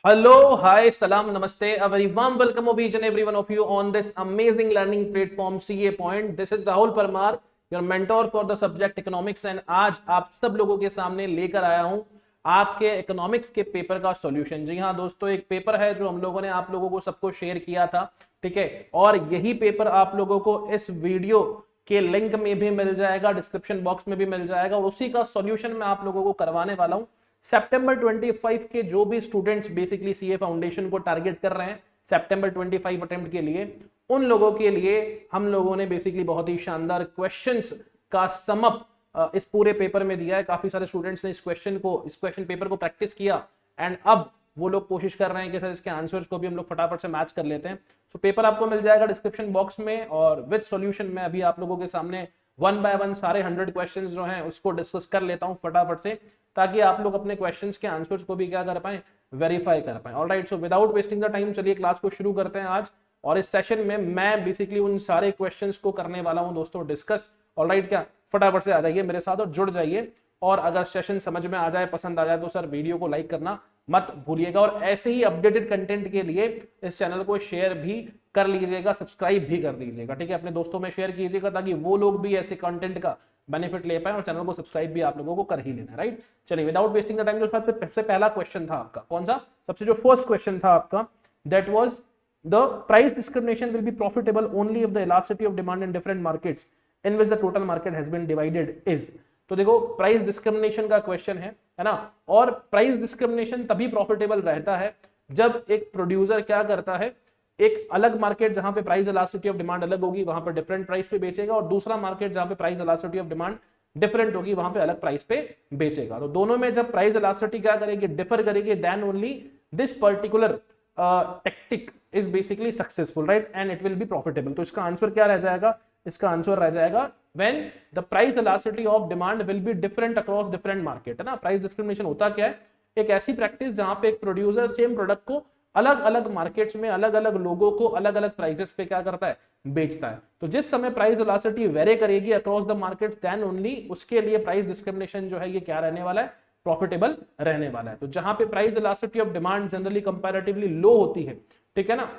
Hello, hi, salam, namaste. A very warm welcome of each and every one of you on this amazing learning platform CA Point. This is Rahul Parmar, your mentor for the subject economics, and आज आप सब लोगों के सामने लेकर आया हूं आपके इकोनॉमिक्स के पेपर का सॉल्यूशन। जी हाँ दोस्तों, एक पेपर है जो हम लोगों ने आप लोगों को सबको शेयर किया था, ठीक है। और यही पेपर आप लोगों को इस वीडियो के लिंक में भी मिल जाएगा, डिस्क्रिप्शन बॉक्स में भी मिल जाएगा, और उसी का सॉल्यूशन मैं आप लोगों को करवाने वाला हूं। सितंबर 25 के जो भी स्टूडेंट्स बेसिकली सीए फाउंडेशन को टारगेट कर रहे हैं सितंबर 25 अटेम्प्ट के लिए, उन लोगों के लिए हम लोगों ने बेसिकली बहुत ही शानदार क्वेश्चंस का समअप इस पूरे पेपर में दिया है। काफी सारे स्टूडेंट्स ने इस क्वेश्चन पेपर को प्रैक्टिस किया, एंड अब वो लोग कोशिश कर रहे हैं कि सर इसके आंसर्स को भी हम लोग फटाफट से मैच कर लेते हैं। सो पेपर आपको मिल जाएगा डिस्क्रिप्शन बॉक्स में, और विद सॉल्यूशन में अभी आप लोगों के सामने वन बाय वन सारे 100 क्वेश्चंस जो हैं उसको डिस्कस कर लेता हूं फटाफट से, ताकि आप लोग अपने क्वेश्चंस के आंसर्स को भी क्या कर पाए, वेरीफाई कर पाए। Alright, so without wasting the time चलिए क्लास को शुरू करते हैं आज। और इस सेशन में मैं बेसिकली उन सारे क्वेश्चंस को करने वाला हूं दोस्तों डिस्कस। ऑलराइट, क्या फटाफट से आ जाइए मेरे साथ और जुड़ जाइए। और अगर सेशन समझ में आ जाए, पसंद आ जाए, तो सर वीडियो को लाइक करना मत भूलिएगा। और ऐसे ही अपडेटेड कंटेंट के लिए इस चैनल को शेयर भी कर लीजिएगा, सब्सक्राइब भी कर दीजिएगा, ठीक है। अपने दोस्तों में शेयर कीजिएगा ताकि वो लोग भी ऐसे कंटेंट का बेनिफिट ले पाए, और चैनल को सब्सक्राइब भी आप लोगों को कर ही लेना, राइट। चलिए विदाउट वेस्टिंग द टाइम, जो सबसे पहला क्वेश्चन था आपका कौन सा, सबसे जो फर्स्ट क्वेश्चन था आपका, that was the price discrimination will be profitable only if the elasticity of demand in different markets in which the total market has been divided is. तो देखो, प्राइस डिस्क्रिमिनेशन का क्वेश्चन है ना। और price discrimination तभी profitable रहता है जब एक प्रोड्यूसर क्या करता है, एक अलग मार्केट जहां पे प्राइस इलास्टिसिटी ऑफ डिमांड अलग होगी वहां पर डिफरेंट प्राइस पे बेचेगा, और दूसरा मार्केट जहां पे price elasticity of demand different होगी वहां पे अलग प्राइस पे बेचेगा। तो दोनों में जब प्राइस इलास्टिसिटी क्या करेगी, डिफर करेगी, then only this particular tactic is basically successful, right, and it will be profitable. तो इसका आंसर क्या रह जाएगा, इसका आंसर रह जाएगा when the price elasticity of demand will be different across different market, है ना। प्राइस डिस्क्रिमिनेशन होता क्या है, एक ऐसी प्रैक्टिस जहां पे एक प्रोड्यूसर सेम प्रोडक्ट को अलग अलग मार्केट्स में अलग अलग लोगों को अलग अलग प्राइसेस पे क्या करता है, बेचता है। तो जिस समय प्राइस इलास्टिसिटी वेरी करेगी across the markets, then only उसके लिए प्राइस डिस्क्रिमिनेशन जो है ये क्या रहने वाला है, प्रॉफिटेबल रहने वाला है। तो जहां पे price elasticity of demand generally comparatively low होती है, ठीक है ना,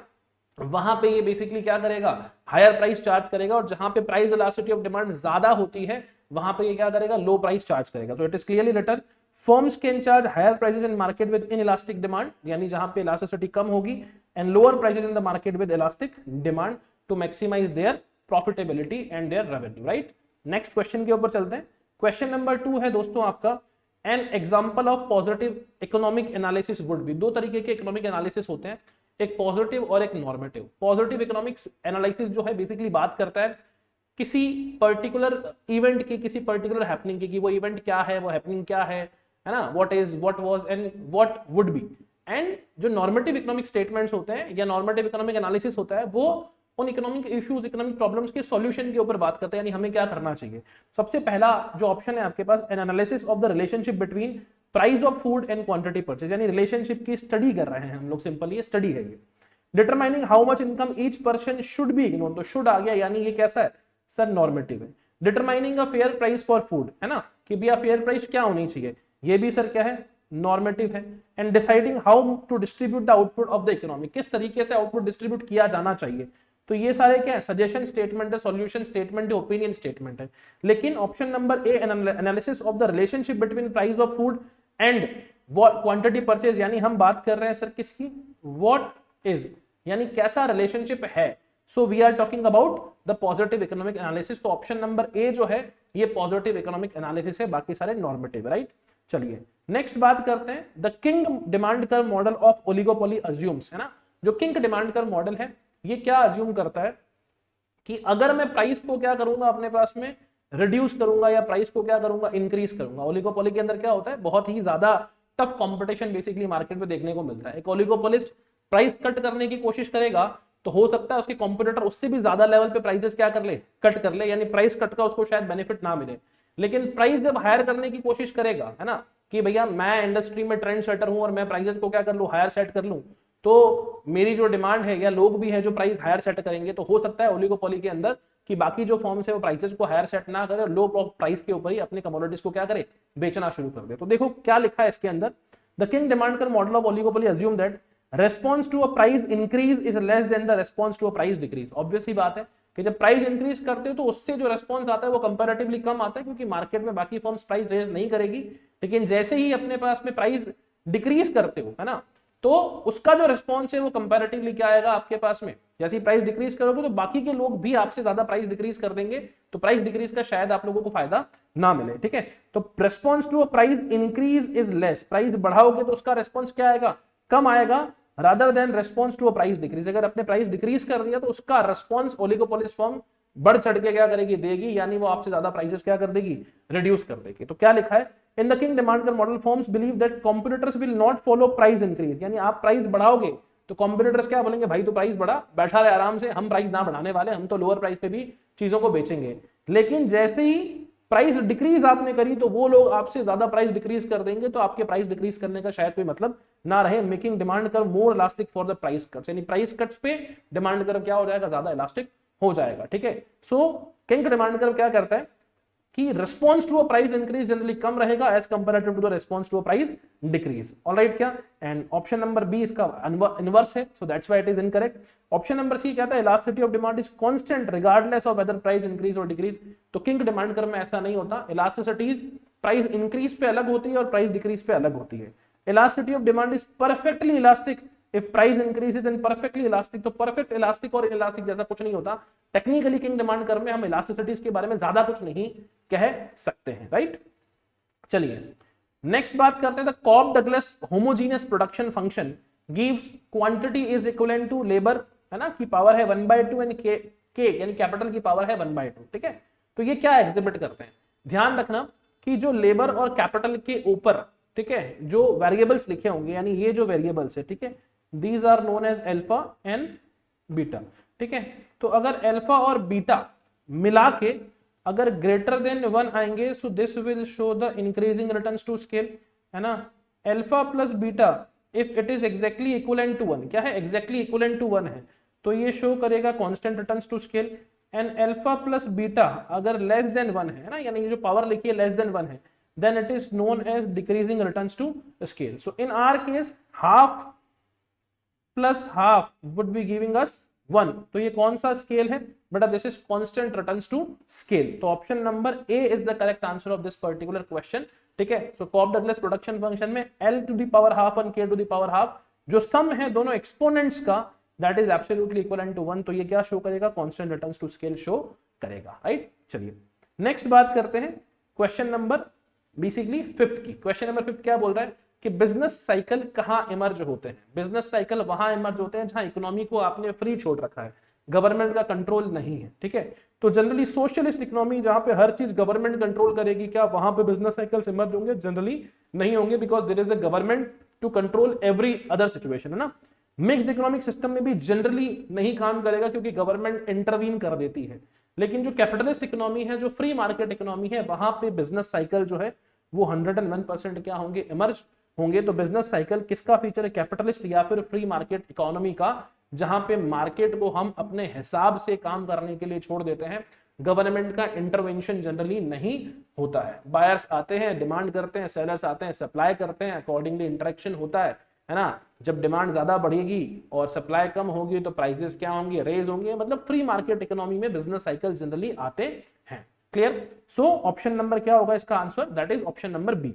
वहां पे ये बेसिकली क्या करेगा, हायर प्राइस चार्ज करेगा। और जहां पे प्राइस इलास्टिसिटी ऑफ डिमांड ज्यादा होती है वहां पे ये क्या करेगा, लो प्राइस चार्ज करेगा। So it is clearly written, firms can charge higher prices in market with inelastic demand, यानी जहां पे इलास्टिसिटी कम होगी, and lower prices in the market with elastic demand to maximise their profitability and their revenue, right. Next question के ऊपर चलते हैं। Question number 2 है दोस्तों आपका, N example of positive economic analysis would be. दो तरीके के इकोनॉमिक एनालिसिस होते हैं, एक पॉजिटिव और एक नॉर्मेटिव। पॉजिटिव इकोनॉमिक्स एनालिसिस जो है बेसिकली बात करता है किसी पर्टिकुलर इवेंट की, किसी पर्टिकुलर हैपनिंग की, कि वो इवेंट क्या है, वो हैपनिंग क्या है ना, what is, what was and what would be. And जो नॉर्मेटिव इकोनॉमिक स्टेटमेंट्स होते हैं या नॉर्मेटिव इकोनॉमिक एनालिसिस होता है, वो उन इकोनॉमिक इश्यूज, इकोनॉमिक प्रॉब्लम्स के सॉल्यूशन के ऊपर बात करते हैं, यानी हमें क्या करना चाहिए। सबसे पहला जो ऑप्शन है आपके पास, an analysis of the relationship between price of food and quantity purchase, यानी रिलेशनशिप की स्टडी कर रहे हैं हम लोग, सिंपली ये स्टडी है ये। Determining how much income each person should be ignore, तो शुड आ गया, यानी ये कैसा है सर, नॉर्मेटिव है। Determining a fair price for food, है ना, कि भैया फेयर प्राइस क्या होनी चाहिए, ये भी सर क्या है, नॉर्मेटिव है। And deciding how to distribute the output of the economy, किस तरीके से आउटपुट डिस्ट्रीब्यूट किया जाना चाहिए। तो ये सारे क्या है, सजेशन स्टेटमेंट है, सॉल्यूशन स्टेटमेंट है, ओपिनियन स्टेटमेंट है। लेकिन option number A, analysis of the relationship between price of food and quantity purchase, यानी हम बात कर रहे हैं सर किसकी, व्हाट इज, यानी कैसा रिलेशनशिप है। So we are talking about the positive economic analysis. तो ऑप्शन नंबर ए जो है ये पॉजिटिव इकोनॉमिक एनालिसिस है, बाकी सारे नॉर्मेटिव, राइट। चलिए नेक्स्ट बात करते हैं, the kink demand curve model of oligopoly assumes, है ना। जो किंग डिमांड कर्व मॉडल है ये क्या अज्यूम करता है कि अगर मैं प्राइस को क्या करूंगा, अपने पास में रिड्यूस करूंगा, या प्राइस को क्या करूंगा, इंक्रीज करूंगा। ओलिगोपोली के अंदर क्या होता है, बहुत ही ज्यादा टफ कंपटीशन बेसिकली मार्केट में देखने को मिलता है। एक ओलिगोपोलिस्ट प्राइस कट करने की कोशिश करेगा तो हो सकता है उसके कॉम्पिटिटर उससे भी ज्यादा लेवल पे प्राइसेस क्या कर ले, कट कर ले, यानी प्राइस कट का उसको शायद बेनिफिट ना मिले। लेकिन प्राइस जब हायर करने की कोशिश करेगा, है ना, कि भैया मैं इंडस्ट्री में ट्रेंड सेटर हूं और मैं प्राइसेस को क्या कर लूं, हायर सेट कर लूं, तो मेरी जो डिमांड है या लोग भी हैं जो प्राइस हायर सेट करेंगे, तो हो सकता है ओलिगोपोली के अंदर कि बाकी जो फॉर्म्स है वो प्राइसेस को हायर सेट ना करे, लो प्राइस के ऊपर ही अपने कमोडिटीज को क्या करे, बेचना शुरू कर दे। तो देखो क्या लिखा है इसके अंदर, the kink demand curve model of oligopoly assume that response to a price increase is less than the response to a price decrease. Obvious ही बात है कि जब प्राइस इंक्रीज करते हो तो उससे जो रेस्पॉन्स आता है वो कंपैरेटिवली कम आता है, क्योंकि मार्केट में बाकी फर्म्स प्राइस रेज नहीं करेगी। लेकिन जैसे ही अपने पास में प्राइस डिक्रीज करते हो, है ना, तो उसका जो रिस्पॉन्स है वो कंपैरेटिवली क्या आएगा आपके पास में, जैसे ही प्राइस डिक्रीज करोगे तो बाकी के लोग भी आपसे ज्यादा प्राइस डिक्रीज कर देंगे, तो प्राइस डिक्रीज का शायद आप लोगों को फायदा ना मिले। ठीक है, तो response to a price increase is less, price बढ़ाओगे तो उसका रेस्पॉन्स क्या आएगा, कम आएगा, rather than response to a price decrease. अगर अपने प्राइस डिक्रीज कर दिया तो उसका रेस्पॉन्स ओलिगोपोलिस फर्म बढ़ चढ़ के क्या करेगी, देगी, यानी वो आपसे ज्यादा प्राइसेस क्या कर देगी, रिड्यूस कर देगी। तो क्या लिखा है, in the kink demand curve model firms believe that competitors will not follow price increase, यानी आप प्राइस बढ़ाओगे तो कॉम्पिटिटर्स क्या बोलेंगे, भाई तो प्राइस बढ़ा, बैठा रहे आराम से, हम प्राइस ना बढ़ाने वाले, हम तो लोअर प्राइस पे भी चीजों को बेचेंगे। लेकिन जैसे ही प्राइस डिक्रीज आपने करी तो वो लोग आपसे ज्यादा प्राइस डिक्रीज कर देंगे, तो आपके प्राइस डिक्रीज करने का शायद कोई मतलब ना रहे, making demand curve more elastic for the price cuts, यानी प्राइस कट्स पे डिमांड कर्व क्या हो जाएगा, ज्यादा इलास्टिक हो जाएगा। ठीक है, सो किंग डिमांड कर्व क्या करता है कि response to a price increase generally कम रहेगा as comparative to the response to a price decrease. Alright, क्या, एंड ऑप्शन नंबर बी इसका इनवर्स है, so that's why it is incorrect. Option number C कहता है elasticity of demand is constant regardless of whether price increase और decrease. तो kink demand curve में ऐसा नहीं होता, इलास्टिसिटीज प्राइस इंक्रीज पे अलग होती है और प्राइस डिक्रीज पे अलग होती है। Elasticity of demand is perfectly elastic if price increases and perfectly elastic. तो परफेक्ट इलास्टिक और इलास्टिक जैसा कुछ नहीं होता। टेक्निकली किंग डिमांड कर्व में हम इलास्टिसिटीज के बारे में ज्यादा कुछ नहीं कह सकते हैं, राइट। चलिए नेक्स्ट बात करते हैं, the Cobb Douglas homogeneous production function gives quantity is equivalent to labour, है ना, की पावर है 1/2 एंड के यानी कैपिटल की पावर है 1/2। ठीक है, तो ये क्या एग्जिबिट करते हैं, ध्यान रखना कि जो लेबर और कैपिटल के ऊपर, ठीक है, जो वेरिएबल्स लिखे होंगे, यानी ये जो वेरिएबल्स है, ठीक है, these are known as alpha and beta. ठीक है, तो अगर अल्फा और बीटा मिला के अगर ग्रेटर देन 1 आएंगे, so this will show the increasing returns to scale, है ना। Alpha plus beta if it is exactly equivalent to 1, क्या है, एग्जैक्टली इक्विवेलेंट टू 1 है, तो ये शो करेगा constant returns to scale. And alpha plus beta अगर लेस देन 1 है ना, यानी जो पावर लिखी है लेस देन 1 है, then it is known as decreasing returns to scale. So in our case half plus half would be giving us 1. तो ये कौन सा स्केल है बेटा, this is constant returns to scale. तो option number A is the correct answer of this particular question. ठीक है, so Cobb Douglas production function में l to the power half और k to the power half जो sum है दोनों exponents का, that is absolutely equivalent to 1, तो ये क्या शो करेगा, constant returns to scale show करेगा, राइट। चलिए नेक्स्ट बात करते हैं क्वेश्चन नंबर बेसिकली फिफ्थ की। क्वेश्चन नंबर फिफ्थ क्या बोल रहा है कि बिजनेस साइकिल कहां इमर्ज होते हैं। बिजनेस साइकिल वहां इमर्ज होते हैं जहां इकोनॉमी को आपने फ्री छोड़ रखा है, गवर्नमेंट का कंट्रोल नहीं है। ठीक है, तो जनरली सोशलिस्ट इकोनॉमी जहां पे हर चीज गवर्नमेंट कंट्रोल करेगी, क्या वहां पे बिजनेस साइकिल्स इमर्ज होंगे, जनरली नहीं होंगे, because there is a government to control every other situation, है ना। मिक्स्ड इकोनॉमिक सिस्टम में भी जनरली नहीं काम करेगा क्योंकि गवर्नमेंट इंटरवीन कर देती है। लेकिन जो कैपिटलिस्ट इकोनॉमी है, जो फ्री मार्केट इकोनॉमी है, वहां पे बिजनेस साइकिल जो है वो 101% क्या होंगे, इमर्ज होंगे। तो बिजनेस साइकिल किसका फीचर है, कैपिटलिस्ट या फिर फ्री मार्केट इकोनॉमी का, जहां पे मार्केट को हम अपने हिसाब से काम करने के लिए छोड़ देते हैं, गवर्नमेंट का इंटरवेंशन जनरली नहीं होता है। बायर्स आते हैं, डिमांड करते हैं, सेलर्स आते हैं, सप्लाई करते हैं, अकॉर्डिंगली इंटरेक्शन होता है ना। जब डिमांड ज्यादा बढ़ेगी और सप्लाई कम होगी तो प्राइसेस क्या होंगे, रेज होंगे। मतलब फ्री मार्केट इकोनॉमी में बिजनेस साइकिल जनरली आते हैं। क्लियर, सो ऑप्शन नंबर क्या होगा इसका answer, that is option number B.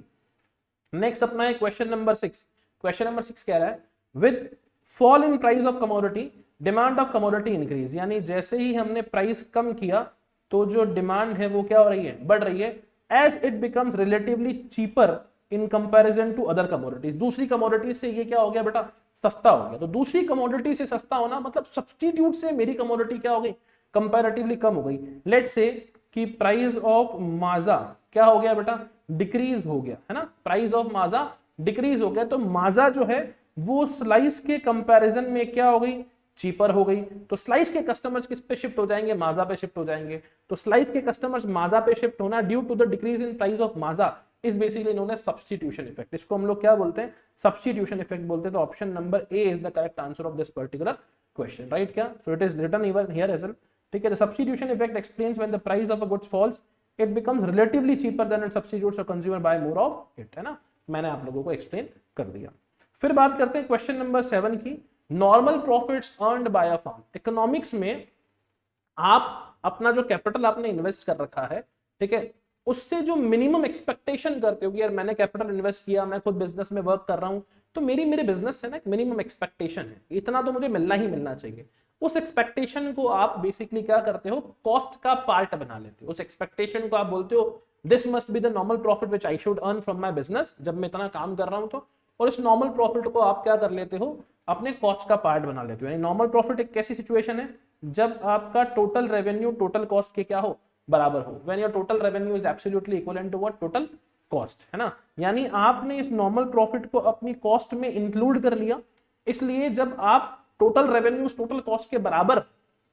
Next अपना है क्वेश्चन नंबर 6। क्वेश्चन नंबर 6 कह रहा है with fall in price of commodity demand of commodity increase, यानी जैसे ही हमने प्राइस कम किया तो जो डिमांड है वो क्या हो रही है, बढ़ रही है। As it becomes relatively cheaper in comparison to other commodities, दूसरी कमोडिटी से ये क्या हो गया बेटा, सस्ता हो गया। तो दूसरी कमोडिटी से सस्ता होना मतलब सब्स्टिट्यूट से मेरी कमोडिटी क्या हो गई, कंपैरेटिवली कम हो गई। लेट्स से कि प्राइस ऑफ माजा क्या हो गया बेटा, डिक्रीज हो गया, है ना। प्राइस ऑफ माजा डिक्रीज हो गया, तो माजा जो है वो स्लाइस के कंपैरिजन में क्या हो गई, चीपर हो गई। तो स्लाइस के कस्टमर्स किस पे शिफ्ट हो जाएंगे, माजा पे शिफ्ट हो जाएंगे। तो स्लाइस के कस्टमर्स माजा पे शिफ्ट होना due to the decrease in price of Maaza is basically known as substitution effect. इसको हम लोग क्या बोलते हैं, सब्स्टिट्यूशन इफेक्ट बोलते हैं। तो option number A is the correct answer of this particular question, right. क्या, so it is written even here as well. ठीक है, the substitution effect explains when the price of a goods falls it becomes relatively cheaper than it substitutes a consumer buy more of it, है ना। मैंने आप लोगों को explain कर दिया। फिर बात करते हैं क्वेश्चन नंबर 7 की, normal profits earned by a firm. Economics में आप अपना जो कैपिटल आपने इन्वेस्ट कर रखा है, ठीक है, उससे जो मिनिमम एक्सपेक्टेशन करते हो कि यार मैंने कैपिटल इन्वेस्ट किया, मैं खुद बिजनेस में वर्क कर रहा हूं, तो मेरे बिजनेस से ना एक मिनिमम एक्सपेक्टेशन है, इतना तो मुझे मिलना ही मिलना चाहिए। उस एक्सपेक्टेशन को आप बेसिकली क्या करते हो, कॉस्ट का पार्ट बना लेते हो। उस एक्सपेक्टेशन को आप बोलते हो this must be the normal profit which I should earn from my business, जब मैं इतना काम कर रहा हूं तो। और इस नॉर्मल प्रॉफिट को आप क्या कर लेते हो, अपने कॉस्ट का पार्ट बना लेते हो। यानी नॉर्मल प्रॉफिट एक कैसी सिचुएशन है, जब आपका टोटल रेवेन्यू टोटल कॉस्ट के क्या हो, बराबर हो, when your total revenue is absolutely equivalent to what, total cost, है ना। यानी आपने इस नॉर्मल प्रॉफिट को अपनी कॉस्ट में इंक्लूड कर लिया, इसलिए जब आप टोटल रेवेन्यू टोटल कॉस्ट के बराबर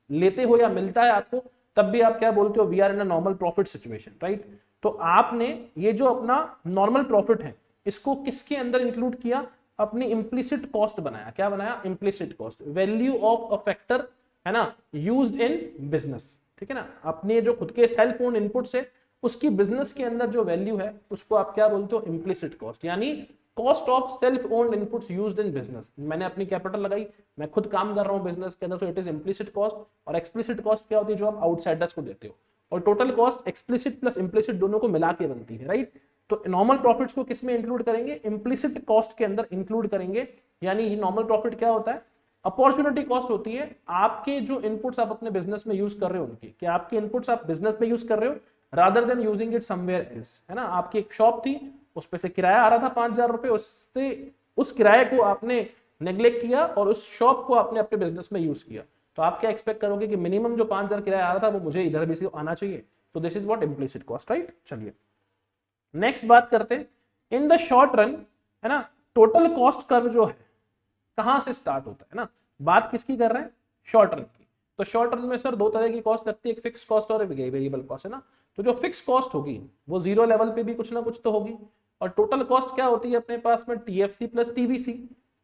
लेते हो या मिलता है आपको, तब भी आप क्या बोलते हो, we are in a normal profit situation, right. तो आपने ये जो अपना नॉर्मल प्रॉफिट है, इसको किसके अंदर इंक्लूड किया, अपनी इंप्लिसिट कॉस्ट बनाया। क्या बनाया, implicit cost, value of a factor, है ना, यूज्ड इन बिजनेस, ठीक है ना। अपने जो खुद के सेल्फ ओन इनपुट से उसकी बिजनेस के अंदर जो वैल्यू है, उसको आप क्या बोलते हो, इंप्लिसिट कॉस्ट, यानी cost of self owned inputs used in business. मैंने अपनी कैपिटल लगाई, मैं खुद काम कर रहा हूं बिजनेस के अंदर, तो इट इज इंप्लिसिट कॉस्ट। और एक्सप्लिसिट कॉस्ट क्या होती है, जो आप आउटसाइडर्स को देते हो। और total cost explicit plus implicit दोनों को मिला के बनती है, राइट। तो नॉर्मल प्रॉफिट्स को किसमें इंक्लूड करेंगे, इंप्लिसिट कॉस्ट के अंदर इंक्लूड करेंगे। यानी नॉर्मल प्रॉफिट क्या होता है, अपॉर्चुनिटी कॉस्ट होती है आपके जो इनपुट्स आप अपने बिजनेस में यूज कर रहे हो उनकी, कि आपके इनपुट्स आप बिजनेस में यूज कर रहे हो rather than using it somewhere else, है ना। आपकी एक शॉप थी, उस पे से किराया आ रहा था 5,000 रुपए, उससे उस किराए को आपने नेग्लेक्ट किया और उस शॉप को आपने अपने बिजनेस में यूज किया, तो आप क्या एक्सपेक्ट करोगे कि मिनिमम जो 5,000 किराया आ रहा था वो मुझे इधर भी आना चाहिए। तो this is what implicit cost, right. चलिए नेक्स्ट बात करते हैं, इन द शॉर्ट रन, है ना, टोटल कॉस्ट कर्व जो है कहां से स्टार्ट होता है ना, बात किसकी कर रहे हैं, शॉर्ट रन की। तो शॉर्ट रन में सर दो तरह की कॉस्ट लगती है, एक फिक्स कॉस्ट और एक वेरिएबल कॉस्ट, है ना। तो जो फिक्स कॉस्ट होगी वो जीरो लेवल पे भी कुछ ना कुछ तो होगी, और टोटल कॉस्ट क्या होती है अपने पास में, TFC plus TVC.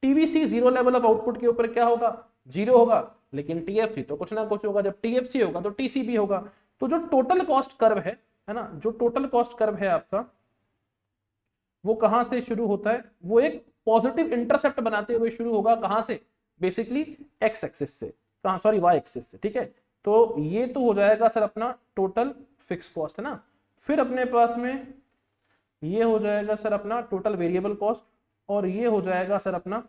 TVC zero level of output के ऊपर क्या होगा, जीरो होगा, लेकिन टीएफसी तो कुछ ना कुछ होगा, जब टीएफसी होगा तो टीसीबी होगा। तो जो टोटल कॉस्ट कर्व है ना, जो टोटल कॉस्ट कर्व है आपका, वो कहां से शुरू होता है, वो एक पॉजिटिव इंटरसेप्ट बनाते हुए शुरू होगा, कहां से, बेसिकली एक्स एक्सिस से, कहां, सॉरी वाई एक्सिस से, ठीक है। तो ये तो हो जाएगा सर अपना टोटल फिक्स कॉस्ट, है ना। फिर अपने पास में ये हो जाएगा सर अपना टोटल वेरिएबल कॉस्ट, और ये हो जाएगा सर अपना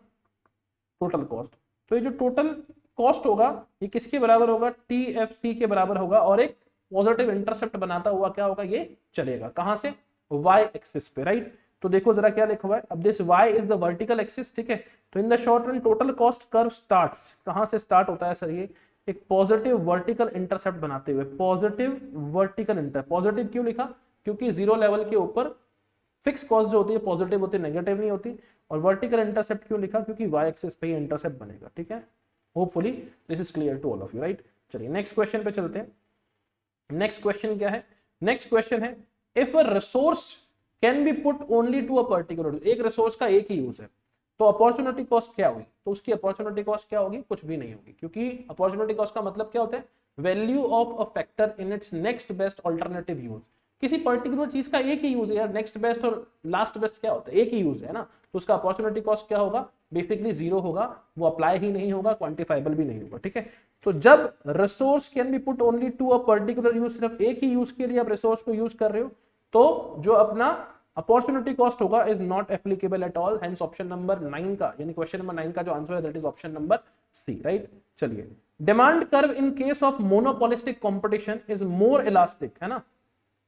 टोटल कॉस्ट। तो ये जो टोटल कॉस्ट होगा ये किसके बराबर होगा, टीएफसी के बराबर होगा, और एक पॉजिटिव इंटरसेप्ट बनाता हुआ क्या होगा, ये चलेगा कहां से, वाई एक्सिस पे, राइट। तो देखो जरा क्या लिखा हुआ है, अब this y is the vertical axis, ठीक है। तो in the short run total cost curve starts, कहां से स्टार्ट होता है सर, ये एक पॉजिटिव वर्टिकल इंटरसेप्ट बनाते हुए, पॉजिटिव वर्टिकल इंटर, पॉजिटिव क्यों लिखा, क्योंकि जीरो लेवल के ऊपर फिक्स कॉस्ट जो होती है पॉजिटिव होती है, नेगेटिव नहीं होती। और वर्टिकल इंटरसेप्ट क्यों लिखा, क्योंकि y एक्सिस पे ही इंटरसेप्ट बनेगा, ठीक है। Hopefully this is clear to all of you, right. चलिए नेक्स्ट क्वेश्चन पे चलते हैं। नेक्स्ट क्वेश्चन क्या है, नेक्स्ट क्वेश्चन है, if a resource can be put only to a particular, एक रिसोर्स का एक ही यूज है, तो अपॉर्चुनिटी कॉस्ट क्या हुई, तो उसकी अपॉर्चुनिटी कॉस्ट क्या होगी, कुछ भी नहीं होगी, क्योंकि अपॉर्चुनिटी कॉस्ट का मतलब क्या होता है, value of a factor in its next best alternative use. किसी पर्टिकुलर चीज का एक ही यूज है यार, नेक्स्ट बेस्ट और लास्ट बेस्ट क्या होता है, एक ही यूज है ना, तो उसका अपॉर्चुनिटी कॉस्ट क्या होगा, बेसिकली जीरो होगा, वो अप्लाई ही नहीं होगा, क्वांटिफाइबल भी नहीं होगा, ठीक है। तो जब resource can be put only to a particular use, सिर्फ एक ही यूज के लिए आप रिसोर्स को यूज कर रहे हो, तो जो अपना अपॉर्चुनिटी कॉस्ट होगा is not applicable at all, hence option number 9 का, यानी क्वेश्चन नंबर 9 का जो आंसर है that is option number C, right. चलिए demand curve in case of monopolistic competition is more elastic, है ना,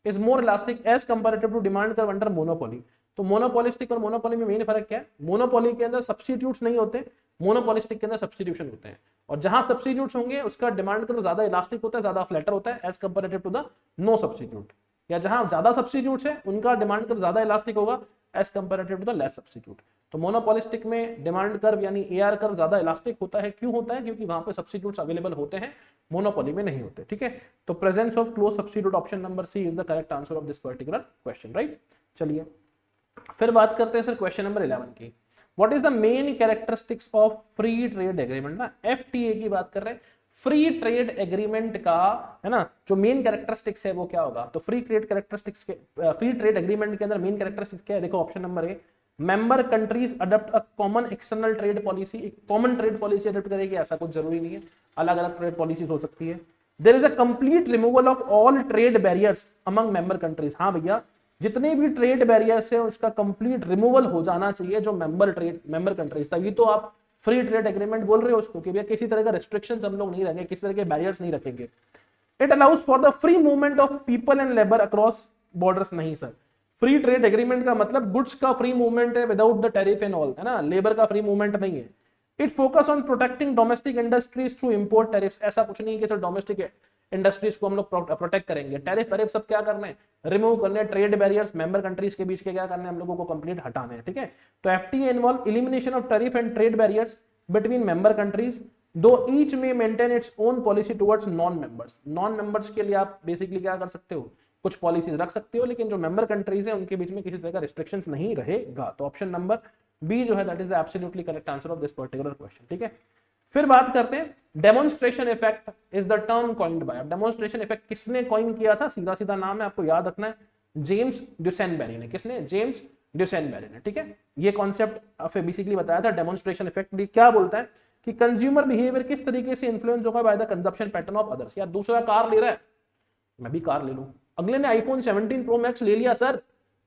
is more elastic as comparative to demand curve under monopoly. तो monopolistic और मोनोपोली में main फर्क क्या है, मोनोपोली के अंदर सब्स्टिट्यूट्स नहीं होते, मोनोपोलिस्टिक के अंदर सब्स्टिट्यूशन होते हैं, और जहां सब्स्टिट्यूट्स होंगे उसका डिमांड कर्व ज्यादा इलास्टिक होता है, ज्यादा फ्लैटर होता है as comparative to the no substitute, या जहां ज्यादा सब्स्टिट्यूट्स है उनका डिमांड कर्व ज्यादा इलास्टिक होगा as comparative to the less substitute. तो मोनोपोलिस्टिक में डिमांड कर्व यानी एआर कर्व ज्यादा इलास्टिक होता है, क्यों होता है, क्योंकि वहां पे सब्स्टिट्यूट्स अवेलेबल होते हैं, मोनोपोली में नहीं होते, ठीक है। तो presence of close substitute option number C is the correct answer of this particular question, right. चलिए फिर बात करते हैं सर क्वेश्चन नंबर 11 की, what is the main characteristics of free trade agreement ना, एफटीए की बात कर रहे हैं, फ्री ट्रेड एग्रीमेंट का, है ना, जो मेन कैरेक्टरिस्टिक्स है वो क्या होगा, तो free trade characteristics, free trade agreement के अंदर मेन कैरेक्टरिस्टिक्स क्या है, देखो option number A, member countries adopt a common external trade policy, एक कॉमन ट्रेड पॉलिसी अडॉप्ट करेगी, ऐसा कुछ जरूरी नहीं है, अलग अलग ट्रेड पॉलिसीज हो सकती है। There is a complete removal of all trade barriers among member countries, हाँ भैया जितने भी ट्रेड बैरियर्स है उसका कंप्लीट रिमूवल हो जाना चाहिए जो मेंबर कंट्रीज, तभी तो आप फ्री ट्रेड एग्रीमेंट बोल रहे हो उसको कि भैया किसी तरह का रिस्ट्रिक्शंस हम लोग नहीं रखेंगे, किसी तरह के बैरियर्स नहीं रखेंगे। It allows for the free movement of people and labour across borders, नहीं सर, फ्री ट्रेड एग्रीमेंट का मतलब गुड्स का फ्री मूवमेंट है without the tariff and all, है ना, लेबर का फ्री मूवमेंट नहीं है। It focus on protecting domestic industries through import tariffs, ऐसा कुछ नहीं कि सर डोमेस्टिक इंडस्ट्रीज को हम लोग प्रोटेक्ट करेंगे, टैरिफ वैरिफ सब क्या करने हैं, रिमूव करने, ट्रेड बैरियर्स मेंबर कंट्रीज के बीच के क्या करने हैं, हम लोगों को कंप्लीट हटाने हैं, ठीक है। तो FTA involve elimination of tariff and trade barriers between member countries, दो ईच में maintain its own policy towards non members, non members के लिए आप बेसिकली क्या कर सकते हो, कुछ पॉलिसीज रख सकते हो, लेकिन जो मेंबर कंट्रीज है उनके बीच में किसी तरह का रिस्ट्रिक्शंस नहीं रहेगा। तो ऑप्शन नंबर बी जो है that is the absolutely correct answer of this particular question, ठीक है। फिर बात करते हैं demonstration effect is the term coined bye, demonstration effect किसने कॉइन किया था, सीधा सीधा नाम है आपको याद रखना है, जेम्स ड्यूसेनबेरी ने, किसने, जेम्स ड्यूसेनबेरी ने, ठीक है। ये कॉन्सेप्ट बेसिकली बताया था डेमोन्स्ट्रेशन इफेक्ट, क्या बोलता है कि कंज्यूमर बिहेवियर किस तरीके से इन्फ्लुएंस होगा by the consumption pattern of others, यार दूसरा कार ले रहा है मैं भी कार ले लूं, अगले ने आईफोन 17 प्रो मैक्स ले लिया सर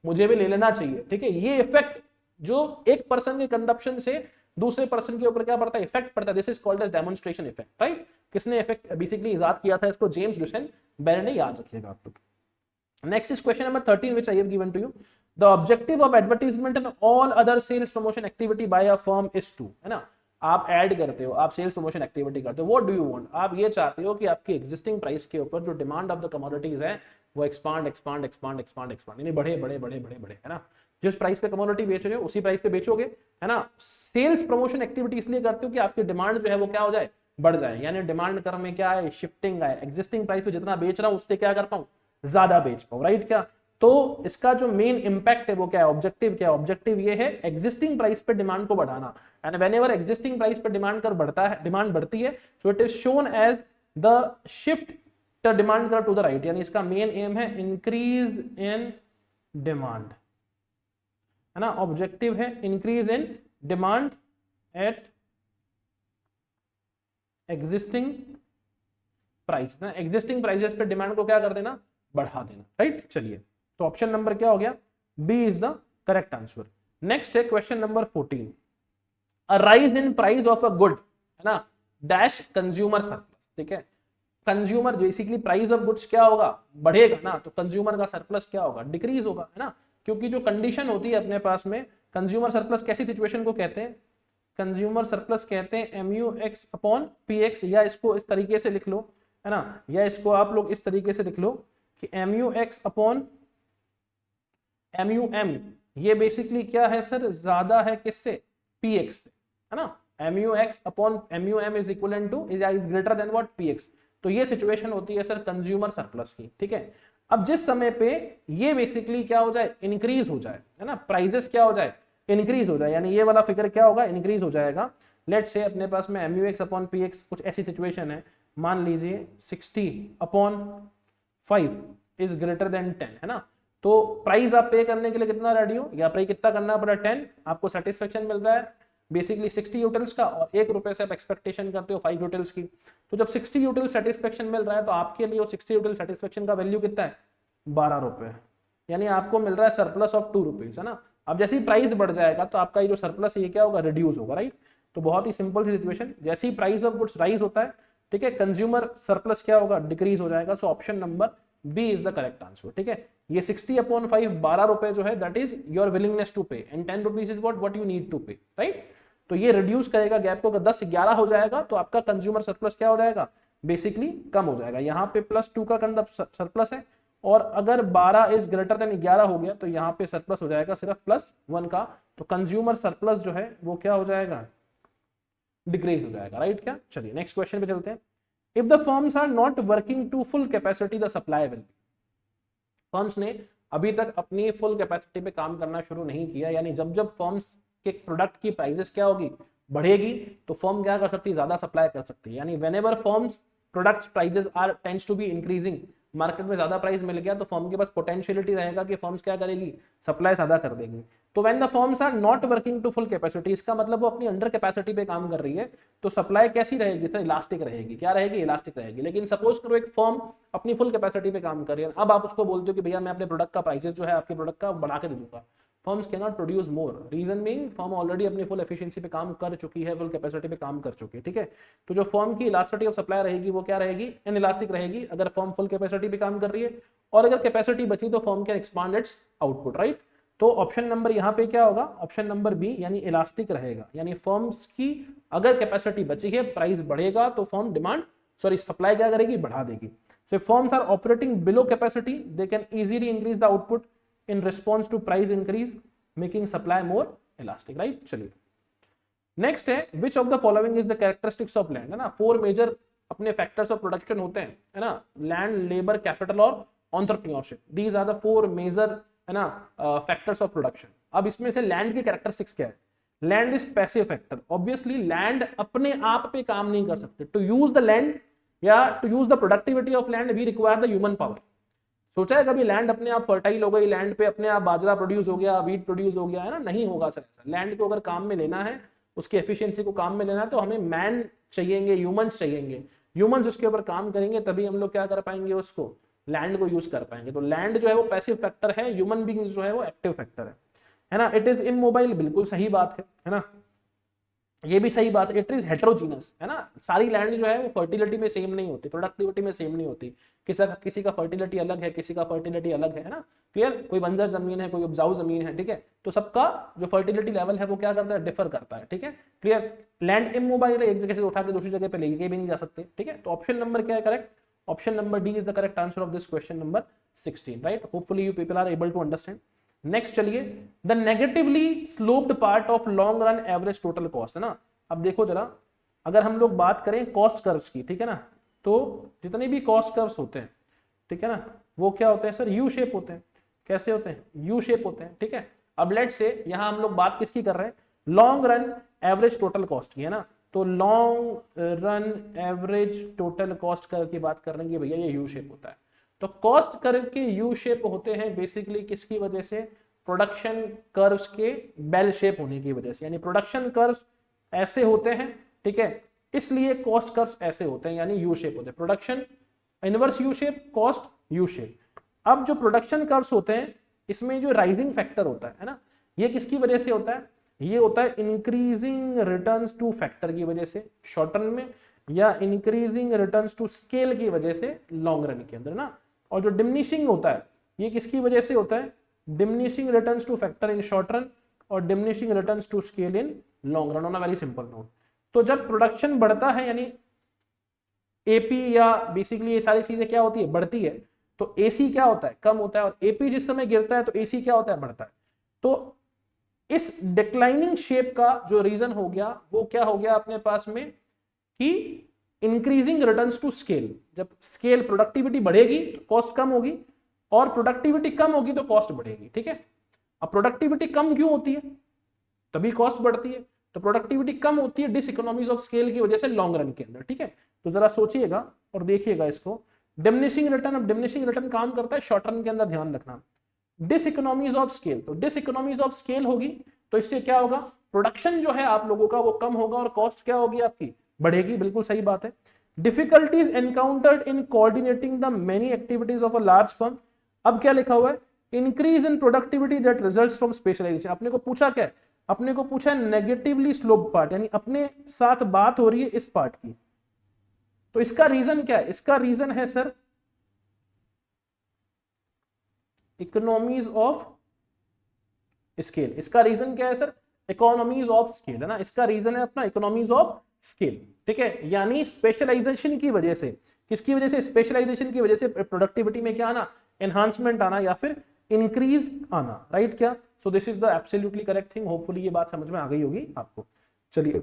मुझे भी ले लेना चाहिए, ठीक है। ये इफेक्ट जो एक पर्सन के कंजप्शन से दूसरे पर्सन के ऊपर क्या पड़ता है, इफेक्ट पड़ता है, this is called as demonstration effect, right. किसने इफेक्ट बेसिकली इजाद किया था इसको, जेम्स ड्यूसेनबेरी ने, याद रखिएगा आप लोग। Next is question number 13 which I have given to you. The objective of advertisement and all other sales promotion activity by a firm is to, है ना, आप ऐड करते हो, आप सेल्स प्रमोशन एक्टिविटी करते हो, व्हाट डू यू वांट, आप ये चाहते हो कि आपकी एग्जिस्टिंग प्राइस के ऊपर जो डिमांड ऑफ द कमोडिटीज है वो expand expand expand expand expand, यानी बढ़े बढ़े बढ़े बढ़े बढ़े, है ना। जिस प्राइस पे कमोडिटी बेच रहे हो उसी प्राइस पे बेचोगे, है ना। सेल्स प्रमोशन एक्टिविटी इसलिए करते हो कि आपकी डिमांड जो है वो क्या हो जाए, बढ़ जाए, यानी डिमांड कर में क्या है, शिफ्टिंग है, एग्जिस्टिंग प्राइस पे जितना बेच रहा हूं उससे क्या कर पाऊं, ज्यादा बेच पाऊं, राइट। क्या तो इसका जो मेन इंपैक्ट है वो क्या है, ऑब्जेक्टिव क्या है, ऑब्जेक्टिव ये है एग्जिस्टिंग प्राइस पे डिमांड को बढ़ाना, एंड व्हेनेवर एग्जिस्टिंग प्राइस पे डिमांड कर बढ़ता है, डिमांड बढ़ती है, so it is shown as the shift the demand curve to the right, यानी इसका मेन एम है इंक्रीज इन डिमांड, है ना, ऑब्जेक्टिव है increase in demand at existing price, ना एग्जिस्टिंग प्राइसेस पे डिमांड को क्या कर देना, बढ़ा देना, राइट। चलिए तो ऑप्शन नंबर क्या हो गया, B is the correct answer. Next है question number 14, a rise in price of a good, है ना, डैश कंज्यूमर सरप्लस, ठीक है। Consumer basically price of goods क्या होगा, बढ़ेगा ना, तो कंज्यूमर का सरप्लस क्या होगा, डिक्रीज होगा, है ना, क्योंकि जो कंडीशन होती है अपने पास में, कंज्यूमर सरप्लस कैसी सिचुएशन को कहते हैं, कंज्यूमर सरप्लस कहते हैं MUX अपॉन PX, या इसको इस तरीके से लिख लो, है ना, या इसको आप लोग इस तरीके से लिख लो कि MUX अपॉन MUM, ये बेसिकली क्या है सर, ज्यादा है किससे, PX से, है ना, MUX upon MUM is equal two is greater than what, PX। तो ये सिचुएशन होती है सर कंज्यूमर सरप्लस की, ठीक है। अब जिस समय पे ये बेसिकली क्या हो जाए, इंक्रीज हो जाए, है ना, प्राइजेस क्या हो जाए, इंक्रीज हो जाए, यानी ये वाला फिगर क्या होगा, इंक्रीज हो जाएगा। लेट्स से अपने पास में MUX अपॉन PX कुछ ऐसी सिचुएशन है, मान लीजिए 60 अपॉन 5 इज ग्रेटर देन 10, है ना, तो प्राइस आप पे करने के लिए कितना रेडी हो, या प्राइस कितना करना पड़ा 10, आपको सेटिस्फेक्शन मिल रहा है बेसिकली 60 यूटिल्स का, और 1 रुपए से आप एक्सपेक्टेशन करते हो 5 यूटिल्स की, तो जब 60 यूटिल सेटिस्फेक्शन मिल रहा है तो आपके लिए वो 60 यूटिल सेटिस्फेक्शन का वैल्यू कितना है, 12 रुपए, यानी आपको मिल रहा है सरप्लस ऑफ 2 रुपीज, है ना। अब जैसे ही प्राइस बढ़ जाएगा तो आपका ये जो सरप्लस है ये क्या होगा, रिड्यूस होगा, राइट। तो बहुत ही सिंपल सी सिचुएशन, जैसे ही प्राइस ऑफ गुड्स राइज होता है, ठीक है, कंज्यूमर सरप्लस क्या होगा, डिक्रीज हो जाएगा। So option number B is the correct answer, ठीक है। ये 60 अपॉन 5 12 रुपए जो है that is your willingness to pay, and 10 rupees is what you need to pay, right. तो ये रिड्यूस करेगा गैप को, अगर 10 11 हो जाएगा तो आपका कंज्यूमर सरप्लस क्या हो जाएगा, बेसिकली कम हो जाएगा। यहाँ पे +2 का सरप्लस है, और अगर 12 इज ग्रेटर देन 11 हो गया तो यहाँ पे सरप्लस हो जाएगा सिर्फ +1 का, तो कंज्यूमर सरप्लस जो है वो क्या हो जाएगा, डिक्रीज हो जाएगा, राइट। क्या, चलिए नेक्स्ट क्वेश्चन पे चलते हैं। If the firms are not working to full capacity the supply will, firms ने अभी तक अपनी फुल कैपेसिटी पे काम करना शुरू नहीं किया, यानी जब जब फर्म्स के प्रोडक्ट की प्राइसेस क्या होगी, बढ़ेगी, तो फर्म क्या कर सकती है, ज्यादा सप्लाई कर सकती है, यानी whenever firms products prices are tends to be increasing, market में ज्यादा प्राइस मिल गया तो फर्म के पास पोटेंशियलिटी रहेगा कि फर्म्स क्या करेगी, सप्लाई ज्यादा कर देगी। तो when the firms are not working to full capacity, इसका मतलब वो अपनी अंडर कैपेसिटी पे काम कर रही है, तो सप्लाई कैसी रहेगी सर, इलास्टिक रहेगी। क्या रहेगी, इलास्टिक रहेगी। लेकिन सपोज करो एक फर्म अपनी फुल कैपेसिटी पे काम कर रही है, अब आप उसको बोलते हो कि भैया मैं अपने प्रोडक्ट का प्राइसेस जो है आपके प्रोडक्ट का बढ़ा के दे दूंगा, firms can not produce more, reason being firm already अपनी फुल एफिशिएंसी पे काम कर चुकी है, फुल कैपेसिटी पे काम कर चुकी है, ठीक है। तो जो फर्म की इलास्टिसिटी ऑफ सप्लाई रहेगी वो क्या रहेगी, इनइलास्टिक रहेगी, अगर फर्म फुल कैपेसिटी पे काम कर रही है। और अगर कैपेसिटी बची तो firm can expand it's output, right. तो ऑप्शन नंबर यहाँ पे क्या होगा, ऑप्शन नंबर बी, यानी इलास्टिक रहेगा। यानी फर्म्स की अगर कैपेसिटी बची है, प्राइस बढ़ेगा तो फर्म डिमांड सप्लाई क्या करेगी, बढ़ा देगी। So if firms are operating below capacity, they can easily increase the output in response to price increase, making supply more elastic, right? चलिए नेक्स्ट है, which of the following is the characteristics of land, है ना। 4 major अपने factors of production होते हैं, है ना, land, labour, capital और entrepreneurship. These are the 4 major, है ना, फैक्टर्स ऑफ प्रोडक्शन। अब इसमें से लैंड की कैरेक्टरिस्टिक्स क्या है, land is passive factor. Obviously land अपने आप पे काम नहीं कर सकते। टू यूज द लैंड या to use the productivity of land we require the human power. सोचा है कभी लैंड अपने आप फर्टाइल हो गई, लैंड पे अपने आप बाजरा प्रोड्यूस हो गया, वीट प्रोड्यूस हो गया, है ना, नहीं होगा सर। लैंड को अगर काम में लेना है, उसकी एफिशिएंसी को काम में लेना है, तो हमें मैन चाहिएंगे, ह्यूमंस चाहिएंगे। ह्यूमंस उसके ऊपर काम करेंगे तभी हम लोग क्या कर पाएंगे, उसको लैंड को यूज कर पाएंगे। तो लैंड जो है वो पैसिव फैक्टर है, ह्यूमन बीइंग्स जो है वो एक्टिव फैक्टर है ना। इट इज इमोबाइल, बिल्कुल सही बात है ना, ये भी सही बात है। इट इज हेटेरोजीनस, है ना, सारी लैंड जो है वो फर्टिलिटी में सेम नहीं होती, प्रोडक्टिविटी में सेम नहीं होती। किसी का फर्टिलिटी अलग है, किसी का फर्टिलिटी अलग है ना, क्लियर। कोई बंजर जमीन है, कोई उपजाऊ जमीन है, ठीक है। तो सबका जो फर्टिलिटी लेवल है वो क्या करता है, डिफर करता है, ठीक है, क्लियर। लैंड इमोबाइल है, एक जगह से उठा के दूसरी जगह पे लेके भी नहीं जा सकते, ठीक है। तो ऑप्शन नंबर क्या है correct, option number D is the correct answer of this question number 16, राइट। Hopefully you people are able to understand. Next चलिए, the negatively sloped part of long run average total cost, है ना। अब देखो जरा, अगर हम लोग बात करें कॉस्ट कर्व्स की, ठीक है ना, तो जितने भी कॉस्ट कर्व्स होते हैं, ठीक है ना, वो क्या होते हैं सर, यू शेप होते हैं। कैसे होते हैं, यू शेप होते हैं, ठीक है। अब लेट्स से यहां हम लोग बात किसकी कर रहे हैं, long run average total cost की, है ना। तो long run average total cost curve की बात कर रहे हैं भैया, ये यू शेप होता है। तो कॉस्ट कर्व के यू शेप होते हैं बेसिकली किसकी वजह से, प्रोडक्शन कर्व्स के बेल शेप होने की वजह से। यानी प्रोडक्शन कर्व्स ऐसे होते हैं, ठीक है, इसलिए कॉस्ट कर्व्स ऐसे होते हैं, यानी यू शेप होते हैं। Production inverse U shape, cost U shape. अब जो प्रोडक्शन कर्व्स होते हैं, इसमें जो राइजिंग फैक्टर होता है ना, ये किसकी वजह से होता है, ये होता है इंक्रीजिंग रिटर्न्स टू फैक्टर की वजह से शॉर्ट रन में, या इंक्रीजिंग रिटर्न्स टू स्केल की वजह से लॉन्ग रन के अंदर ना। और जो डिमिनिशिंग होता है, ये किसकी वजह से होता है, diminishing returns to factor in short run और diminishing returns to scale in long run, on a very simple note. तो जब प्रोडक्शन बढ़ता है, यानी एपी या बेसिकली ये सारी चीजें क्या होती है, बढ़ती है, तो एसी क्या होता है, कम होता है। और एपी जिस समय गिरता है तो एसी क्या होता है, बढ़ता है। तो इस डिक्लाइनिंग शेप का जो रीजन हो गया वो क्या हो गया अपने पास में, कि इंक्रीजिंग रिटर्न्स टू स्केल। जब स्केल प्रोडक्टिविटी बढ़ेगी तो कॉस्ट कम होगी, और प्रोडक्टिविटी कम होगी तो कॉस्ट बढ़ेगी, ठीक है। अब प्रोडक्टिविटी कम क्यों होती है, तभी कॉस्ट बढ़ती है। तो प्रोडक्टिविटी कम होती है डिस इकोनॉमीज ऑफ स्केल की वजह से लॉन्ग रन के अंदर, ठीक है। तो जरा सोचिएगा और देखिएगा इसको, डिमिनिशिंग रिटर्न। अब डिमिनिशिंग रिटर्न काम करता है शॉर्ट रन के अंदर, ध्यान रखना। डिस इकोनॉमीज ऑफ स्केल, तो डिस इकोनॉमीज ऑफ स्केल होगी, तो इससे क्या होगा, प्रोडक्शन जो है आप लोगों का वो कम होगा और कॉस्ट क्या होगी आपकी, बढ़ेगी, बिल्कुल सही बात है। Difficulties encountered in coordinating the many activities of a large firm. अब क्या लिखा हुआ है, increase in productivity that results from specialization. अपने को पूछा क्या है, अपने को पूछा नेगेटिवली स्लोप पार्ट, यानी अपने साथ बात हो रही है इस पार्ट की। तो इसका रीजन क्या है, इसका रीजन है सर इकोनॉमीज ऑफ स्केल। इसका रीजन क्या है सर, इकोनॉमीज ऑफ स्केल, है ना। इसका रीजन है अपना इकोनॉमीज ऑफ स्केल, ठीक है। यानी स्पेशलाइजेशन की वजह से, किसकी वजह से, स्पेशलाइजेशन की वजह से प्रोडक्टिविटी में क्या आना, एनहांसमेंट आना या फिर इंक्रीज आना, राइट क्या। So this is the absolutely correct thing. Hopefully ये बात समझ में आ गई होगी आपको। चलिए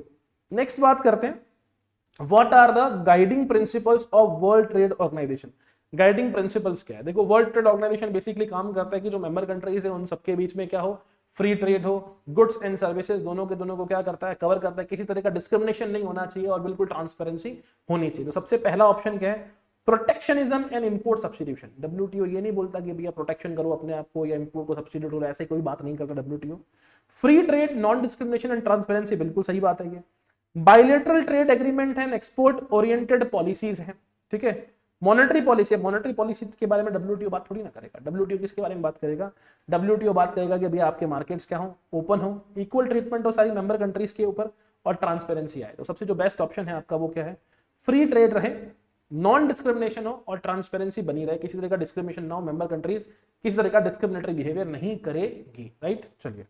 नेक्स्ट बात करते हैं, what are the guiding principles of world trade organization. Guiding principles क्या है, देखो वर्ल्ड ट्रेड ऑर्गेनाइजेशन बेसिकली काम करता है कि जो मेंबर कंट्रीज है उन सबके बीच में क्या हो, फ्री ट्रेड हो, गुड्स एंड सर्विसेज दोनों के दोनों को क्या करता है, कवर करता है। किसी तरह का डिस्क्रिमिनेशन नहीं होना चाहिए और बिल्कुल ट्रांसपेरेंसी होनी चाहिए। तो सबसे पहला ऑप्शन क्या है, protectionism and import substitution, WTO ये नहीं बोलता कि भैया प्रोटेक्शन करो अपने आप को या इंपोर्ट को सब्स्टिट्यूट करो, ऐसे कोई बात नहीं करता WTO. Free trade, non discrimination and transparency, बिल्कुल सही बात है ये। Bilateral trade agreement and export oriented policies है, ठीक है। मॉनेटरी पॉलिसी, मॉनेटरी पॉलिसी के बारे में डब्ल्यूटीओ बात थोड़ी ना करेगा, डब्ल्यूटीओ किसके बारे में बात करेगा, डब्ल्यूटीओ बात करेगा कि भैया आपके मार्केट्स क्या हो, ओपन हो, इक्वल ट्रीटमेंट हो सारी मेंबर कंट्रीज के ऊपर, और ट्रांसपेरेंसी आए। तो सबसे जो बेस्ट ऑप्शन है आपका वो क्या है, फ्री ट्रेड रहे, नॉन डिस्क्रिमिनेशन हो और ट्रांसपेरेंसी बनी रहे, किसी तरह का डिस्क्रिमिनेशन ना हो, मेंबर कंट्रीज किसी तरह का डिस्क्रिमिनेटरी बिहेवियर नहीं करेगी, राइट। चलिए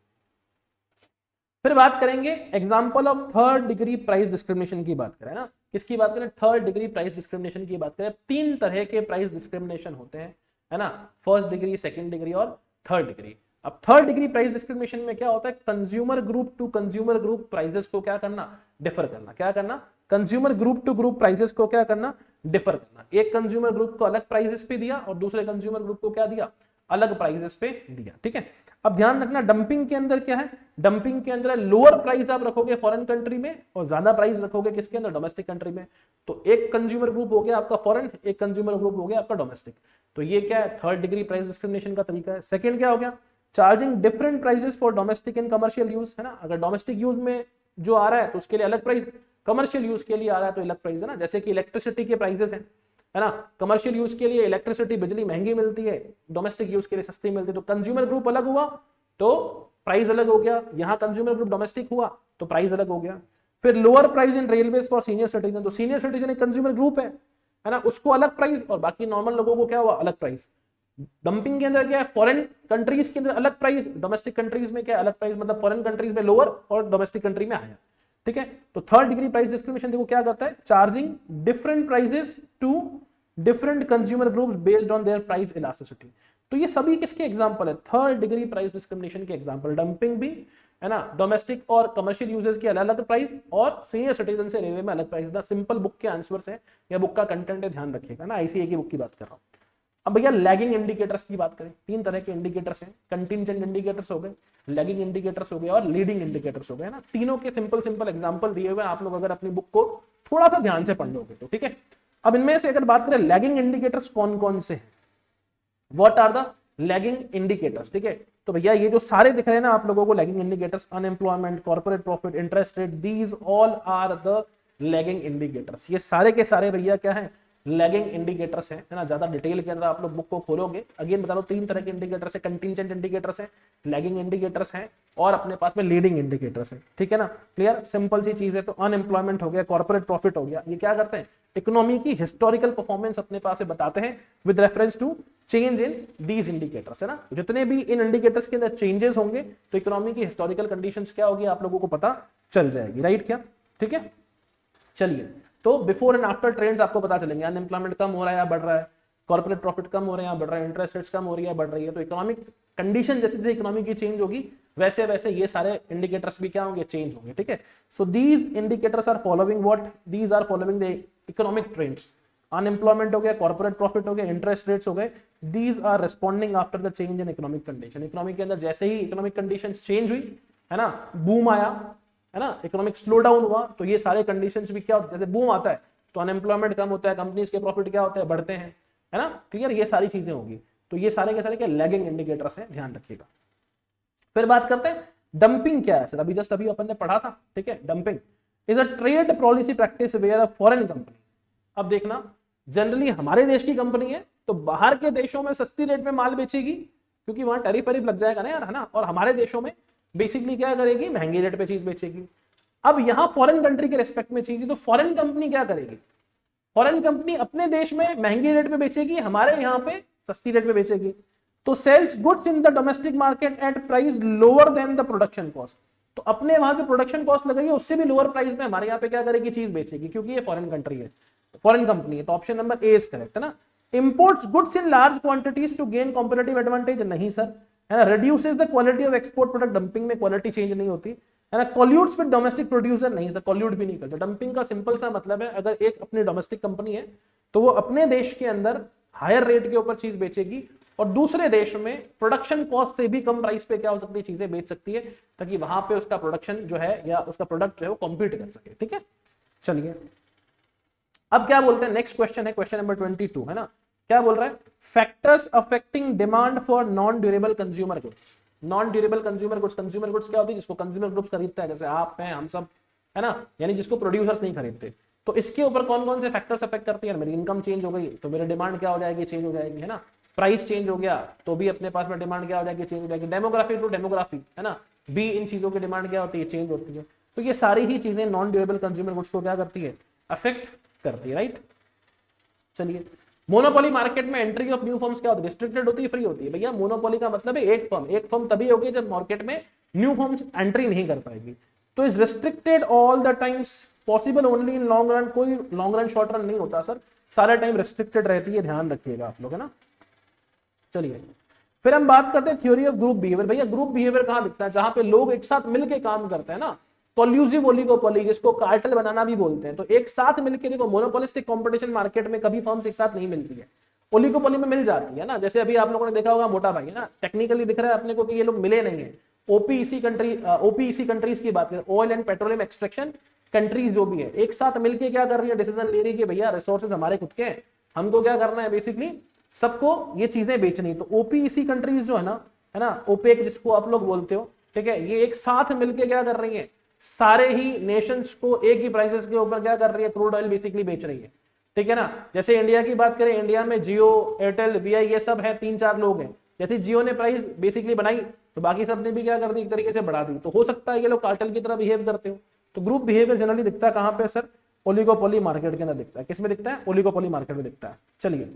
फिर बात करेंगे example of third degree price discrimination की बात करें ना, किसकी बात करें, थर्ड डिग्री प्राइस डिस्क्रिमिनेशन की बात करें। तीन तरह के प्राइस डिस्क्रिमिनेशन होते हैं, है ना, फर्स्ट डिग्री, सेकंड डिग्री और थर्ड डिग्री। अब थर्ड डिग्री प्राइस डिस्क्रिमिनेशन में क्या होता है, consumer group to consumer group prices को क्या करना, डिफर करना, क्या करना, consumer group to group prices को क्या करना, डिफर करना। एक कंज्यूमर ग्रुप को अलग प्राइसेस पे दिया और दूसरे कंज्यूमर ग्रुप को क्या दिया, अलग प्राइसेस पे दिया, ठीक है। अब ध्यान रखना डंपिंग के अंदर क्या है, डंपिंग के अंदर लोअर प्राइस आप रखोगे फॉरेन कंट्री में और ज्यादा प्राइस रखोगे किसके अंदर, डोमेस्टिक कंट्री में। तो एक कंज्यूमर ग्रुप हो गया आपका फॉरेन, एक कंज्यूमर ग्रुप हो गया आपका डोमेस्टिक। तो ये क्या है, थर्ड डिग्री प्राइस डिस्क्रिमिनेशन का तरीका है। सेकंड क्या हो गया, charging different prices for domestic and commercial use, है ना। अगर डोमेस्टिक यूज में जो आ रहा है तो उसके लिए अलग प्राइस, कमर्शियल यूज के लिए आ रहा है तो अलग प्राइस, है ना। जैसे कि इलेक्ट्रिसिटी के प्राइसेस हैं, है ना, कमर्शियल यूज के लिए इलेक्ट्रिसिटी बिजली महंगी मिलती है, डोमेस्टिक यूज के लिए सस्ती मिलती है। तो कंज्यूमर ग्रुप अलग हुआ तो प्राइस अलग हो गया, यहां कंज्यूमर ग्रुप डोमेस्टिक हुआ तो प्राइस अलग हो गया। फिर lower price in railways for senior citizen, तो सीनियर सिटीजन एक कंज्यूमर ग्रुप है ना, उसको अलग प्राइस और बाकी नॉर्मल लोगों को क्या हुआ, अलग प्राइस। डंपिंग के अंदर क्या है, फॉरेन कंट्रीज के अंदर अलग प्राइस, डोमेस्टिक कंट्रीज में क्या अलग प्राइस, मतलब फॉरेन कंट्रीज में लोअर और डोमेस्टिक कंट्री में हायर, ठीक है। तो थर्ड डिग्री प्राइस डिस्क्रिमिनेशन देखो क्या करता है, charging different prices to different consumer groups based on their price elasticity. तो ये सभी किसके एग्जांपल है, थर्ड डिग्री प्राइस डिस्क्रिमिनेशन के एग्जांपल। डंपिंग भी, है ना, डोमेस्टिक और कमर्शियल यूजर्स की अलग अलग प्राइस और सीनियर सिटीजन से रेलवे में अलग प्राइस। ना सिंपल बुक के आंसर्स है या बुक का कंटेंट है, ध्यान रखिएगा ना, आईसीए की बुक की बात कर रहा हूं। अब भैया लैगिंग इंडिकेटर्स की बात करें, तीन तरह के इंडिकेटर्स हैं, कंटिंजेंट इंडिकेटर्स हो गए, लैगिंग इंडिकेटर्स हो गए और लीडिंग इंडिकेटर्स हो गए ना। तीनों के सिंपल सिंपल एग्जांपल दिए हुए, आप लोग अगर अपनी बुक को थोड़ा सा ध्यान से पढ़ लोगे तो, ठीक है। अब इनमें से अगर बात करें लैगिंग इंडिकेटर्स कौन कौन से हैं, what are the lagging indicators, ठीक है। तो भैया ये जो सारे दिख रहे हैं ना आप लोगों को lagging indicators, unemployment, corporate profit, interest rate, these all are the lagging indicators. ये सारे के सारे भैया क्या है, लैगिंग इंडिकेटर्स है ना। ज्यादा डिटेल के अंदर आप लोग बुक को खोलोगे, अगेन बता दो तीन तरह के इंडिकेटर्स है, कंटिंजेंट इंडिकेटर्स है, लैगिंग इंडिकेटर्स है और अपने पास में लीडिंग इंडिकेटर्स है, ठीक है ना। क्लियर, सिंपल सी चीज है। तो अनएम्प्लॉयमेंट हो गया, कॉर्पोरेट प्रॉफिट हो गया, ये क्या करते हैं, इकोनॉमी की हिस्टोरिकल परफॉर्मेंस अपने पास में बताते हैं with reference to change in these indicators, है ना। जितने भी इन इंडिकेटर्स के अंदर चेंजेस होंगे तो इकोनॉमी की हिस्टोरिकल कंडीशंस क्या होगी आप लोगों को पता चल जाएगी, राइट क्या, ठीक है। चलिए तो बिफोर एंड आफ्टर ट्रेंड्स आपको पता चलेंगे, अनएम्प्लॉयमेंट कम हो रहा है या बढ़ रहा है, कॉर्पोरेट प्रॉफिट कम हो रहे हैं या बढ़ रहा है, इंटरेस्ट रेट्स कम हो रही है बढ़ रही है। तो इकोनॉमिक कंडीशन जैसे जैसे इकोनॉमी की चेंज होगी वैसे वैसे ये सारे इंडिकेटर्स भी क्या होंगे, चेंज होंगे, ठीक है। So these indicators are following what, these are following the economic trends. Unemployment हो गया, कॉर्पोरेट प्रॉफिट हो गया, इंटरेस्ट रेट्स हो गए, these are responding after the change in economic condition. Economy के अंदर जैसे ही इकोनॉमिक कंडीशन चेंज हुई, है ना, बूम आया, है ना, इकोनॉमिक स्लो डाउन हुआ, तो ये सारे कंडीशंस भी क्या होते हैं, जैसे बूम आता है तो अनएम्प्लॉयमेंट कम होता है, कंपनीज के प्रॉफिट क्या होते हैं, बढ़ते हैं, है ना। क्लियर, ये सारी चीजें होगी। तो ये सारे के सारे क्या लैगिंग इंडिकेटर्स हैं, ध्यान रखिएगा। फिर बात करते हैं डंपिंग क्या है सर, अभी अपन ने पढ़ा था, ठीक है। Dumping is a trade policy practice where a foreign company, अब देखना जनरली हमारे देश की कंपनी है तो बाहर के देशों में सस्ती रेट में माल बेचेगी क्योंकि वहां टैरिफ लग जाएगा ना यार, है ना, और हमारे देशों में बेसिकली क्या करेगी, महंगी रेट पे चीज बेचेगी। अब यहां फॉरेन कंट्री के रेस्पेक्ट में चीज, तो फॉरेन कंपनी क्या करेगी, फॉरेन कंपनी अपने देश में महंगी रेट पे बेचेगी, हमारे यहाँ पे सस्ती रेट पे बेचेगी। तो sells goods in the domestic market at price lower than the production cost, तो अपने वहां जो प्रोडक्शन कॉस्ट लगेगी उससे भी लोअर प्राइस में हमारे यहाँ पे क्या करेगी, चीज बेचेगी, क्योंकि ये फॉरेन कंट्री है, फॉरेन कंपनी है। तो option number A is correct, है ना। Imports goods in large quantities to gain competitive advantage, नहीं सर, है ना। Reduces the quality of export product, dumping में क्वालिटी चेंज नहीं होती, है ना। कॉल्यूट्स विद डोमेस्टिक प्रोड्यूसर, नहीं सर, कॉल्यूट भी नहीं करते। डंपिंग का सिंपल सा मतलब है, अगर एक अपनी डोमेस्टिक कंपनी है तो वो अपने देश के अंदर हायर रेट के ऊपर चीज बेचेगी और दूसरे देश में प्रोडक्शन कॉस्ट से भी कम प्राइस पे क्या हो सकती है, चीजें बेच सकती है, ताकि वहां पे उसका प्रोडक्शन जो है या उसका प्रोडक्ट जो है वो कॉम्पीट कर सके, ठीक है। चलिए अब क्या बोलते हैं, नेक्स्ट क्वेश्चन है क्वेश्चन नंबर 22 है ना, क्या बोल रहा है, factors affecting demand for non durable consumer goods. Non durable consumer goods, consumer goods क्या होती है, जिसको कंज्यूमर ग्रुप्स खरीदता है, जैसे आप हैं, हम सब, है ना, यानी जिसको प्रोड्यूसर्स नहीं खरीदते। तो इसके ऊपर कौन कौन से फैक्टर्स अफेक्ट करती है, मेरी इनकम चेंज हो गई तो मेरी डिमांड क्या हो जाएगी, चेंज हो जाएगी, है ना, प्राइस चेंज हो गया तो भी अपने पास में डिमांड क्या हो जाएगी, चेंज हो जाएगी, डेमोग्राफी टू डेमोग्राफी, है ना, भी इन चीजों की डिमांड क्या होती है, चेंज होती है। तो ये सारी ही चीजें नॉन ड्यूरेबल कंज्यूमर गुड्स को क्या करती है, अफेक्ट करती है, राइट। चलिए, मोनोपोली मार्केट में एंट्री ऑफ न्यू फर्म्स क्या होती है, रिस्ट्रिक्टेड होती है, फ्री होती है। भैया मोनोपोली का मतलब है एक फर्म तभी होगी जब मार्केट में न्यू फर्म्स एंट्री नहीं कर पाएगी। तो is restricted all the times, possible only in long run, कोई लॉन्ग रन शॉर्ट रन नहीं होता सर, सारा टाइम रिस्ट्रिक्टेड रहती है, ध्यान रखिएगा आप लोग, है ना। चलिए, फिर हम बात करते हैं थ्योरी ऑफ ग्रुप बिहेवियर। भैया ग्रुप बिहेवियर कहां दिखता है, जहां पे लोग एक साथ मिलकर काम करते हैं ना, कोल्यूसिव ओलिगोपोली, जिसको कार्टेल बनाना भी बोलते हैं। तो एक साथ मिलकर, देखो मोनोपोलिस्टिक कंपटीशन मार्केट में कभी फर्म्स एक साथ नहीं मिलती है, ओलिगोपोली में मिल जाती है ना। जैसे अभी आप लोगों ने देखा होगा मोटा भाई, है ना, टेक्निकली दिख रहा है अपने को कि ये लोग मिले नहीं है। ओपीईसी कंट्रीज की बात करें, oil and petroleum extraction countries जो भी है, एक साथ मिलकर क्या कर रही है, डिसीजन ले रही है कि भैया रिसोर्सेज हमारे खुद के हैं, हमको क्या करना है, बेसिकली सबको ये चीजें बेचनी। तो ओपीईसी कंट्रीज जो है ना, ओपेक जिसको आप लोग बोलते हो, ठीक है, ये एक साथ मिलकर क्या कर रही है, सारे ही नेशंस को एक ही प्राइसेस के ऊपर क्या कर रही है, क्रूड ऑयल बेसिकली बेच रही है, ठीक है ना। जैसे इंडिया की बात करें, इंडिया में जियो, एयरटेल, वीआई ये सब है, 3-4 लोग हैं। जैसे जियो ने प्राइस बेसिकली बनाई तो बाकी सब ने भी क्या कर दी, एक तरीके से बढ़ा दी। तो हो सकता है ये लोग कार्टेल की तरह बिहेव करते हो। तो ग्रुप बिहेवियर जनरली दिखता है कहां पे सर, ओलिगोपोली मार्केट के अंदर दिखता है। किसमें दिखता है, ओलिगोपोली मार्केट में दिखता है। चलिए,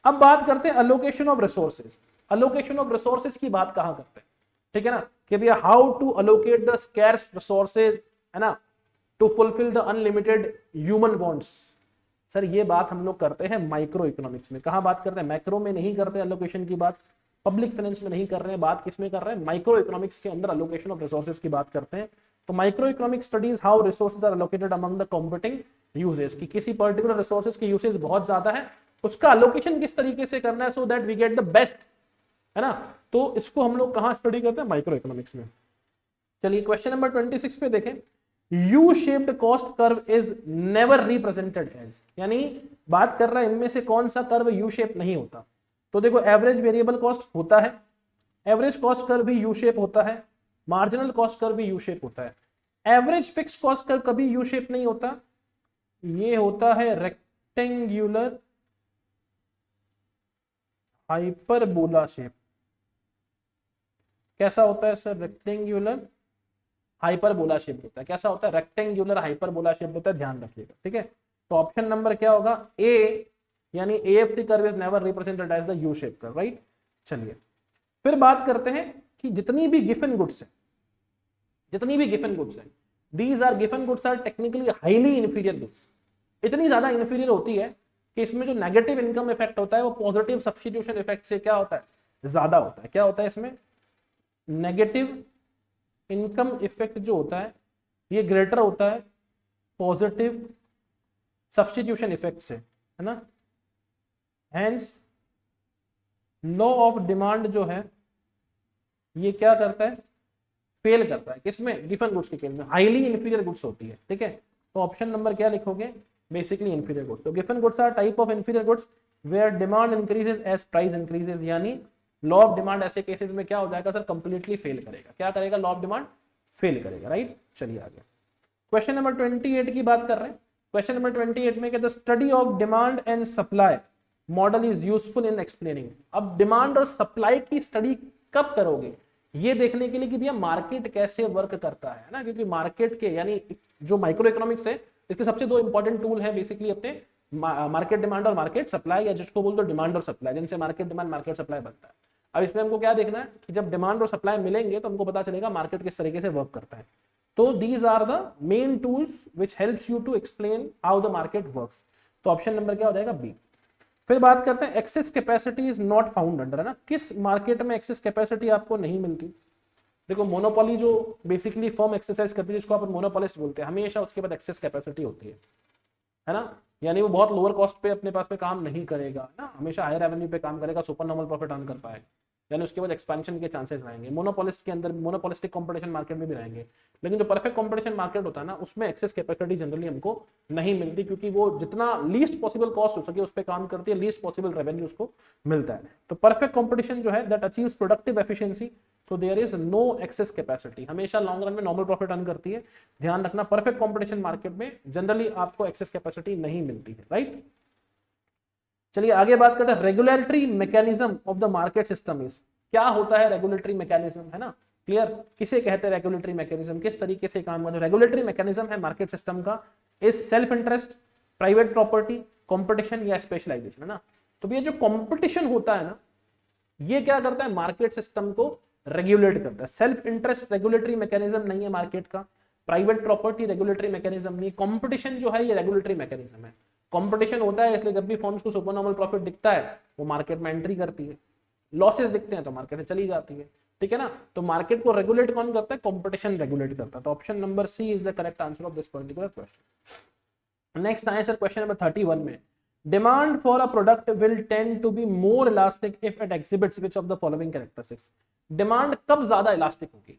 अब बात करते हैं allocation of resources. Allocation of resources की बात कहां करते हैं, ठीक है ना, कि भैया how to allocate the scarce resources, है ना, to fulfil the unlimited human wants. Sir ये बात हम लोग करते हैं माइक्रो इकोनॉमिक्स में। कहां बात करते हैं, मैक्रो में नहीं करते अलोकेशन की बात, पब्लिक फाइनेंस में नहीं कर रहे हैं बात, किसमें कर रहे हैं, माइक्रो इकोनॉमिक्स के अंदर अलोकेशन ऑफ रिसोर्सेज की बात करते हैं। तो micro economic studies how resources are allocated among the competing uses, कि किसी पर्टिकुलर रिसोर्सेज की यूसेज बहुत ज्यादा है, उसका अलोकेशन किस तरीके से करना है, so that we get the best, है ना। तो इसको हम लोग कहां स्टडी करते हैं, माइक्रो इकोनॉमिक्स में। चलिए, क्वेश्चन नंबर 26 पे देखें, U shaped cost curve is never represented as, यानी बात कर रहा है इनमें से कौन सा कर्व यू शेप नहीं होता। तो देखो, एवरेज वेरिएबल कॉस्ट होता है, एवरेज कॉस्ट कर्व भी यू शेप होता है, मार्जिनल कॉस्ट कर्व भी यू शेप होता है। एवरेज फिक्स कॉस्ट कर्व कभी यू शेप नहीं होता, ये होता है रेक्टेंगुलर हाइपरबोला शेप। कैसा होता है सर, रेक्टेंगुलर हाइपरबोला शेप होता है। कैसा होता है, रेक्टेंगुलर हाइपरबोला शेप होता है, ध्यान रखिएगा, ठीक है। तो ऑप्शन नंबर क्या होगा, ए, यानी AFC curve is never represented as the U shape curve, right. चलिए, फिर बात करते हैं कि जितनी भी गिवन गुड्स है, दीज आर गिवन goods are technically highly inferior goods. इतनी ज्यादा इंफीरियर होती है कि इसमें जो नेगेटिव इनकम इफेक्ट होता है वो पॉजिटिव सब्स्टिट्यूशन इफेक्ट से क्या होता है, ज्यादा होता है। क्या होता है इसमें, नेगेटिव इनकम इफेक्ट जो होता है ये ग्रेटर होता है पॉजिटिव सब्स्टिट्यूशन इफेक्ट से, है ना। हेंस लॉ ऑफ डिमांड जो है ये क्या करता है, फेल करता है, किसमें, गिवन गुड्स के केस में हाईली इंफीरियर गुड्स होती है, ठीक है। तो ऑप्शन नंबर क्या लिखोगे, बेसिकली इंफीरियर गुड्स। तो गिवन goods are type of inferior goods where demand increases as price increases, यानी लॉ ऑफ डिमांड ऐसे केसेस में क्या हो जाएगा सर, कंप्लीटली फेल करेगा। क्या करेगा, लॉ ऑफ डिमांड फेल करेगा, राइट। चलिए आगे, क्वेश्चन नंबर 28 की बात कर रहे हैं। क्वेश्चन नंबर 28 में कहते हैं study of demand and supply model is useful in explaining. अब डिमांड और सप्लाई की स्टडी कब करोगे, ये देखने के लिए कि भैया मार्केट कैसे वर्क करता है ना, क्योंकि मार्केट के, यानी जो माइक्रो इकोनॉमिक्स है, इसके सबसे दो इंपॉर्टेंट टूल है बेसिकली अपने, मार्केट डिमांड और मार्केट सप्लाई, या जिसको बोलते हो डिमांड और सप्लाई, जिनसे मार्केट डिमांड मार्केट सप्लाई बनता है। अब इसमें हमको क्या देखना है कि जब डिमांड और सप्लाई मिलेंगे तो हमको पता चलेगा मार्केट किस तरीके से वर्क करता है। तो these are the main tools which helps you to explain how the market works. तो ऑप्शन नंबर क्या हो जाएगा, बी। फिर बात करते हैं excess capacity is not found under, है ना, किस मार्केट में एक्सेस कैपेसिटी आपको नहीं मिलती। देखो मोनोपोली जो बेसिकली फर्म एक्सरसाइज करती है, जिसको अपन मोनोपोलिस्ट बोलते हैं, हमेशा उसके बाद एक्सेस कैपेसिटी होती है ना, यानी वो बहुत लोअर कॉस्ट पे अपने पास पे काम नहीं करेगा ना, हमेशा हायर रेवेन्यू पे काम करेगा, सुपर नॉर्मल प्रॉफिट अर्न कर पाएगा। यानी उसके बाद एक्सपेंशन के चांसेस रहेंगे। मोनोपोलिस्ट के अंदर मोनोपोलिस्टिक कंपटीशन मार्केट में भी रहेंगे, लेकिन जो परफेक्ट कंपटीशन मार्केट होता है ना, उसमें एक्सेस कैपेसिटी जनरली हमको नहीं मिलती, क्योंकि वो जितना लीस्ट पॉसिबल कॉस्ट हो सके उस पर काम करती है, लीस्ट पॉसिबल रेवेन्यू उसको मिलता है। तो परफेक्ट कंपटीशन जो है that achieves productive efficiency, so there is no excess capacity, हमेशा लॉन्ग रन में नॉर्मल प्रॉफिट अर्न करती है। ध्यान रखना, परफेक्ट कंपटीशन मार्केट में जनरली आपको एक्सेस कैपेसिटी नहीं मिलती है, राइट। चलिए आगे बात करते हैं, regulatory mechanism of the market system is, क्या होता है रेगुलेटरी मैकेनिज्म, है ना, क्लियर, किसे कहते हैं रेगुलेटरी मैकेनिज्म, किस तरीके से काम करता है। रेगुलेटरी मैकेनिज्म है मार्केट सिस्टम का, is self interest, private property, competition या स्पेशलाइजेशन, है ना। तो ये जो कंपटीशन होता है ना, ये क्या करता है, मार्केट सिस्टम को रेगुलेट करता है। सेल्फ इंटरेस्ट रेगुलेटरी मैकेनिज्म नहीं है मार्केट का, प्राइवेट प्रॉपर्टी रेगुलेटरी मैकेनिज्म नहीं, कंपटीशन जो है ये रेगुलेटरी मैकेनिज्म है। कंपटीशन होता है इसलिए जब भी फर्म्स को सुपरनॉर्मल प्रॉफिट दिखता है वो मार्केट में एंट्री करती है, लॉसेस दिखते हैं तो मार्केट में चली जाती है, ठीक है ना। तो मार्केट को रेगुलेट कौन करता है, कंपटीशन रेगुलेट करता है। तो option number C is the correct answer of this particular question. Next answer question number 31 में, demand for a product will tend to be more elastic if it exhibits which of the following characteristics. Demand कब ज्यादा elastic होगी,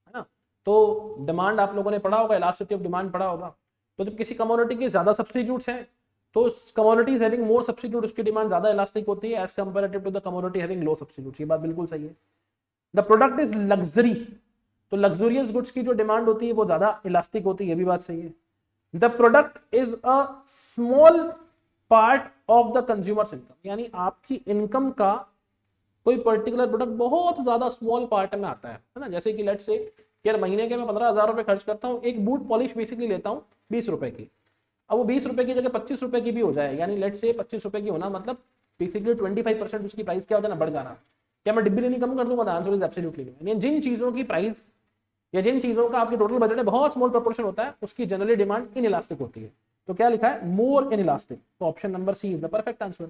है ना। तो demand आप लोगों ने पढ़ा होगा, इलास्टिसिटी ऑफ डिमांड पढ़ा होगा। तो जब किसी कमोडिटी के ज्यादा सब्स्टिट्यूट्स हैं तो कमोडिटीज हैविंग मोर सब्स्टिट्यूट, उसकी डिमांड ज्यादा इलास्टिक होती है as comparative to the commodity having low substitute. ये बात बिल्कुल सही है। द प्रोडक्ट इज लग्जरी, तो लग्जरियस गुड्स की जो डिमांड होती है वो ज्यादा इलास्टिक होती है, ये भी बात सही है। The product is a small part of the consumers income, यानी आपकी इनकम का कोई पर्टिकुलर प्रोडक्ट बहुत ज्यादा स्मॉल पार्ट में आता है ना। जैसे कि लेट्स से यार महीने के मैं 15,000 रुपए खर्च करता हूँ, एक बूट पॉलिश बेसिकली लेता हूँ 20 रुपए की, अब वो 20 रुपए की जगह 25 रुपए की भी हो जाए, यानी लेट्स से 25 रुपए की होना मतलब बेसिकली 25% उसकी प्राइस क्या हो जाना, बढ़ जाना। क्या मैं डिब्बी लेनी कम कर दूंगा? आंसर इज एब्सोल्युटली नहीं। जिन चीजों की प्राइस या जिन चीजों का आपके टोटल बजट में बहुत स्मॉल प्रोपोर्शन होता है उसकी जनरली डिमांड इनइलास्टिक होती है। तो क्या लिखा है, मोर इनइलास्टिक। तो option number C is the perfect answer.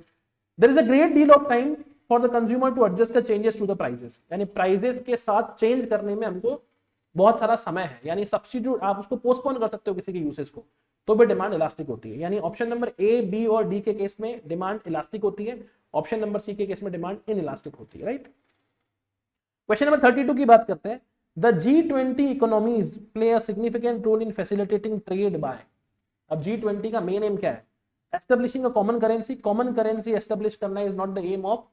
There is a great deal of time for the consumer to adjust the changes to the prices, यानी प्राइसेस के साथ चेंज करने में हमको बहुत सारा समय है, यानी सब्स्टिट्यूट आप उसको पोस्टपोन कर सकते हो किसी के यूसेज को, तो भी डिमांड इलास्टिक होती है। यानी ऑप्शन नंबर ए, बी और डी के केस में डिमांड इलास्टिक होती है, ऑप्शन नंबर सी के केस में डिमांड इनइलास्टिक होती है, राइट। क्वेश्चन नंबर 32 की बात करते हैं। The G20 economies play a significant role in facilitating trade by, अब G20 का मेन एम क्या है, establishing a common currency. Common currency establish करना is not the aim of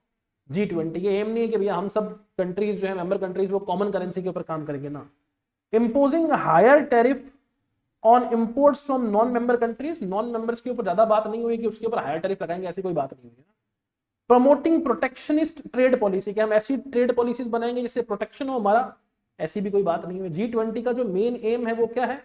G20। ये एम नहीं है कि भैया हम सब कंट्रीज जो है मेंबर कंट्रीज वो कॉमन करेंसी के ऊपर काम करेंगे ना। Imposing higher tariff on imports from non member countries, non members के ऊपर ज्यादा बात नहीं हुई कि उसके ऊपर हायर टैरिफ लगाएंगे, ऐसी कोई बात नहीं हुई है। प्रमोटिंग प्रोटेक्शनिस्ट ट्रेड पॉलिसी, कि हम ऐसी ट्रेड पॉलिसीज बनाएंगे जिससे प्रोटेक्शन हो हमारा, ऐसी भी कोई बात नहीं हुई। G20 का जो मेन एम है वो क्या है,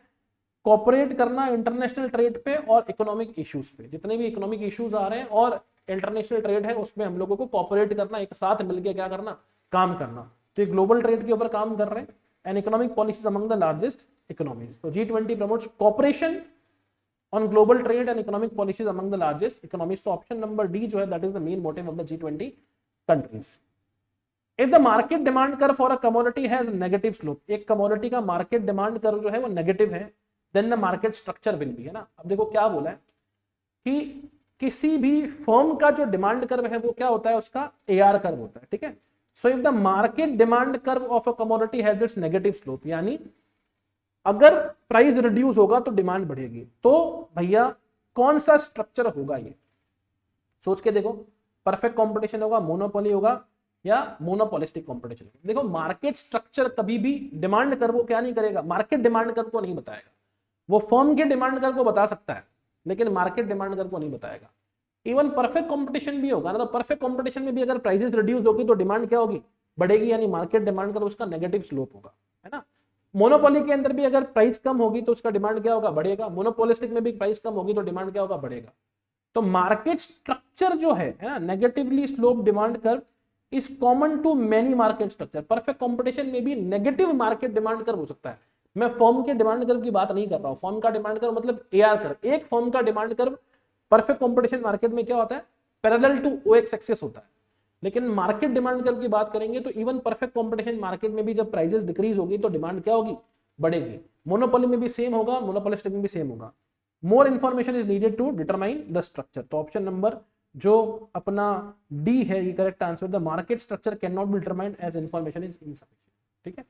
कॉपरेट करना इंटरनेशनल ट्रेड पे और इकोनॉमिक इश्यूज पे। जितने भी इकोनॉमिक इश्यूज आ रहे हैं और इंटरनेशनल ट्रेड है उसमें हम लोगों को कॉपरेट करना, एक साथ मिलकर क्या करना, काम करना। तो ये ग्लोबल ट्रेड के ऊपर काम कर रहे हैं and economic policies among the largest economies. तो G20 promotes cooperation on global trade and economic policies among the largest economies. So option number D जो है that is the main motive of the G20 countries. If the market demand curve for a commodity has negative slope, एक commodity का market demand curve जो है वो negative है, then the market structure will be, है ना। अब देखो क्या बोला है कि किसी भी फर्म का जो डिमांड कर्व है वो क्या होता है, उसका AR कर्व होता है, ठीक है। So if the market demand curve of a commodity has its negative slope, यानी अगर प्राइस रिड्यूस होगा तो डिमांड बढ़ेगी, तो भैया कौन सा स्ट्रक्चर होगा, ये सोच के देखो। परफेक्ट कंपटीशन होगा, मोनोपोली होगा या मोनोपोलिस्टिक कंपटीशन। देखो मार्केट स्ट्रक्चर कभी भी डिमांड कर्व को क्या नहीं करेगा, मार्केट डिमांड कर्व को नहीं बताएगा। वो फर्म के डिमांड कर्व को बता सकता है लेकिन मार्केट डिमांड कर्व को नहीं बताएगा। इवन परफेक्ट कंपटीशन भी होगा ना, तो परफेक्ट कंपटीशन में भी अगर प्राइसेस रिड्यूस होगी तो डिमांड क्या होगी, बढ़ेगी, यानी मार्केट डिमांड कर्व उसका नेगेटिव स्लोप होगा, है ना। मोनोपोली के अंदर भी अगर प्राइस कम होगी तो उसका डिमांड क्या होगा, बढ़ेगा। मोनोपोलिस्टिक में भी प्राइस कम होगी तो डिमांड क्या होगा, बढ़ेगा। तो मार्केट स्ट्रक्चर जो है ना, negatively slope demand curve is common to many market structure. Perfect competition में भी नेगेटिव मार्केट डिमांड कर्व हो सकता है। मैं फर्म के डिमांड कर्व की बात नहीं कर रहा हूं, फर्म का डिमांड कर्व मतलब AR कर्व। एक फर्म का demand curve perfect competition market में क्या होता है, पैरेलल टू OX एक्सिस होता है। लेकिन मार्केट डिमांड कर्व की बात करेंगे तो इवन परफेक्ट कंपटीशन मार्केट में भी जब प्राइसेस डिक्रीज होगी तो डिमांड क्या होगी, बढ़ेगी। मोनोपोली में भी सेम होगा, मोनोपोलिस्टिक में भी सेम होगा। More information is needed to determine the structure. तो ऑप्शन नंबर जो अपना डी है ये correct answer, the market structure can not be determined as information is insufficient. ठीक है,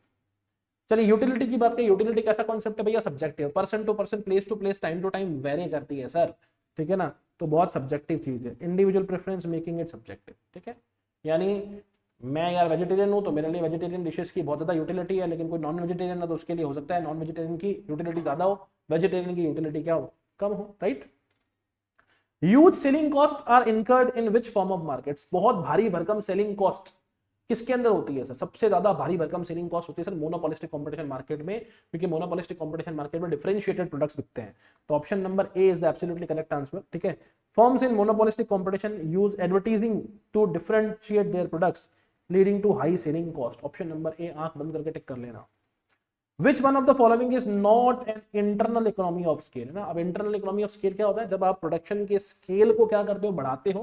चलिए यूटिलिटी की बात करें। यूटिलिटी कैसा कॉन्सेप्ट है भैया? Subjective, person to person, place to place, time to time vary करती है सर। ठीक है ना, तो बहुत सब्जेक्टिव चीज है। Individual preference making it subjective. ठीक है, यानी मैं यार वेजिटेरियन हूं तो मेरे लिए वेजिटेरियन डिशेस की बहुत ज्यादा यूटिलिटी है, लेकिन कोई नॉन वेजिटेरियन है तो उसके लिए हो सकता है नॉन वेजिटेरियन की यूटिलिटी ज्यादा हो, वेजिटेरियन की यूटिलिटी क्या हो, कम हो। Right. Huge selling cost are incurred in which form of markets? बहुत भारी भरकम सेलिंग कॉस्ट किसके अंदर होती है सर? सबसे ज्यादा भारी भरकम सेलिंग कॉस्ट होती है सर मोनोपोलिस्टिक कंपटीशन मार्केट में, क्योंकि मोनोपोलिस्टिक कंपटीशन मार्केट में डिफरेंशिएटेड प्रोडक्ट्स बिकते हैं। तो option number A is the absolutely correct answer. ठीक है, firms in monopolistic competition use advertising to differentiate their products leading to high selling cost. Option number A, आंख बंद करके टिक कर लेना। Which one of the following is not an internal economy of scale? है ना, अब इंटरनल इकोनॉमी ऑफ स्केल क्या होता है? जब आप प्रोडक्शन के स्केल को क्या करते हो, बढ़ाते हो,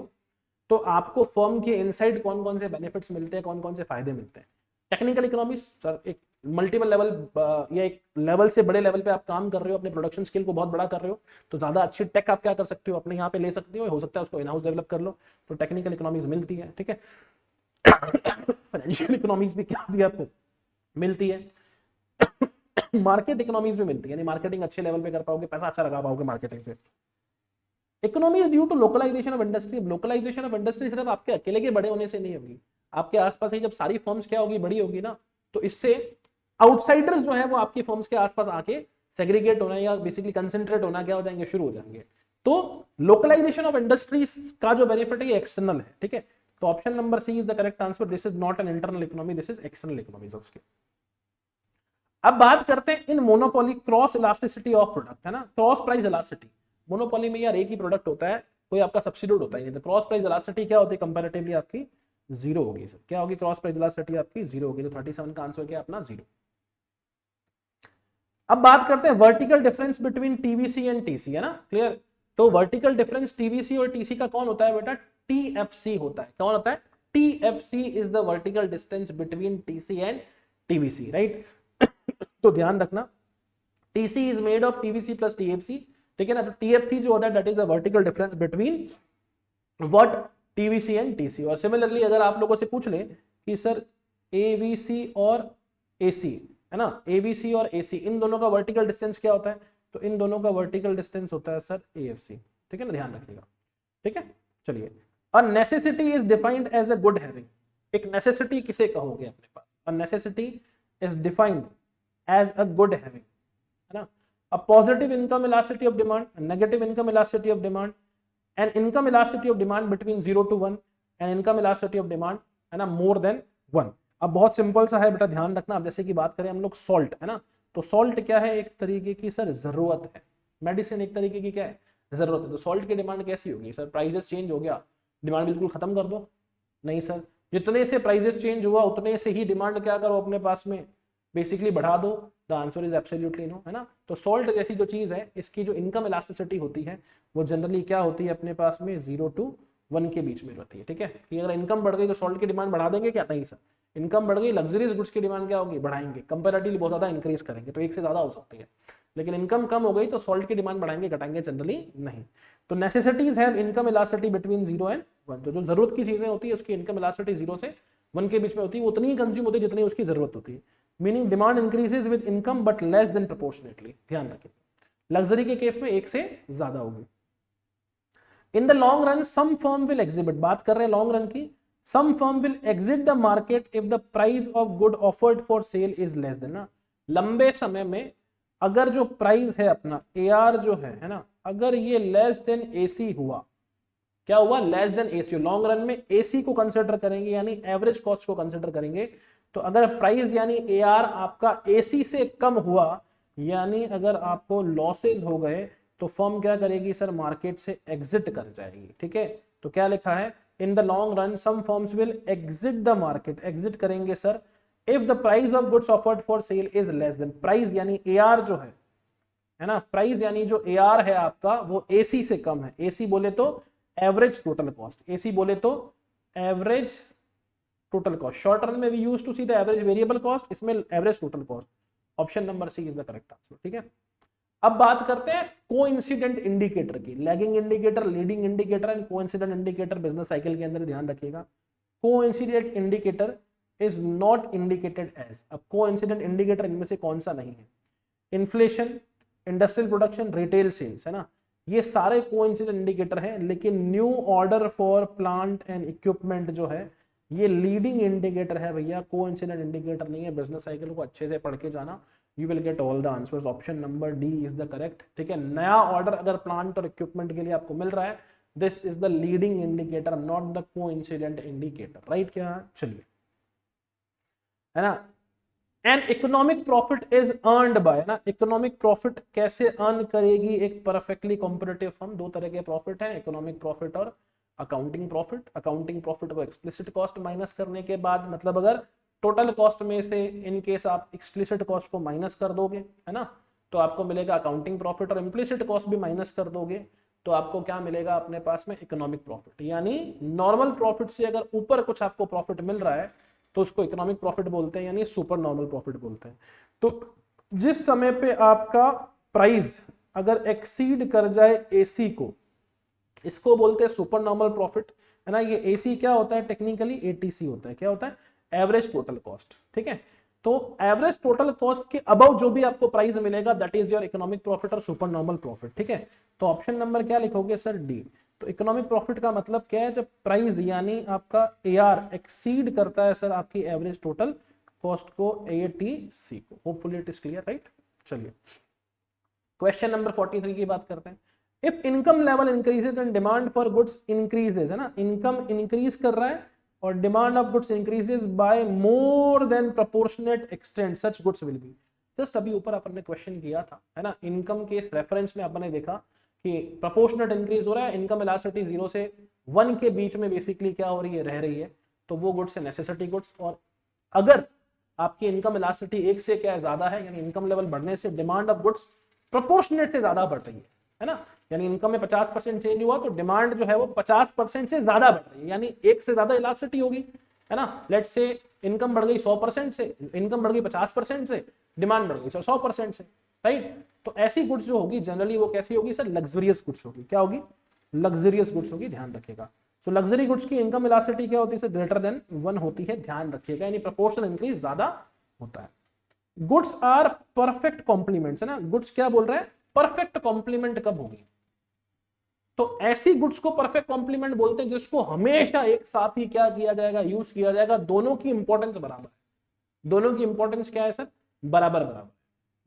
तो आपको फर्म के इनसाइड कौन कौन से बेनिफिट्स मिलते हैं, कौन कौन से फायदे मिलते हैं। टेक्निकल इकोनॉमी सर एक मल्टीपल लेवल या एक लेवल से बड़े लेवल पे आप काम कर रहे हो, अपने प्रोडक्शन स्केल को बहुत बड़ा कर रहे हो, तो ज्यादा अच्छी टेक आप क्या कर सकते हो, अपने यहाँ पे ले सकते हो सकता है उसको इन हाउस डेवलप कर लो, तो टेक्निकल इकोनॉमीज मिलती है। ठीक है, फाइनेंशियल इकोनॉमीज भी क्या होती है आपको, मिलती है। मार्केट इकोनॉमीज भी मिलती है, यानी मार्केटिंग अच्छे लेवल पे कर पाओगे, पैसा अच्छा लगा पाओगे मार्केटिंग पे। Economies due to localisation of industry. Localisation of industry सिर्फ आपके अकेले के बड़े होने से नहीं होगी, आपके आसपास ही जब सारी फर्म्स क्या होगी, बड़ी होगी ना, तो इससे आउटसाइडर्स जो है वो आपकी फर्म्स के आसपास आके सेग्रीगेट होना या बेसिकली कंसेंट्रेट होना क्या हो जाएंगे, शुरू हो जाएंगे। तो लोकलाइजेशन ऑफ इंडस्ट्रीज का जो बेनिफिट है ये एक्सटर्नल है। ठीक है, तो option number C is the correct answer. This is not an internal economy, this is external economy of scale. अब बात करते हैं in monopoly cross elasticity of product, है ना, क्रॉस प्राइस इलास्टिसिटी। मोनोपोली में यार एक ही प्रोडक्ट होता है, कोई आपका सब्स्टिट्यूट होता है नहीं, तो क्रॉस प्राइस इलास्टिसिटी क्या होती है, कंपैरेटिवली आपकी जीरो होगी सर। क्या होगी? क्रॉस प्राइस इलास्टिसिटी आपकी जीरो होगी। तो 37 का आंसर क्या अपना जीरो। अब बात करते हैं vertical difference between TVC and TC, है ना, क्लियर। तो वर्टिकल डिफरेंस टीवीसी और टीसी का कौन होता है बेटा? टीएफसी होता है। कौन होता है? TFC is the vertical distance between TC and TVC, right. तो ध्यान रखना, TC is made of TVC plus TFC. ठीक है ना, तो टीएफसी जो होता है that is the vertical difference between what TVC and TC. और सिमिलरली अगर आप लोगों से पूछ ले कि सर एवीसी और एसी, है ना, एवीसी और एसी इन दोनों का वर्टिकल डिस्टेंस क्या होता है, तो इन दोनों का वर्टिकल डिस्टेंस होता है सर एएफसी। ठीक है ना, ध्यान रखिएगा। ठीक है, चलिए। A necessity is defined as a good having. एक नेसेसिटी किसे कहोगे अपने पास? A necessity is defined as a good having, है ना। A positive income elasticity of demand, a negative income elasticity of demand, an income elasticity of demand between 0 to 1, an income elasticity of demand है ना more than 1। अब बहुत simple सा है बेटा, ध्यान रखना। अब जैसे कि बात करें हम लोग सॉल्ट, है ना, तो सॉल्ट क्या है? एक तरीके की सर जरूरत है। मेडिसिन एक तरीके की क्या है? जरूरत है। तो सॉल्ट की डिमांड कैसी होगी सर? प्राइजेस चेंज हो गया, डिमांड बिल्कुल खत्म कर दो? नहीं सर, जितने से प्राइजेस चेंज हुआ उतने से ही डिमांड क्या करो अपने पास में, बेसिकली बढ़ा दो। The answer is absolutely no, है ना। तो सॉल्ट जैसी जो चीज है इसकी जो इनकम इलास्टिसिटी होती है वो जनरली क्या होती है अपने पास में? 0 to 1 के बीच में रहती है। ठीक है, कि अगर इनकम बढ़ गई तो सॉल्ट की डिमांड बढ़ा देंगे क्या? नहीं सर, इनकम बढ़ गई, लग्जरीज गुड्स की डिमांड क्या होगी? बढ़ाएंगे, कंपैरेटिवली बहुत ज्यादा इंक्रीज करेंगे, तो एक से ज्यादा हो सकती है। लेकिन इनकम कम हो गई तो सॉल्ट की डिमांड बढ़ाएंगे घटाएंगे? जनरली नहीं। तो necessities have income elasticity between 0 and 1। तो जो जरूरत की चीजें होती है उसकी इनकम इलास्टिसिटी 0 से 1 के बीच में होती है, वो उतनी ही कंज्यूम होती है जितनी उसकी जरूरत होती है। Meaning demand increases with income but less than proportionately. ध्यान रखें, लग्जरी के केस में एक से ज्यादा होगी। In the long run some firm will exhibit, बात कर रहे हैं लॉन्ग रन की, some firm will exit the market if the price of good offered for sale is less than, ना, लंबे समय में अगर जो प्राइस है अपना एआर जो है ना, अगर ये लेस देन एसी हुआ, क्या हुआ? Less than AC. Long run में एसी को कंसिडर करेंगे, यानी एवरेज कॉस्ट को कंसिडर करेंगे। तो अगर प्राइस यानी एआर आपका एसी से कम हुआ, यानी अगर आपको लॉसेज हो गए, तो फर्म क्या करेगी सर? मार्केट से एग्जिट कर जाएगी। ठीक है, तो क्या लिखा है? In the long run some firms will exit the market, exit करेंगे sir, if the price of goods offered for sale is less than, price यानी एआर जो है ना, प्राइस यानी जो एआर है आपका वो एसी से कम है। एसी बोले तो एवरेज टोटल कॉस्ट, एसी बोले तो average total cost. Short run में we use to see the average variable cost, इसमें average total cost. Option number C is the correct answer. ठीक है, अब बात करते हैं कोइंसिडेंट इंडिकेटर की। Lagging indicator, leading indicator and coincident indicator business cycle के अंदर ध्यान रखिएगा। Coincident indicator is not indicated as. अब कोइंसिडेंट इंडिकेटर इनमें से कौन सा नहीं है? Inflation, industrial production, retail sales, है ना, ये सारे कोइंसिडेंट इंडिकेटर हैं। लेकिन new order for plant and equipment जो है ये लीडिंग इंडिकेटर है भैया, कोइंसिडेंट इंडिकेटर नहीं है। बिजनेस साइकिल को अच्छे से पढ़ के जाना, you will get all the answers. Option number D is the correct. ठीक है, नया ऑर्डर अगर प्लांट और इक्विपमेंट के लिए आपको मिल रहा है, this is the leading indicator, not the coincident indicator, right? क्या, चलिए, है ना। And economic profit is earned bye, ना, इकोनॉमिक प्रॉफिट कैसे अर्न करेगी एक परफेक्टली कॉम्पिटिटिव फर्म? दो तरह के प्रॉफिट हैं, इकोनॉमिक प्रॉफिट और अकाउंटिंग प्रॉफिट। अकाउंटिंग प्रॉफिट को एक्सप्लिसिट कॉस्ट माइनस करने के बाद, मतलब अगर टोटल कॉस्ट में से इन केस आप एक्सप्लिसिट कॉस्ट को माइनस कर दोगे, है ना, तो आपको मिलेगा अकाउंटिंग प्रॉफिट, और इम्प्लिसिट कॉस्ट भी माइनस कर दोगे तो आपको क्या मिलेगा अपने पास में? Economic profit. यानी नॉर्मल प्रॉफिट से अगर ऊपर कुछ आपको प्रॉफिट मिल रहा है तो उसको इकोनॉमिक प्रॉफिट बोलते हैं, यानी सुपर नॉर्मल प्रॉफिट बोलते हैं। तो जिस समय पे आपका प्राइस अगर एक्सीड कर जाए एसी को, इसको बोलते हैं सुपर नॉर्मल प्रॉफिट, है ना। ये एसी क्या होता है? टेक्निकली एटीसी होता है। क्या होता है? Average total cost. ठीक है, तो एवरेज टोटल कॉस्ट के अबव जो भी आपको प्राइस मिलेगा that is your economic profit और सुपर नॉर्मल प्रॉफिट। ठीक है, तो ऑप्शन नंबर क्या लिखोगे सर? डी। तो इकोनॉमिक प्रॉफिट का मतलब क्या है? जब प्राइस यानी आपका एआर एक्सीड करता है सर आपकी एवरेज टोटल कॉस्ट को, एटीसी को। Hopefully it is clear, right? चलिए, क्वेश्चन नंबर 43 की बात करते हैं। If income level increases and demand for goods increases, है ना, इनकम इंक्रीज कर रहा है और demand of goods increases by more than proportionate extent, such goods will be. Just अभी ऊपर अपन ने क्वेश्चन किया था, है ना, इनकम के रेफरेंस में अपन ने देखा कि प्रोपोर्शनेट इंक्रीज हो रहा है, इनकम इलास्टिसिटी 0 से 1 के बीच में बेसिकली क्या हो रही है? रह रही है, तो वो गुड्स है नेसेसिटी गुड्स। और अगर आपकी इनकम इलास्टिसिटी 1 से क्या है? ज्यादा है, यानी इनकम लेवल बढ़ने से डिमांड ऑफ गुड्स प्रोपोर्शनेट से ज्यादा बढ़ रही है ना, यानी इनकम में 50% चेंज हुआ तो डिमांड जो है वो 50% से ज्यादा बढ़ रही है, यानी 1 से ज्यादा इलास्टिसिटी होगी, है ना। लेट्स से इनकम बढ़ गई 100% से, इनकम बढ़ गई 50% से, डिमांड बढ़ गई 100% से, राइट। तो ऐसी गुड्स जो होगी जनरली वो कैसी होगी सर? लग्जरियस गुड्स होगी। क्या होगी? लग्जरियस गुड्स होगी, ध्यान रखिएगा। सो लग्जरी गुड्स की इनकम इलास्टिसिटी क्या होती है सर? ग्रेटर देन 1 होती है, ध्यान रखिएगा, यानी प्रोपोर्शनल इंक्रीज ज्यादा होता है। गुड्स आर परफेक्ट कॉम्प्लीमेंट्स, है ना, गुड्स क्या बोल रहे हैं? परफेक्ट कॉम्प्लीमेंट कब होगी? तो ऐसी गुड्स को परफेक्ट कॉम्प्लीमेंट बोलते हैं जिसको हमेशा एक साथ ही क्या किया जाएगा? यूज किया जाएगा। दोनों की इंपॉर्टेंस बराबर है। दोनों की इंपॉर्टेंस क्या है सर? बराबर बराबर।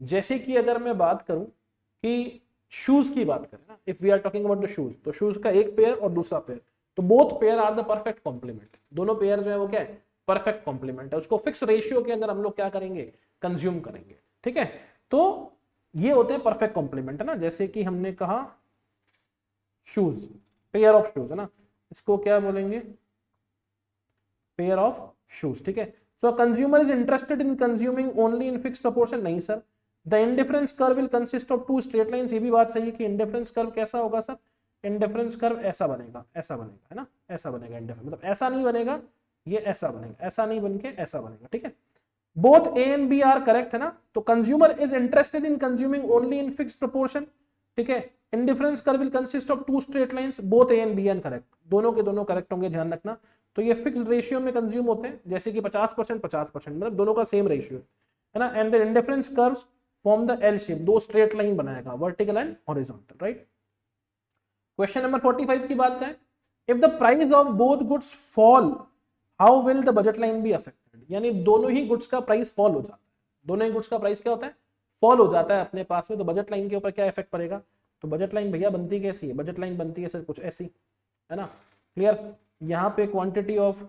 जैसे कि अगर मैं बात करूं कि शूज की बात करें ना, if we are talking about the shoes, तो शूज का एक पेयर और दूसरा पेयर, तो both pair are the perfect complement. दोनों पेयर जो है वो क्या है? परफेक्ट कॉम्प्लीमेंट है। उसको फिक्स रेशियो के अंदर हम लोग क्या करेंगे? कंज्यूम करेंगे। ठीक है, तो ये होते हैं परफेक्ट कॉम्प्लीमेंट, है ना। जैसे कि हमने कहा शूज, पेयर ऑफ शूज, है ना, इसको क्या बोलेंगे? Pair of shoes. ठीक है, so consumer is interested in consuming only in fixed proportion, नहीं sir. The indifference curve will consist of 2 straight lines, ये भी बात सही है कि इंडिफरेंस कर्व कैसा होगा सर? इंडिफरेंस कर्व ऐसा बनेगा, ऐसा बनेगा, है ना, ऐसा बनेगा इंडिफरेंस, मतलब ऐसा नहीं बनेगा, ये ऐसा बनेगा, ऐसा नहीं बनके ऐसा बनेगा। ठीक है, both A and B are correct, है ना। तो consumer is interested in consuming only in fixed proportion. ठीक है, indifference curve will consist of 2 straight lines, both A and B are correct, दोनों के दोनों करेक्ट होंगे, ध्यान रखना। तो ये फिक्स्ड रेशियो में कंज्यूम होते हैं, जैसे कि 50% 50%, मतलब दोनों का सेम रेशियो है ना। And the indifference curves form the L shape, 2 straight line बनाएगा, vertical and horizontal, right. Question number 45 की बात करें, if the price of both goods fall how will the budget line be affected, यानी दोनों ही goods का price fall हो जाता है, दोनों ही गुड्स का प्राइस क्या होता है? फॉल हो जाता है अपने पास में, तो बजट लाइन के ऊपर क्या इफेक्ट पड़ेगा? तो बजट लाइन भैया बनती कैसी है? बजट लाइन बनती है सर कुछ ऐसी, है ना, क्लियर। यहाँ पे क्वांटिटी ऑफ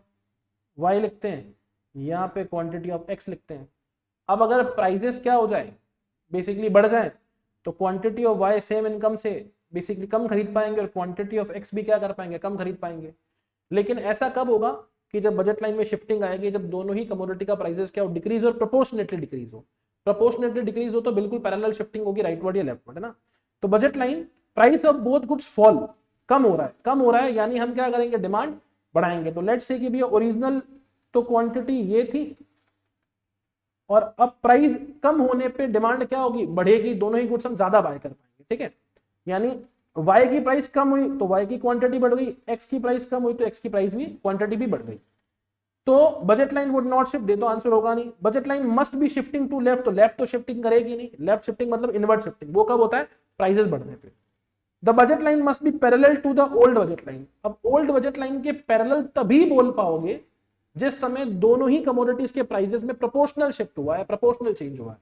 y लिखते हैं, यहाँ पे क्वांटिटी ऑफ x लिखते हैं। अब अगर प्राइजेस क्या हो जाए? बेसिकली बढ़ जाए, तो quantity of y same income से बेसिकली कम खरीद पाएंगे और क्वांटिटी ऑफ x भी क्या कर पाएंगे? कम खरीद पाएंगे। लेकिन ऐसा कब होगा? कि जब बजट लाइन में शिफ्टिंग आएगी, जब दोनों ही कमोडिटी का प्राइसेस क्या हो? डिक्रीज और प्रोपोर्शनेटली डिक्रीज हो। प्रोपोर्शनेटली डिक्रीज हो तो बिल्कुल पैरेलल शिफ्टिंग होगी राइटवर्ड या लेफ्टवर्ड, है ना। तो budget line price of both goods fall, कम हो रहा है, कम हो रहा है, यानी हम क्या करेंगे? डिमांड बढ़ाएंगे। तो लेट्स से कि भैया ओरिजिनल तो क्वांटिटी ये थी, और अब प्राइस कम होने पे डिमांड क्या होगी, बढ़ेगी, दोनों ही गुड्स हम ज्यादा बाय कर पाएंगे, ठीक है। यानी y की प्राइस कम हुई तो y की क्वांटिटी बढ़ गई, x की प्राइस कम हुई तो x की प्राइस भी क्वांटिटी भी बढ़ गई। तो budget line would not shift, दे तो आंसर होगा नहीं। Budget line must be shifting to left, तो लेफ्ट तो शिफ्टिंग करेगी नहीं, लेफ्ट शिफ्टिंग मतलब इनवर्ट शिफ्टिंग, वो कब होता है, प्राइसेस बढ़ने पे। The budget line must be parallel to the old budget line, अब ओल्ड बजट लाइन के पैरेलल तभी बोल पाओगे जिस समय दोनों ही कमोडिटीज के प्राइसेस में प्रोपोर्शनल शिफ्ट हुआ है, प्रोपोर्शनल चेंज हुआ है।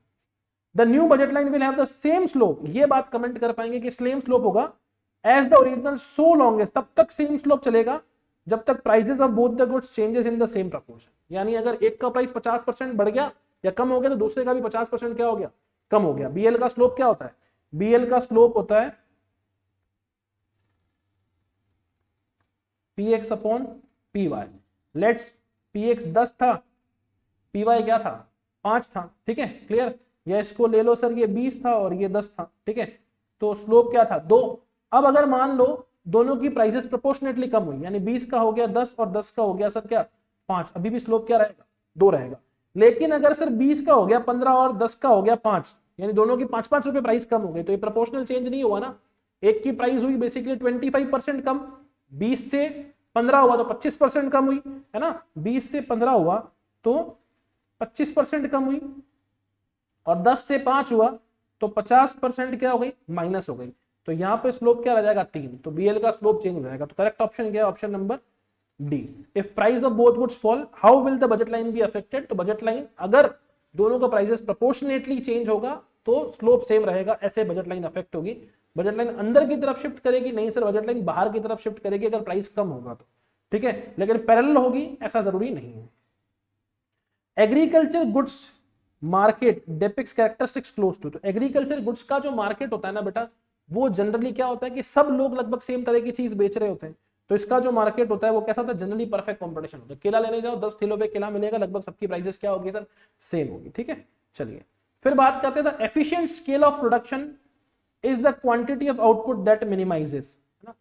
The new budget line will have the same slope, ये बात कमेंट कर पाएंगे कि सेम स्लोप होगा as the original so long as, तब तक सेम स्लोप चलेगा जब तक prices of both the goods changes in the same proportion. यानी अगर एक का प्राइस 50% बढ़ गया या कम हो गया तो दूसरे का भी 50% क्या हो गया, कम हो गया। बीएल का स्लोप क्या होता है, बीएल का स्लोप होता है px upon py। Let's px 10 था, py क्या था, 5 था, ठीक है, क्लियर। या इसको ले लो सर, ये 20 था और ये 10 था, ठीक है, तो स्लोप क्या था, 2। अब अगर मान लो दोनों की प्राइसेस प्रोपोर्शनेटली कम हुई, यानी 20 का हो गया 10 और 10 का हो गया सर क्या 5, अभी भी स्लोप क्या रहेगा, 2 रहेगा। लेकिन अगर सर 20 का हो गया 15 और 10 का हो गया 5, यानी दोनों की 5-5 रुपए प्राइस कम हो गई, तो ये प्रोपोर्शनल चेंज नहीं हुआ ना। एक की प्राइस हुई बेसिकली 25% कम, 20 से 15 हुआ तो 25% कम हुई, है ना, 20 से 15 हुआ तो 25% कम हुई, और 10 से 5 हुआ तो 50% क्या हो गई, माइनस हो गई। तो यहाँ पे स्लोप क्या रह जाएगा, 3, तो बीएल का स्लोप चेंज हो जाएगा। तो करेक्ट ऑप्शन क्या है, option number D. If price of both goods fall how will the budget line be affected, तो बजट लाइन अगर दोनों का प्राइसेस प्रोपोर्शनेटली चेंज होगा तो स्लोप सेम रहेगा, ऐसे बजट लाइन अफेक्ट होगी। बजट लाइन अंदर की तरफ शिफ्ट करेगी, नहीं सर बजट लाइन बाहर की तरफ शिफ्ट करेगी अगर प्राइस कम होगा तो, ठीक है, लेकिन पैरेलल होगी ऐसा जरूरी नहीं है। Agriculture goods market depicts characteristics close to, तो एग्रीकल्चर गुड्स का जो मार्केट होता है ना बेटा, वो जनरली क्या होता है कि सब लोग लगभग सेम तरह की चीज बेच रहे होते हैं। तो इसका जो मार्केट होता है वो कैसा होता है, जनरली परफेक्ट कंपटीशन होता है। केला लेने जाओ 10 किलो पे केला मिलेगा, लगभग सबकी प्राइसेस क्या होगी सर, सेम होगी, ठीक है। चलिए फिर बात करते हैं the efficient scale of production is the quantity of output that minimises, है ना।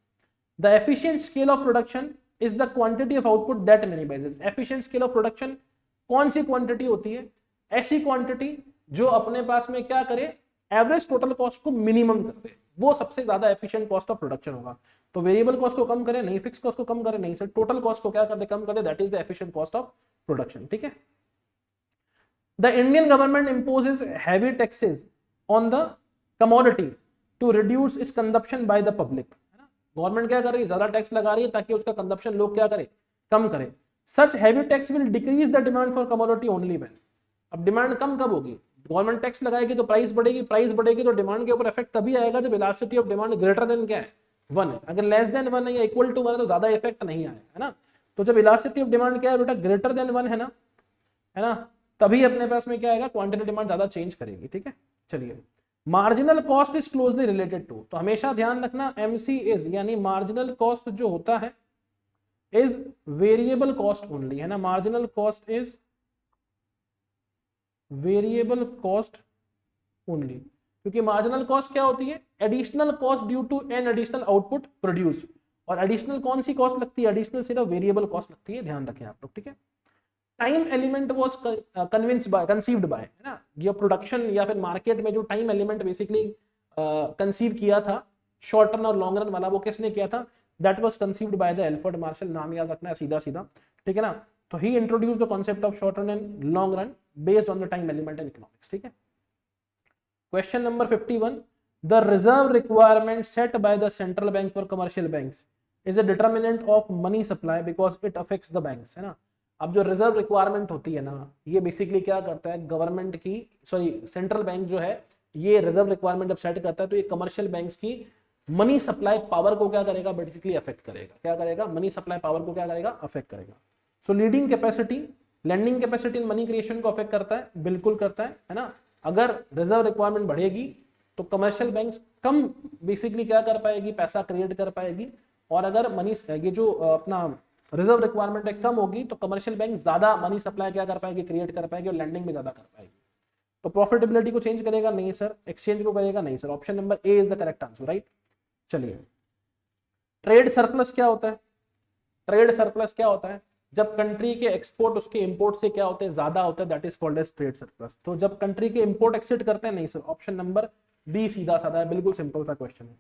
The efficient scale of production is the quantity of output that minimises. Efficient scale of production कौन सी क्वांटिटी होती है, ऐसी क्वांटिटी जो अपने पास में क्या करे, एवरेज टोटल कॉस्ट को मिनिमम कर दे, वो सबसे ज्यादा एफिशिएंट कॉस्ट ऑफ प्रोडक्शन होगा। तो वेरिएबल कॉस्ट को कम करे नहीं, फिक्स कॉस्ट को कम करे नहीं सर, टोटल कॉस्ट को क्या कर दे, कम कर दे, that is the efficient cost of production, ठीक है। The Indian government imposes heavy taxes on the commodity to reduce its consumption by the public, है ना। गवर्नमेंट क्या कर रही है, ज्यादा टैक्स लगा रही है ताकि उसका कंजप्शन लोग क्या करे, कम करे। Such heavy tax will decrease the demand for commodity only when, अब डिमांड कम कब होगी, गवर्नमेंट टैक्स लगाएगी तो प्राइस बढ़ेगी, प्राइस बढ़ेगी तो डिमांड के ऊपर इफेक्ट तभी आएगा जब elasticity of demand greater than क्या है, 1 है। अगर लेस देन 1 है या इक्वल टू 1 है तो ज्यादा इफेक्ट नहीं आएगा, है ना। तो जब इलास्टिसिटी ऑफ डिमांड क्या है बेटा, ग्रेटर देन 1 है ना, तभी अपने पास में क्या आएगा, क्वांटिटी डिमांड ज्यादा चेंज करेगी, ठीक है। चलिए marginal cost is closely related to, तो हमेशा ध्यान रखना एमसी इज, यानी मार्जिनल कॉस्ट जो होता है इज वेरिएबल कॉस्ट ओनली, है ना। Marginal cost is variable cost only, क्योंकि मार्जिनल कॉस्ट क्या होती है, additional cost due to an additional output produce, और एडिशनल कौन सी कॉस्ट लगती है, एडिशनल सिर्फ वेरिएबल कॉस्ट लगती है, ध्यान रखें आप लोग, ठीक है। Time element was conceived bye, है ना, ये प्रोडक्शन या फिर मार्केट में जो टाइम एलिमेंट बेसिकली कंसीव किया था, शॉर्ट रन और लॉन्ग रन वाला, वो किसने किया था, that was conceived by the Alfred Marshall, नाम याद रखना है सीधा सीधा, ठीक है ना। तो he introduced the concept of short run and long run based on the time element in economics, ठीक है। Question number 51, the reserve requirement set by the central bank for commercial banks is a determinant of money supply because it affects the banks, है ना। अब जो reserve requirement होती है ना, ये बेसिकली क्या करता है, गवर्नमेंट की सेंट्रल बैंक जो है ये रिजर्व रिक्वायरमेंट जब सेट करता है तो ये कमर्शियल बैंक्स की मनी सप्लाई पावर को क्या करेगा, बेसिकली अफेक्ट करेगा, क्या करेगा, मनी सप्लाई पावर को क्या करेगा, अफेक्ट करेगा। So leading capacity, lending capacity in money creation को अफेक्ट करता है, बिल्कुल करता है ना। अगर रिजर्व रिक्वायरमेंट बढ़ेगी तो कमर्शियल बैंक्स कम बेसिकली क्या कर पाएगी, पैसा क्रिएट कर पाएगी, और अगर मनी ये जो अपना रिजर्व रिक्वायरमेंट कम होगी तो कमर्शियल बैंक ज्यादा मनी सप्लाई क्या कर पाएगी, क्रिएट कर पाएगी, और लैंडिंग में ज्यादा कर पाएगी। तो प्रॉफिटेबिलिटी को चेंज करेगा नहीं सर, एक्सचेंज को करेगा नहीं sir, option number A is the correct answer, right. चलिए ट्रेड सरप्लस क्या होता है, ट्रेड सरप्लस क्या होता है, जब कंट्री के एक्सपोर्ट उसके इंपोर्ट से क्या होते हैं, ज्यादा होते हैं, that is called as trade surplus. तो जब कंट्री के इंपोर्ट एक्सीड करते हैं, नहीं सर, ऑप्शन नंबर बी सीधा साधा है, बिल्कुल सिंपल सा क्वेश्चन है।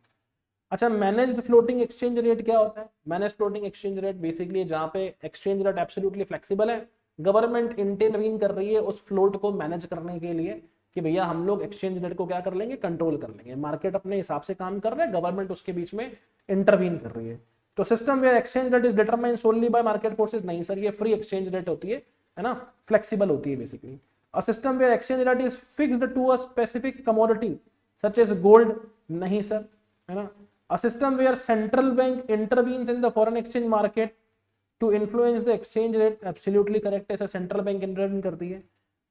अच्छा, मैनेज्ड फ्लोटिंग एक्सचेंज रेट क्या होता है? Managed floating exchange rate basically जहां पे एक्सचेंज रेट एब्सोल्युटली फ्लेक्सिबल है, गवर्नमेंट इंटरवीन कर रही है उस फ्लोट को मैनेज करने के लिए कि भैया हम लोग एक्सचेंज रेट को क्या कर लेंगे, कंट्रोल कर लेंगे। मार्केट अपने हिसाब से काम कर रहा है, गवर्नमेंट उसके बीच में इंटरवीन कर रही है। तो system where exchange rate is determined solely by market forces, नहीं सर, ये फ्री एक्सचेंज रेट होती है ना, फ्लेक्सिबल होती है basically. A system where exchange rate is fixed to a specific commodity such as gold, नहीं सर, है ना। A system where central bank intervenes in the foreign exchange market to influence the exchange rate, absolutely correct है sir, central bank intervene करती है।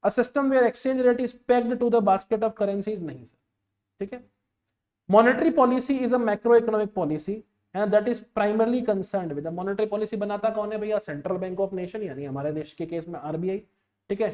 A system where exchange rate is pegged to the basket of currencies, नहीं sir, ठीक है। Monetary policy is a macroeconomic policy and that is primarily concerned with the monetary policy बनाता कौन है भैया, central bank of nation, यानी हमारे देश के केस में आरबीआई, ठीक है।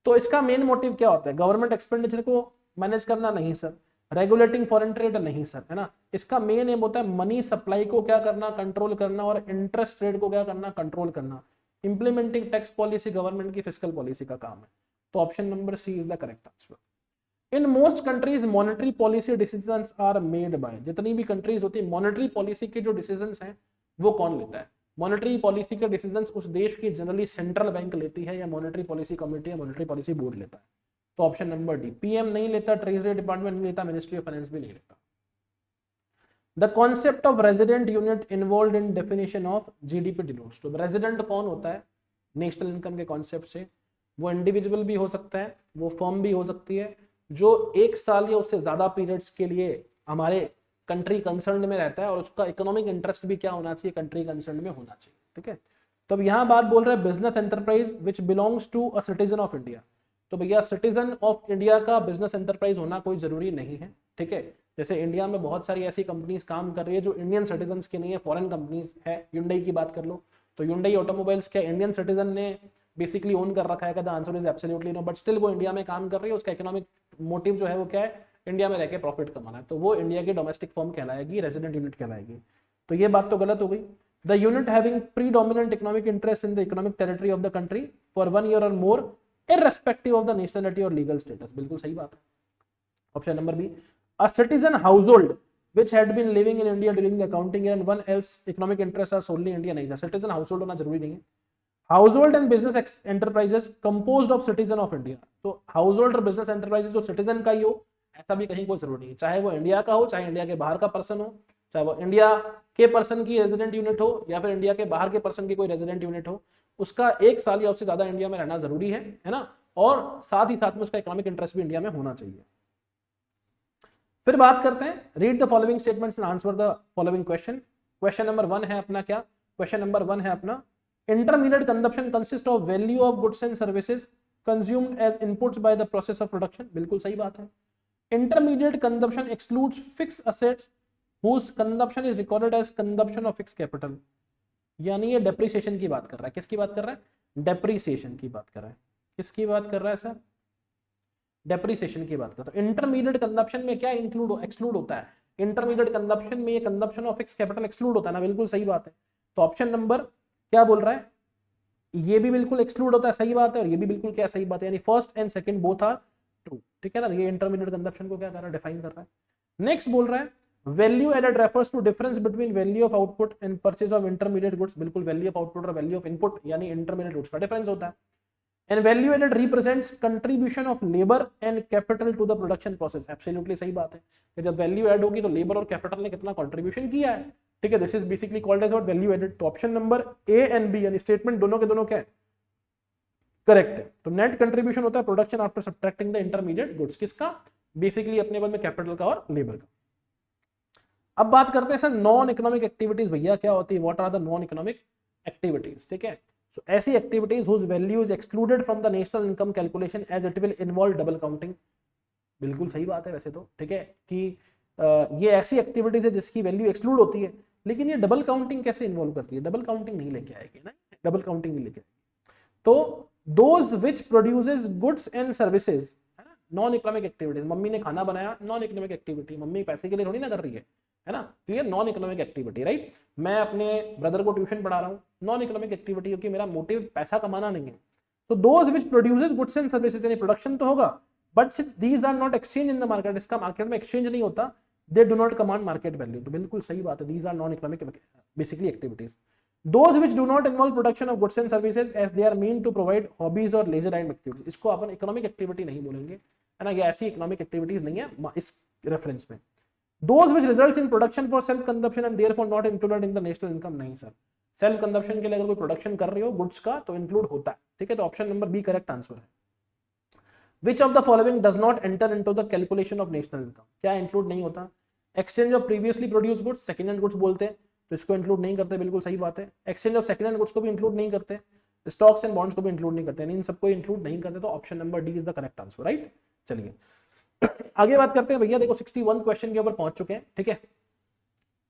तो इसका मेन मोटिव क्या होता है, गवर्नमेंट एक्सपेंडिचर को मैनेज करना, नहीं सर। रेगुलेटिंग फॉरेन ट्रेड, नहीं सर, है ना। इसका मेन एम होता है मनी सप्लाई को क्या करना, कंट्रोल करना, और इंटरेस्ट रेट को क्या करना, कंट्रोल करना। इंप्लीमेंटिंग टैक्स पॉलिसी गवर्नमेंट की फिस्कल पॉलिसी का काम है। तो option number C is the correct answer. In most countries monetary policy decisions are made by, जितनी भी कंट्रीज होती है मॉनेटरी पॉलिसी के जो डिसीजंस हैं वो कौन लेता है? मॉनेटरी पॉलिसी के डिसीजंस उस देश की जनरली सेंट्रल बैंक लेती है, या मॉनेटरी पॉलिसी कमेटी या मॉनेटरी पॉलिसी बोर्ड लेता है। तो ऑप्शन नंबर डी, पीएम नहीं लेता, ट्रेजरी डिपार्टमेंट नहीं लेता, मिनिस्ट्री ऑफ फाइनेंस भी नहीं लेता। The concept of resident unit involve in definition of GDP denotes. तो रेजिडेंट कौन होता है नेशनल इनकम के कॉन्सेप्ट से? वो इंडिविजुअल भी हो सकता है, वो फर्म भी हो सकती है, जो एक साल या उससे ज्यादा पीरियड्स के लिए हमारे कंट्री कंसर्न में रहता है, और उसका इकोनॉमिक इंटरेस्ट भी क्या होना चाहिए, कंट्री कंसर्न में होना चाहिए, ठीक है। तो अब यहाँ बात बोल रहे हैं business enterprise which belongs to a citizen of India. तो भैया सिटीजन ऑफ इंडिया का बिजनेस एंटरप्राइज होना कोई जरूरी नहीं है, ठीक है। जैसे इंडिया में बहुत सारी ऐसी कंपनीज काम कर रही है जो इंडियन सिटीजन की नहीं है, फॉरेन कंपनीज है। ह्युंडई की बात कर लो, तो ह्युंडई ऑटोमोबाइल्स क्या इंडियन सिटीजन ने बेसिकली ओन कर रखा है? The answer is absolutely no, but still वो इंडिया में काम कर रही है, उसका इकोनॉमिक मोटिव जो है वो क्या है, इंडिया में रहकर प्रॉफिट कमाना है। तो वो इंडिया की डोमेस्टिक फर्म कहलाएगी, रेजिडेंट यूनिट कहलाएगी। तो ये बात तो गलत हो गई। The unit having predominant economic interest in the economic territory of the country for 1 year और मोर irrespective of the nationality or legal status, बिल्कुल सही बात है। Option number B, a citizen household which had been living in India during the accounting year and one else economic interests are solely India, नहीं था, citizen household होना जरूरी नहीं है। Household and business enterprises composed of citizen of India. तो household और business enterprises जो citizen का ही हो, ऐसा भी कहीं कोई जरूरी नहीं, चाहे वो इंडिया का हो, चाहे इंडिया के बाहर का पर्सन हो, चाहे वो इंडिया के पर्सन की रेजिडेंट यूनिट हो या फिर इंडिया के बाहर के पर्सन की कोई रेजिडेंट यूनिट हो, उसका एक साल या उससे ज्यादा इंडिया में रहना जरूरी है ना, और साथ ही साथ में उसका इकोनॉमिक इंटरेस्ट भी इंडिया में होना चाहिए। फिर बात करते हैं, read the following statements and answer the following question. Question number 1 है अपना क्या? क्वेश्चन नंबर 1 है अपना, intermediate consumption consist of value of goods and services consumed as inputs by the process of production, बिल्कुल सही बात है। Intermediate consumption excludes fixed assets whose consumption is recorded as consumption of fixed capital, यानी ये depreciation की बात कर रहा है। किसकी बात कर रहा है? डेप्रिसिएशन की बात कर रहा है। किसकी बात कर रहा है सर? डेप्रिसिएशन की बात कर रहा है। इंटरमीडिएट कंजप्शन में क्या एक्सक्लूड होता है? इंटरमीडिएट कंजप्शन में ये consumption of fixed capital exclude होता है ना, बिल्कुल सही बात है। तो ऑप्शन नंबर क्या बोल रहा है? ये भी बिल्कुल एक्सक्लूड होता है, सही बात है, और ये भी बिल्कुल क्या सही बात है, यानी first and second both are true, ठीक है ना। ये इंटरमीडिएट कंजप्शन को क्या कर रहा है? डिफाइन कर रहा है। नेक्स्ट बोल रहा है, value added refers to difference between value of output and purchase of intermediate goods, बिल्कुल वैल्यू ऑफ आउटपुट और वैल्यू ऑफ इनपुट यानी इंटरमीडिएट गुड्स का डिफरेंस होता है। And value added represents contribution of labour and capital to the production process, absolutely सही बात है कि जब वैल्यू ऐड होगी तो लेबर और कैपिटल ने कितना कंट्रीब्यूशन किया है, ठीक है। This is basically called as what? Value added. तो option number A and B यानी स्टेटमेंट दोनों के दोनों क्या है? करेक्ट है। तो नेट कंट्रीब्यूशन होता है production after subtracting the intermediate goods, किसका? बेसिकली अपने बल में कैपिटल का और लेबर का। अब बात करते हैं सर नॉन इकोनॉमिक एक्टिविटीज, भैया क्या होती है? What are the non economic activities, ठीक है। सो ऐसी activities whose value is excluded from the national income calculation as it will involve double counting, बिल्कुल सही बात है वैसे तो, ठीक है, कि ये ऐसी एक्टिविटीज है जिसकी वैल्यू एक्सक्लूड होती है, लेकिन ये डबल काउंटिंग कैसे इन्वॉल्व करती है? डबल काउंटिंग नहीं लेके आएगी ना, डबल काउंटिंग नहीं लेके आएगी। तो those which produces goods and services, non economic activities, mummy ने खाना बनाया, नॉन इकोनॉमिक एक्टिविटी, मम्मी पैसे के लिए थोड़ी ना कर रही है ना, clear, non economic activity, right. मैं अपने ब्रदर को ट्यूशन पढ़ा रहा हूँ, नॉन इकोनॉमिक एक्टिविटी, क्योंकि मेरा मोटिव पैसा कमाना नहीं है। तो those which produces goods and services, यानी प्रोडक्शन तो होगा, but since these are not exchange in the market, इसका मार्केट में एक्सचेंज नहीं होता, they do not command market value. तो बिल्कुल सही बात है, these are non economic basically activities. Those which do not involve production of goods and services as they are meant to provide hobbies or leisure time activities, इसको अपन economic activity नहीं बोलेंगे, है ना, ये ऐसी इकोनॉमिक एक्टिविटीज नहीं है इस रेफरेंस में। Those which results in production for self consumption and therefore not included in the national income, नहीं सर, सेल्फ कंजप्शन के लिए अगर कोई प्रोडक्शन कर रही हो गुड्स का तो इंक्लूड होता है, ठीक है। तो option number B correct answer है। Which of the following does not enter into the calculation of national income, क्या इंक्लूड नहीं होता? Exchange of previously produce goods, second hand goods बोलते हैं, तो इसको इंक्लूड नहीं करते, बिल्कुल सही बात है। Exchange of second hand goods को भी इंक्लूड नहीं करते, स्टॉक्स एंड बॉन्ड्स को भी इंक्लूड नहीं करते, इन सबको इंक्लूड नहीं करते, तो option number D is the correct answer, right. चलिए आगे बात करते हैं भैया, देखो 61 क्वेश्चन के ऊपर पहुंच चुके हैं, ठीक है।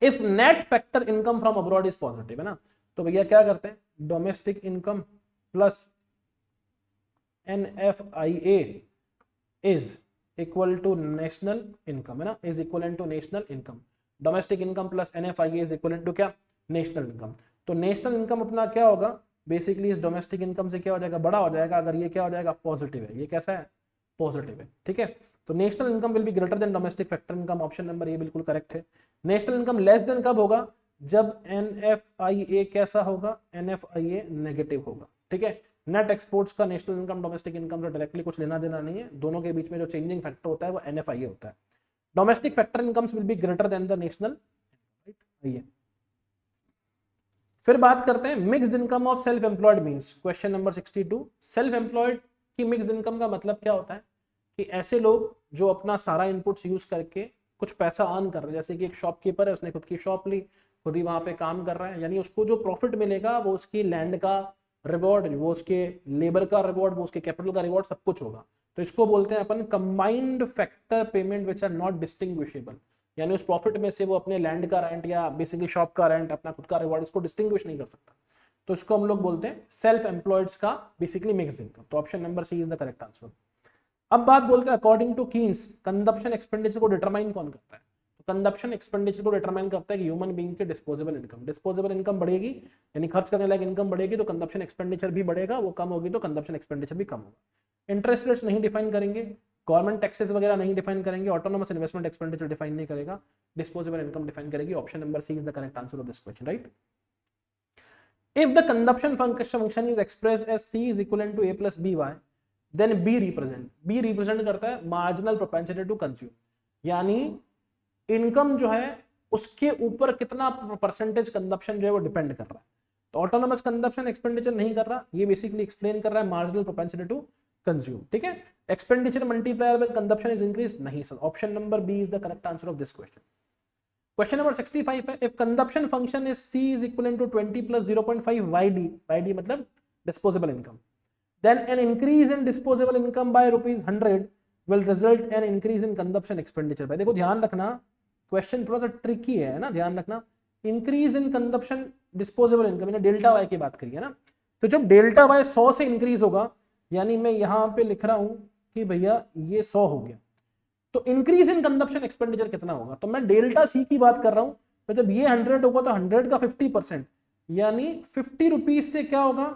If net factor income from abroad is positive, है ना, तो भैया क्या करते हैं, domestic income plus NFIA is equal to national income, है ना, is equal to national income. Domestic income plus NFIA is equal to क्या, नेशनल इनकम। तो नेशनल इनकम अपना क्या होगा, बेसिकली इस डोमेस्टिक इनकम से क्या हो जाएगा, बड़ा हो जाएगा, अगर ये क्या हो जाएगा, पॉजिटिव है, ये कैसा है, पॉजिटिव है, ठीक है। तो national income will be greater than domestic factor income, option number ये बिल्कुल करेक्ट है। नेशनल इनकम लेस देन कब होगा, जब NFIA कैसा होगा, NFIA नेगेटिव होगा, ठीक है। नेट एक्सपोर्ट्स का नेशनल इनकम डोमेस्टिक इनकम से डायरेक्टली कुछ लेना देना नहीं है, दोनों के बीच में जो चेंजिंग फैक्टर होता है वो NFIA होता है। Domestic factor incomes will be greater than the national, right. फिर बात करते हैं mixed income of self employed means, question number 62। Self employed की मिक्स्ड इनकम का मतलब क्या होता है कि ऐसे लोग जो अपना सारा इनपुट्स यूज करके कुछ पैसा अर्न कर रहे हैं, जैसे कि एक शॉपकीपर है, उसने खुद की शॉप ली, खुद ही वहां पे काम कर रहा है, यानी उसको जो प्रॉफिट मिलेगा वो उसकी लैंड का रिवॉर्ड, वो उसके लेबर का रिवॉर्ड, वो उसके कैपिटल का रिवॉर्ड, सब कुछ होगा। तो इसको बोलते हैं अपन combined factor payment which are not distinguishable, यानी उस प्रॉफिट में से वो अपने लैंड का रेंट या बेसिकली शॉप का रेंट, अपना खुद का रिवॉर्ड, इसको डिस्टिंग्विश नहीं कर सकता, तो इसको हम लोग बोलते हैं सेल्फ एम्प्लॉयड्स का बेसिकली मिक्स्ड इनकम। तो option number C is the correct answer. अब बात बोलते हैं according to Keynes, consumption expenditure को डिटरमाइन कौन करता है, तो कंजप्शन एक्सपेंडिचर को डिटरमाइन करता है कि ह्यूमन बीइंग के डिस्पोजेबल इनकम, डिस्पोजेबल इनकम बढ़ेगी यानी खर्च करने लायक इनकम बढ़ेगी तो कंजप्शन एक्सपेंडिचर भी बढ़ेगा, वो कम होगी तो कंजप्शन एक्सपेंडिचर भी कम होगा। इंटरेस्ट रेट्स नहीं डिफाइन करेंगे, गवर्नमेंट टैक्सेस वगैरह नहीं डिफाइन करेंगे, ऑटोनोमस इन्वेस्टमेंट एक्सपेंडिचर डिफाइन नहीं करेगा, डिस्पोजेबल इनकम डिफाइन करेगी। Option number C is the correct answer of this question, right. If the consumption function is expressed as C is equivalent to A plus BY, then B represent करता है marginal propensity to consume, यानी income जो है उसके ऊपर कितना percentage consumption जो है वो डिपेंड कर रहा है। तो ऑटोनोमस कंजप्शन एक्सपेंडिचर नहीं कर रहा, ये बेसिकली एक्सप्लेन कर रहा है मार्जिनल प्रोपेंसिटी टू कंज्यूम, ठीक है। Expenditure multiplier when consumption is increase, नहीं sir, option number B is the correct answer of this question. Question number 65 है, if consumption function is C is equivalent to 20 plus 0.5 YD मतलब disposable income, then an increase in disposable income by ₹100 will result in increase in consumption expenditure। भाई देखो ध्यान रखना, question थोड़ा सा tricky है ना, ध्यान रखना। Increase in consumption disposable income, मैंने डेल्टा वाई की बात करी है ना, तो जब डेल्टा वाई 100 से इंक्रीज होगा, यानी मैं यहाँ पे लिख रहा हूं कि भैया ये 100 हो गया, तो इंक्रीज इन कंजप्शन एक्सपेंडिचर कितना होगा, तो मैं डेल्टा सी की बात कर रहा हूं, तो जब ये 100 होगा तो 100 का 50%, यानी 50 रुपीज से क्या होगा,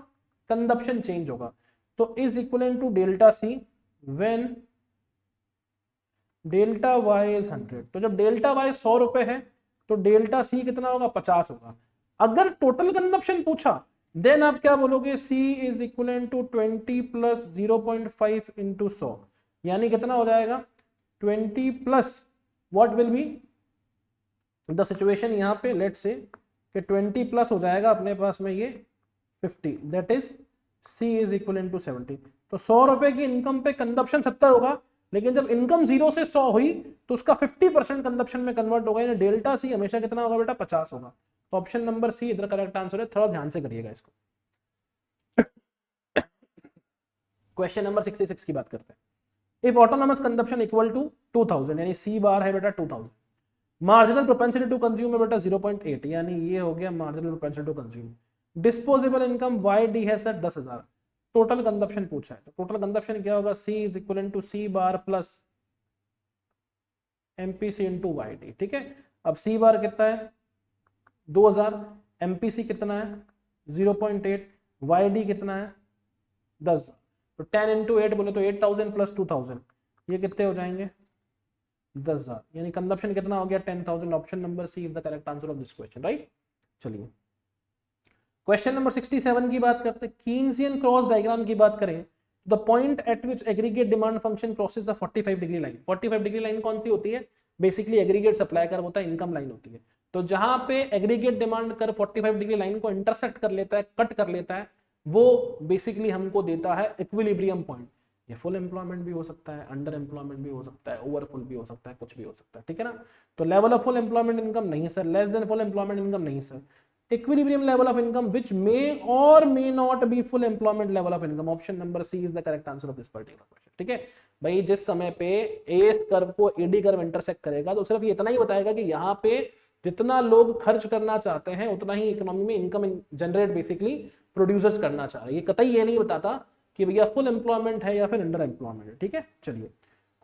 कंजप्शन चेंज होगा, तो is equal to delta C when delta Y is 100। तो जब डेल्टा वाई 100 रुपए है तो डेल्टा सी कितना होगा, 50 होगा। अगर टोटल कंजप्शन पूछा देन आप क्या बोलोगे, C is equal to 20 plus 0.5 into 100, यानी कितना हो जाएगा 20 plus what will be the situation, यहाँ पे लेट्स से कि 20 प्लस हो जाएगा अपने पास में ये 50, that is C is equal to 70। तो 100 रुपए की इनकम पे कंजप्शन 70 होगा, लेकिन जब इनकम 0 से 100 हुई तो उसका 50% कंजप्शन में कन्वर्ट होगा, यानी डेल्टा सी हमेशा कितना होगा बेटा, 50 होगा। तो ऑप्शन नंबर सी इधर करेक्ट आंसर है, थोड़ा ध्यान से करिएगा इसको। क्वेश्चन नंबर 66 की बात करते हैं। If autonomous consumption equal to 2000, यानी सी बार है बेटा 2000, मार्जिनल प्रोपेंसिटी टू कंज्यूम है बेटा 0.8, यानी ये हो गया marginal propensity to consume. Disposable income YD है सर 10,000, टोटल कंजप्शन पूछा है, तो टोटल कंजप्शन क्या होगा, C is equal to C bar plus MPC into Y D. ठीक है, अब सी बार कितना है 2000, एमपीसी कितना है 0.8, वाई डी कितना है 10, तो 10 इंटू 8 बोले तो 8000 प्लस 2000, ये कितने हो जाएंगे 10,000, यानी कंजप्शन कितना हो गया 10,000। Option number C is the correct answer of this question, right. चलिए क्वेश्चन नंबर 67 की बात करते हैं। कीन्सियन क्रॉस डायग्राम की बात करें, the point eight which aggregate demand function crosses the 45 degree line. 45 degree line कौन सी होती है, बेसिकली एग्रीगेट सप्लाई कर्व होता है, इनकम लाइन होती है। तो जहां पे aggregate demand curve 45 degree line को इंटरसेक्ट कर लेता है, कट कर लेता है, वो बेसिकली हमको देता है इक्विलिब्रियम पॉइंट। ये फुल एम्प्लॉयमेंट भी हो सकता है, अंडर एम्प्लॉयमेंट भी हो सकता है, ओवरफुल भी हो सकता है, कुछ भी हो सकता है, ठीक है ना। तो level of full employment income नहीं sir, less than full employment income नहीं sir, equilibrium level of income which may or may not be full employment level of income। Option number C is the correct answer of this particular question. ठीक है भाई, जिस समय पे S curve को AD curve intersect करेगा तो सिर्फ ये इतना ही बताएगा कि यहाँ पे जितना लोग खर्च करना चाहते हैं उतना ही इकोनॉमी में इनकम जनरेट बेसिकली प्रोड्यूसर्स करना चाह रहे हैं। ये कतई ये नहीं बताता कि भैया फुल एम्प्लॉयमेंट है या फिर अंडर एम्प्लॉयमेंट है। ठीक है, चलिए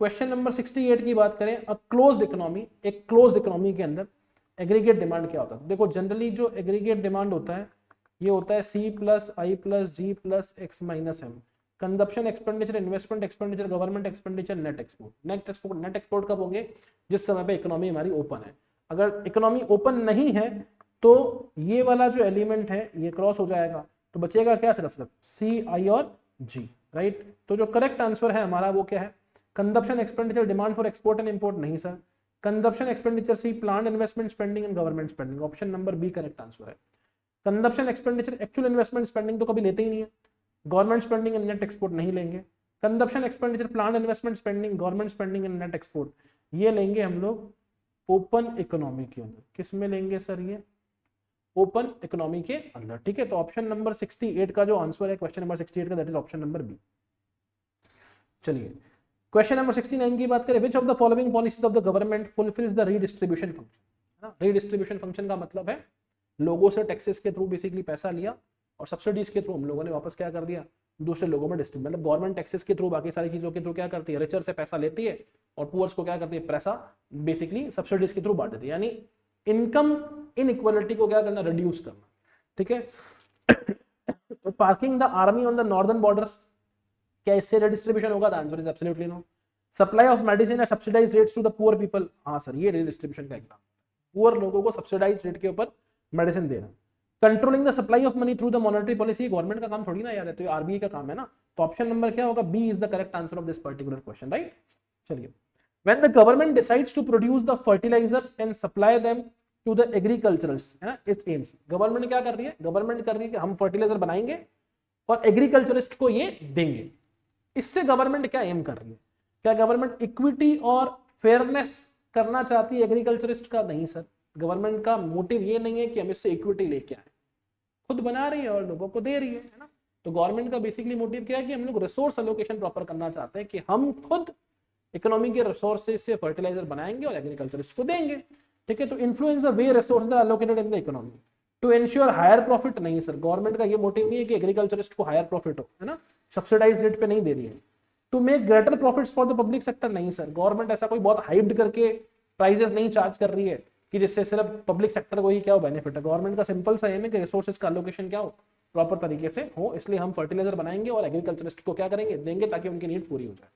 क्वेश्चन नंबर 68 की बात करें। अ क्लोज्ड इकोनॉमी, एक क्लोज्ड इकोनॉमी के अंदर एग्रीगेट डिमांड क्या होता है। देखो जनरली जो एग्रीगेट डिमांड होता है ये होता है C plus I plus G plus X minus M. Consumption expenditure, investment expenditure, government expenditure, net export. Net export कब होंगे, जिस समय पे इकोनॉमी हमारी ओपन है। अगर इकोनॉमी ओपन नहीं है तो ये वाला जो एलिमेंट है ये क्रॉस हो जाएगा, तो बचेगा क्या, सिर्फ सी आई और जी, राइट। तो जो करेक्ट आंसर है हमारा वो क्या है, consumption expenditure, demand for export and import नहीं sir. Consumption expenditure C, plant investment spending and government spending. Option number B correct answer है। Consumption expenditure, actual investment spending तो कभी लेते ही नहीं है, government spending and net export नहीं लेंगे। Consumption expenditure, plant investment spending, government spending and net export, ये लेंगे हम लोग ओपन इकोनॉमी के अंदर। किस में लेंगे सर, ये ओपन इकोनॉमी के अंदर। ठीक है, तो ऑप्शन नंबर 68 का जो आंसर है क्वेश्चन नंबर 68 का, that is option number B. चलिए क्वेश्चन नंबर 69 की बात करें। Which of the following policies of the government fulfils the redistribution function. Redistribution function का मतलब है लोगों से टैक्सेस के थ्रू बेसिकली पैसा लिया और सब्सिडीज के थ्रू हम लोगों ने वापस क्या कर दिया, दूसरे लोगों में डिस्ट्रीब्यूट। मतलब गवर्नमेंट टैक्सेस के थ्रू, बाकी सारी चीजों के थ्रू क्या करती है, रिचर से पैसा लेती है और पुअर्स को क्या करती है, पैसा बेसिकली सब्सिडीज के थ्रू बांट देती है, यानी इनकम इनइक्वालिटी को क्या करना, रिड्यूस करना। ठीक है, तो parking the army on the northern borders, क्या इससे रिडिस्ट्रीब्यूशन होगा? The answer is absolutely no. Supply of medicine at subsidised rates to the poor people, हाँ सर ये रिडिस्ट्रीब्यूशन का एग्जाम, पुअर लोगों को सब्सिडाइज्ड रेट के ऊपर मेडिसिन देना। Controlling the supply of money through the monetary policy, government का काम थोड़ी ना याद है, तो ये आरबीआई का काम है ना। तो ऑप्शन नंबर क्या होगा, B is the correct answer of this particular question, right. चलिए, when the government decides to produce the fertilizers and supply them to the agriculturals, है ना, its aims, गवर्नमेंट क्या कर रही है, गवर्नमेंट कर रही है कि हम फर्टिलाइजर बनाएंगे और एग्रीकल्चरिस्ट को ये देंगे। इससे गवर्नमेंट क्या एम कर रही है, क्या गवर्नमेंट इक्विटी और फेयरनेस करना चाहती है एग्रीकल्चरिस्ट का? नहीं सर, गवर्नमेंट का मोटिव ये नहीं है कि हम इससे इक्विटी लेके आए, खुद बना रही है और लोगों को दे रही है ना। तो गवर्नमेंट का बेसिकली मोटिव क्या है कि हम लोग रिसोर्स एलोकेशन प्रॉपर करना चाहते हैं कि हम खुद इकोनॉमी के रिसोर्सेज से फर्टिलाइजर बनाएंगे और एग्रीकल्चरिस्ट को देंगे। ठीक है, तो influence the way resources are allocated in the economy to ensure higher profit. नहीं सर, गवर्नमेंट का ये मोटिव नहीं है कि एग्रीकल्चरिस्ट को हायर प्रॉफिट हो, है ना, सब्सिडाइज रेट पे नहीं दे रही है। To make greater profits for the public sector, नहीं सर, गवर्नमेंट ऐसा कोई बहुत हाइप्ड करके प्राइजेस नहीं चार्ज कर रही है कि जिससे सिर्फ पब्लिक सेक्टर को ही क्या हो बेनिफिट है। गवर्नमेंट का सिंपल सा एम है कि रिसोर्सेज का एलोकेशन क्या हो, प्रॉपर तरीके से हो, इसलिए हम फर्टिलाइजर बनाएंगे और एग्रीकल्चरिस्ट को क्या करेंगे, देंगे ताकि उनकी नीड पूरी हो जाए।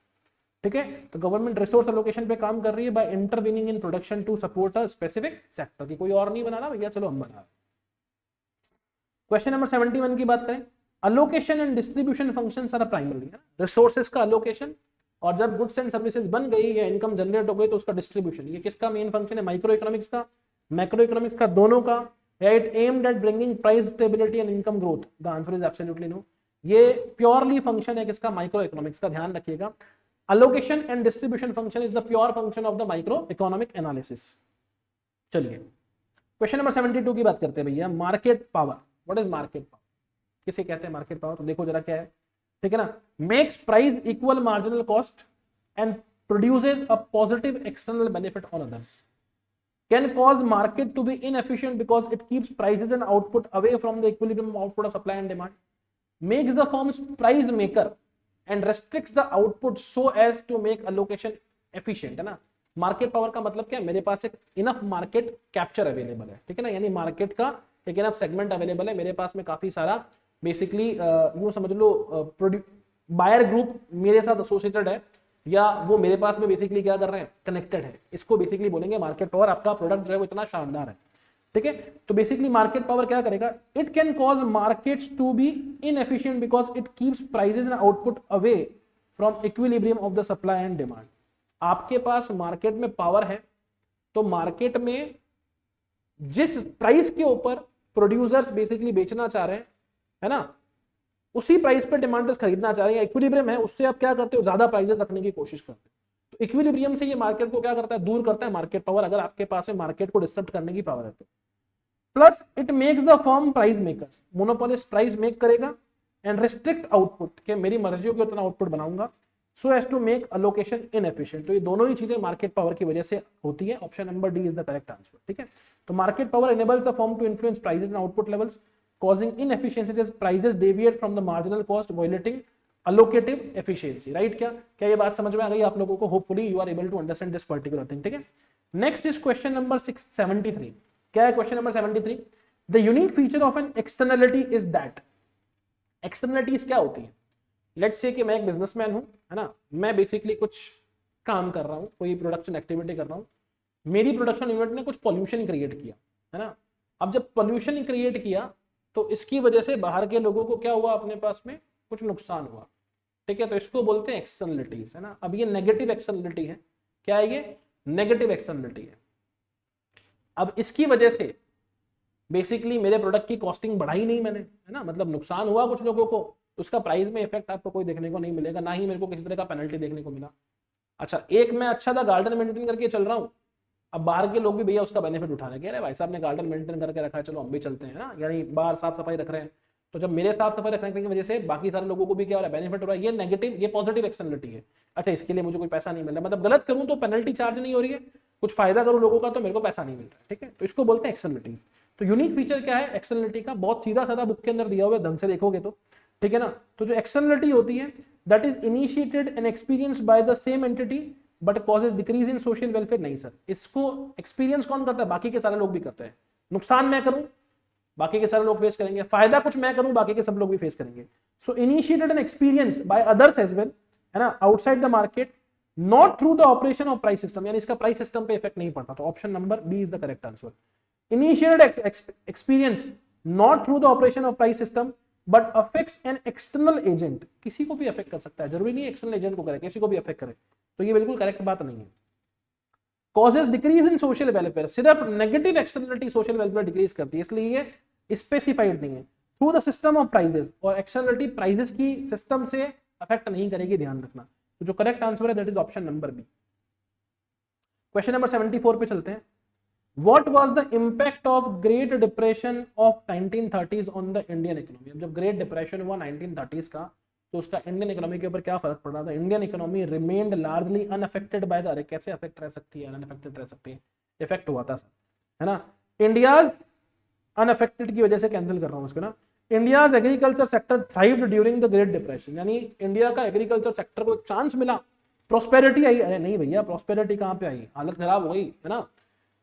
ठीक है, तो गवर्नमेंट रिसोर्स एलोकेशन पे काम कर रही है by intervening in production to support a specific sector, की कोई और नहीं बना रहा भैया, चलो हम बना रहे। क्वेश्चन नंबर 71 की बात करें। Allocation and distribution functions are primary, resources का अलोकेशन, और जब गुड्स एंड सर्विसेज बन गई या इनकम जनरेट हो गई तो उसका डिस्ट्रीब्यूशन, ये किसका मेन फंक्शन है, माइक्रो इकोनॉमिक्स का, मैक्रो इकोनॉमिक्स का, दोनों का। Right, aimed at bringing price stability and income growth, the answer is absolutely no. ये प्योरली फंक्शन है किसका, माइक्रो इकोनॉमिक्स का, ध्यान रखिएगा। Allocation and distribution function is the pure function of the microeconomic analysis. चलिए क्वेश्चन नंबर 72 की बात करते हैं भैया। Market power, what is market power, किसे कहते हैं मार्केट पावर? तो देखो जरा क्या है, ठीक है ना। Makes price equal marginal cost and produces a positive external benefit on others, can cause market to be inefficient because it keeps prices and output away from the equilibrium output of supply and demand. Makes the firms price maker and restricts the output so as to make allocation efficient, है ना। Market power का मतलब क्या है, मेरे पास एक enough market capture available है, ठीक है ना, यानी मार्केट का एक इनफ सेगमेंट अवेलेबल है, मेरे पास में काफी सारा बेसिकली यूं समझ लो बायर ग्रुप मेरे साथ एसोसिएटेड है, या वो मेरे पास में बेसिकली क्या कर रहे हैं, कनेक्टेड है, इसको बेसिकली बोलेंगे मार्केट पावर। आपका प्रोडक्ट जो है वो इतना शानदार है, ठीक है। तो बेसिकली मार्केट पावर क्या करेगा, it can cause markets to be inefficient because it keeps prices and output away from equilibrium of the supply and demand. आपके पास मार्केट में पावर है, तो मार्केट में जिस प्राइस के ऊपर प्रोड्यूसर्स बेसिकली बेचना चाह रहे हैं, है ना, उसी प्राइस पे डिमांडर्स खरीदना चाह रहे हैं, इक्विलिब्रियम है, उससे आप क्या करते हो, ज्यादा प्राइसेस रखने की कोशिश करते हो। तो इक्विलिब्रियम से ये मार्केट को क्या करता है, दूर करता है मार्केट पावर, अगर आपके पास में मार्केट को डिस्टर्ब करने की पावर है तो। Plus it makes the firm price makers, monopolist price make करेगा एंड रिस्ट्रिक्ट आउटपुट, के मेरी मर्जी के उतना आउटपुट बनाऊंगा, so as to make allocation inefficient. तो ये दोनों ही चीजें मार्केट पावर की वजह से होती है। Option number D is the correct answer, ठीक है। तो market power enables the firm to influence prices and output levels, causing inefficiencies as prices deviate from the marginal cost, violating allocative efficiency, right? क्या ये बात समझ में आ गई आप लोगों को? Hopefully you are able to understand this particular thing, ठीक है। Next is question number 673। क्या है question number 73? The unique feature of an externality is that. Externalities क्या होती है? लेट्स से कि मैं एक बिजनेसमैन हूं, है ना, मैं बेसिकली कुछ काम कर रहा हूं, कोई प्रोडक्शन एक्टिविटी कर रहा हूं, मेरी प्रोडक्शन यूनिट ने कुछ पॉल्यूशन क्रिएट किया, है ना। अब जब पॉल्यूशन क्रिएट किया तो इसकी वजह से बाहर के लोगों को क्या हुआ, अपने पास में कुछ नुकसान हुआ, ठीक है। तो इसको बोलते हैं एक्सटर्नलिटीज, है ना। अब ये नेगेटिव एक्सटर्नलिटी है। क्या है ये? नेगेटिव एक्सटर्नलिटी है। अब इसकी वजह से बेसिकली मेरे प्रोडक्ट की कॉस्टिंग बढ़ाई नहीं मैंने, है ना, मतलब नुकसान हुआ कुछ लोगों को, उसका प्राइस में इफेक्ट आपको कोई देखने को नहीं मिलेगा, ना ही मेरे को किसी तरह का पेनल्टी देखने को मिला। अच्छा, एक मैं अच्छा था गार्डन मेंटेन करके चल रहा हूँ, अब बाहर के लोग भी भैया उसका बेनिफिट उठा रहे हैं, अरे भाई साहब ने गार्डन मेंटेन करके रखा है, चलो हम भी चलते हैं ना, यानी बाहर साफ सफाई रख रहे हैं, तो जब मेरे साफ सफाई रखने की वजह से बाकी सारे लोगों को भी क्या हो रहा है, बेनिफिट हो रहा है। ये नेगेटिव, ये पॉजिटिव एक्सटर्नलिटी है। अच्छा, इसके लिए मुझे कोई पैसा नहीं मिल रहा, मतलब गलत करूं तो पेनल्टी चार्ज नहीं हो रही है, कुछ फायदा करूं लोगों का तो मेरे को पैसा नहीं मिल रहा है, ठीक है। तो इसको बोलते हैं एक्सटर्नलिटीज। तो यूनिक फीचर क्या है एक्सटर्नलिटी का? बहुत सीधा साधा बुक के अंदर दिया हुआ है, ढंग से देखोगे तो, ठीक है ना। तो जो एक्सटर्नलिटी होती है, that is initiated and experienced by the same entity but causes decrease in social welfare. नहीं सर, इसको एक्सपीरियंस कौन करता है? बाकी के सारे लोग भी करते हैं। नुकसान मैं करूं, बाकी के सारे लोग फेस करेंगे, फायदा कुछ मैं करूं, बाकी के सब लोग भी फेस करेंगे। So initiated and experienced by others as well, है ना, outside the market, not through the operation of price system, यानी इसका प्राइस सिस्टम पे इफेक्ट नहीं पड़ता। तो option number B is the correct answer. Initiated experience not through the operation of price system but affects an external agent, किसी को भी affect कर सकता है, जरूरी नहीं एक्सटर्नल एजेंट को करे, किसी को भी अफेक्ट करे, तो ये बिल्कुल करेक्ट बात नहीं है। Causes decrease in social welfare, सिर्फ negative externality social welfare decrease करती है, इसलिए ये स्पेसिफाइड नहीं है। Through the system of prices, और एक्सटर्नलिटी प्राइजेस की सिस्टम से अफेक्ट नहीं करेगी, ध्यान रखना। तो जो करेक्ट आंसर है that is option number B. Question number 74 पे चलते हैं। What was the impact of Great Depression of 1930s on the Indian economy? जब ग्रेट डिप्रेशन हुआ 1930s का, तो उसका इंडियन इकोनॉमी के ऊपर क्या फर्क पड़ रहा था? Indian economy remained largely unaffected by the, अरे कैसे अफेक्ट रह सकती है, अनअफेक्टेड रह सकती है, इफेक्ट हुआ था सर, है ना। इंडियाज अनअफेक्टेड की वजह से कैंसिल कर रहा हूं उसको ना। India's agriculture sector thrived during the great depression, यानी इंडिया का एग्रीकल्चर सेक्टर को चांस मिला, प्रोस्पेरिटी आई। अरे नहीं भैया, प्रोस्पेरिटी कहां पे आई, हालत खराब हो गई, है ना।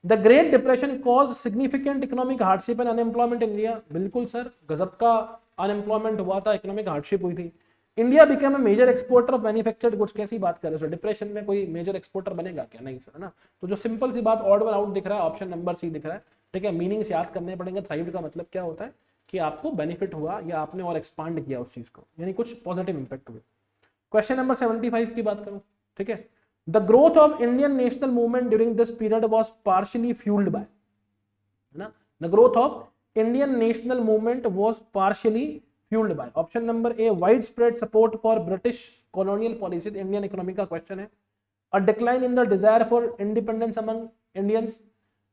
The great depression cause significant economic hardship and unemployment in India, बिल्कुल सर, गजब का अनएम्प्लॉयमेंट हुआ था, इकोनॉमिक हार्डशिप हुई थी। India became a major exporter of manufactured goods, कैसी बात कर रहे हो, डिप्रेशन में कोई मेजर एक्सपोर्टर बनेगा क्या? नहीं सर, है ना। तो जो सिंपल सी बात, ऑड वन आउट दिख रहा है, ऑप्शन नंबर सी दिख रहा है, ठीक है। मीनिंग्स याद करने पड़ेंगे। थ्राइव्ड का मतलब क्या होता है कि आपको बेनिफिट हुआ या आपने और एक्सपांड किया उस चीज को, यानी कुछ पॉजिटिव इंपैक्ट हुए। क्वेश्चन नंबर 75 की बात करूं, ठीक है। The growth of Indian national movement during this period was partially fueled by, है ना, the growth of Indian national movement was partially fueled by, option number A, widespread support for British colonial policies, Indian economy का question है, a decline in the desire for independence among Indians,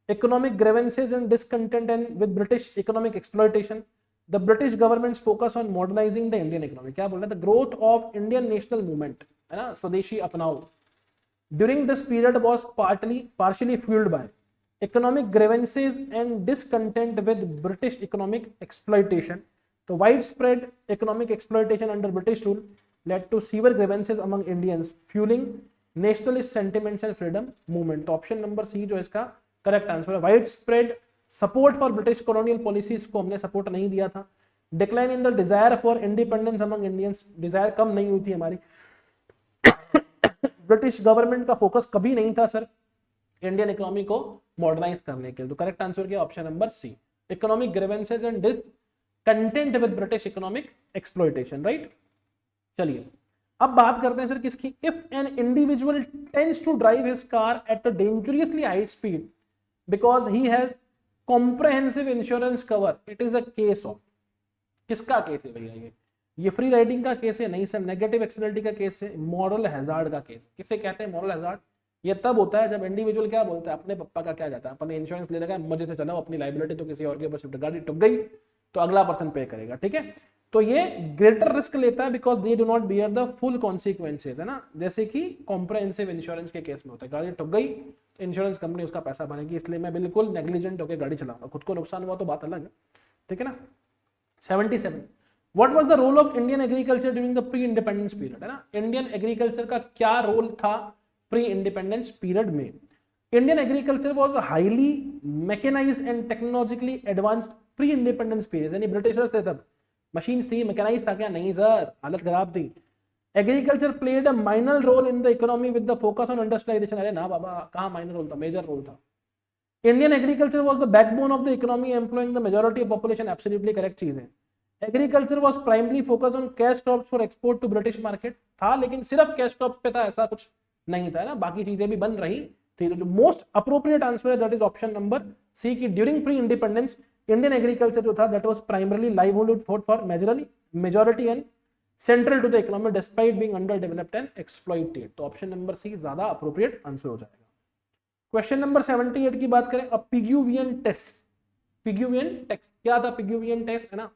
economic grievances and discontent and with British economic exploitation, the British government's focus on modernizing the Indian economy। क्या बोल रहा है? The growth of Indian national movement, है ना, स्वदेशी अपनाओ, during this period was partially fueled by economic grievances and discontent with British economic exploitation। तो widespread economic exploitation under British rule led to severe grievances among Indians fueling nationalist sentiments and freedom movement. तो option number C जो इसका correct answer है। Widespread support for British colonial policies को हमने support नहीं दिया था। Decline in the desire for independence among Indians, desire कम नहीं हुई थी हमारी। ब्रिटिश गवर्नमेंट का फोकस कभी नहीं था सर इंडियन इकोनॉमी को मॉडर्नाइज करने के लिए। तो करेक्ट आंसर क्या option number C, economic grievances and discontent with British economic exploitation, right. चलिए अब बात करते हैं सर किसकी, if an individual tends to drive his car at a dangerously high speed because he has comprehensive insurance cover, it is a case of, किसका case है भैया ये फ्री राइडिंग का केस है? नहीं सर, नेगेटिव एक्सटर्नलिटी का case है, moral hazard का केस। किसे कहते हैं मॉरल हैजार्ड? ये तब होता है जब इंडिविजुअल क्या बोलता है, अपने पप्पा का क्या जाता है, अपने इंश्योरेंस ले रखा है, मजे से चलाओ, अपनी लाइबिलिटी तो किसी और के ऊपर शिफ्ट, गाड़ी टूट गई तो अगला पर्सन पे करेगा, ठीक है। तो ये ग्रेटर रिस्क लेता है because they do not bear the full consequences, है ना, जैसे कि कॉम्प्रहेंसिव इंश्योरेंस के केस में होता है, गाड़ी टूट गई इंश्योरेंस कंपनी उसका पैसा भरेगी, इसलिए मैं बिल्कुल नेग्लिजेंट होकर गाड़ी चलाऊंगा, खुद को नुकसान हुआ तो बात अलग है, ठीक है ना। 77 what was the role of Indian agriculture during the pre independence period, है ना, इंडियन एग्रीकल्चर का क्या रोल था प्री इंडिपेंडेंस पीरियड में। Indian agriculture was highly mechanised and technologically advanced pre independence period, यानी ब्रिटिशर्स थे तब, मशीन्स थी, मैकेनाइज था क्या? नहीं सर, हालत खराब थी। Agriculture played a minor role in the economy with the focus on industrialisation, अरे ना बाबा, कहां माइनर रोल था, मेजर रोल था। Indian agriculture was the backbone of the economy employing the majority of population, absolutely correct चीज है। Agriculture was primary focus on cash crops for export to British market, था लेकिन सिर्फ cash crops पे था, ऐसा कुछ नहीं था ना, बाकी चीजें भी बन रही थी। तो जो मोस्ट अप्रोप्रिएट आंसर है that is option number C की during pre independence Indian agriculture जो था that was primarily livelihood for majority and central to the economy despite being underdeveloped and exploited. तो ऑप्शन नंबर सी ज्यादा appropriate answer हो जाएगा। Question number 78 की बात करें, अब पिग्यूवियन टेस्ट, पिग्यूवियन टेस्ट क्या था? पिग्यूवियन टेस्ट, है ना,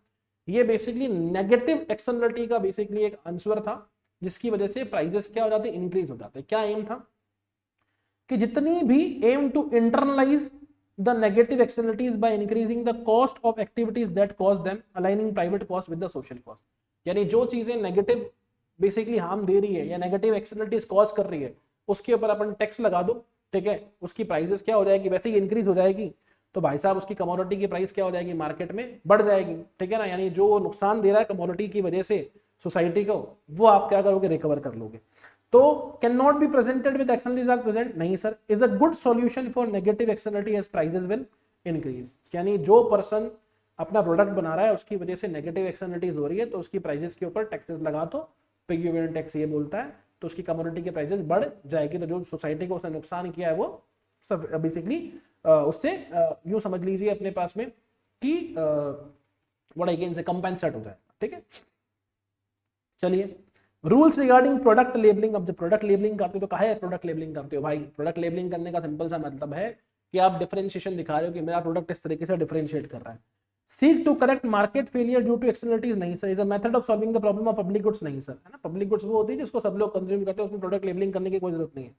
ये बेसिकली नेगेटिव एक्सटर्नलिटी का बेसिकली एक आंसर था जिसकी वजह से प्राइजेस क्या हो जाते, इंक्रीज हो जाते। क्या एम था कि जितनी भी aim to internalise the negative externalities by increasing the cost of activities that cause them, aligning private cost with the social cost, यानी जो चीजें नेगेटिव बेसिकली हार्म दे रही है या नेगेटिव एक्सटर्नलिटीज कॉज कर रही है उसके ऊपर अपन टैक्स लगा दो, ठीक है, उसकी प्राइसेस क्या हो जाएगी, वैसे ही इंक्रीज हो जाएगी, तो भाई साहब उसकी कमोडिटी की प्राइस क्या हो जाएगी, मार्केट में बढ़ जाएगी, ठीक है ना। यानी जो नुकसान दे रहा है कमोडिटी की वजह से सोसाइटी को, वो आप क्या करोगे, रिकवर कर लोगे। तो can not be presented with externalities are present, नहीं sir, is a good solution for negative externality as prices will increase, यानी जो पर्सन अपना प्रोडक्ट बना रहा है उसकी वजह से नेगेटिव एक्सटर्नलिटीज हो रही है तो उसकी प्राइसेस के ऊपर टैक्सेस लगा दो, पिग्यूवियन टैक्स ये बोलता है, तो उसकी कमोडिटी की प्राइसेस बढ़ जाएगी, तो जो सोसाइटी को उसने नुकसान किया है वो सब बेसिकली उससे यूं समझ लीजिए अपने पास में कि what I can say compensate हो जाएगा, ठीक है। चलिए रूल्स रिगार्डिंग प्रोडक्ट लेबलिंग, अब जब प्रोडक्ट लेबलिंग करते हो तो काहे प्रोडक्ट लेबलिंग करते हो भाई? प्रोडक्ट लेबलिंग करने का सिंपल सा मतलब है कि आप डिफरेंशिएशन दिखा रहे हो कि मेरा प्रोडक्ट इस तरीके से डिफरेंशिएट कर रहा है। Seek to correct market failure due to externalities, नहीं sir, is a method of solving the problem of public goods, नहीं सर, है ना, पब्लिक गुड्स वो होती है जिसको सब लोग कंज्यूम करते हैं, उसमें प्रोडक्ट लेबलिंग करने की कोई जरूरत नहीं है।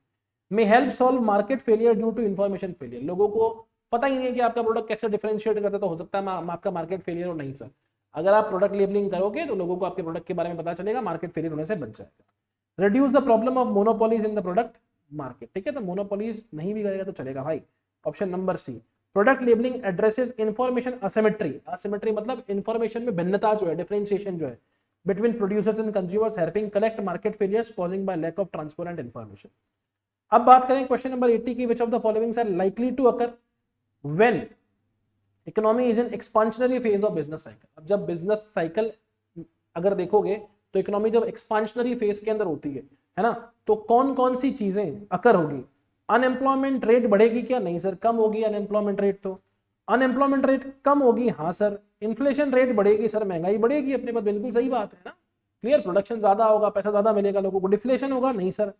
May help solve market failure due to information failure, लोगों को पता ही नहीं है कि आपका प्रोडक्ट कैसे डिफरेंशिएट करता है, तो हो सकता है आपका मार्केट फेलियर हो, नहीं सर, अगर आप प्रोडक्ट लेबलिंग करोगे तो लोगों को आपके प्रोडक्ट के बारे में पता चलेगा, मार्केट फेलियर होने से बच जाएगा। Reduce the problem of monopolies in the product market, ठीक है, तो मोनोपोलीज नहीं भी करेगा तो चलेगा भाई, option number C. Product labelling addresses information asymmetry, asymmetry मतलब इंफॉर्मेशन में भिन्नता जो है, डिफरेंशिएशन जो है between producers and consumers, helping collect market failures causing by lack of transparent information. अब बात करें क्वेश्चन नंबर 80 की, which of the followings are likely to occur when economy is in expansionary phase of business cycle. अब जब business cycle अगर देखोगे तो economy जब एक्सपांशनरी फेज के अंदर होती है ना, तो कौन कौन सी चीजें अकर होगी? अनएम्प्लॉयमेंट रेट बढ़ेगी क्या? नहीं सर, कम होगी अनएम्प्लॉयमेंट रेट, तो अनएम्प्लॉयमेंट रेट कम होगी, हाँ सर। इन्फ्लेशन रेट बढ़ेगी सर, महंगाई बढ़ेगी, अपने पास बिल्कुल सही बात है ना, क्लियर, प्रोडक्शन ज्यादा होगा, पैसा ज्यादा मिलेगा लोगों को। डिफ्लेशन होगा, नहीं सर।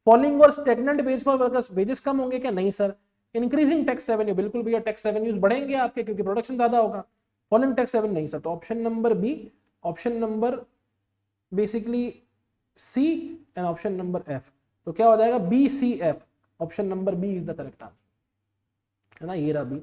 फॉलिंग और stagnant wage for workers, wages कम होंगे क्या? नहीं सर। इंक्रीजिंग टैक्स रेवेन्यू, बिल्कुल भैया, टैक्स रेवेन्यूज बढ़ेंगे आपके क्योंकि प्रोडक्शन ज्यादा होगा। फॉलिंग टैक्स रेवेन्यू, नहीं सर, तो option number B, option number basically C and option number F, तो क्या हो जाएगा B C F, option number B is the correct answer, है ना, ये रहा बी।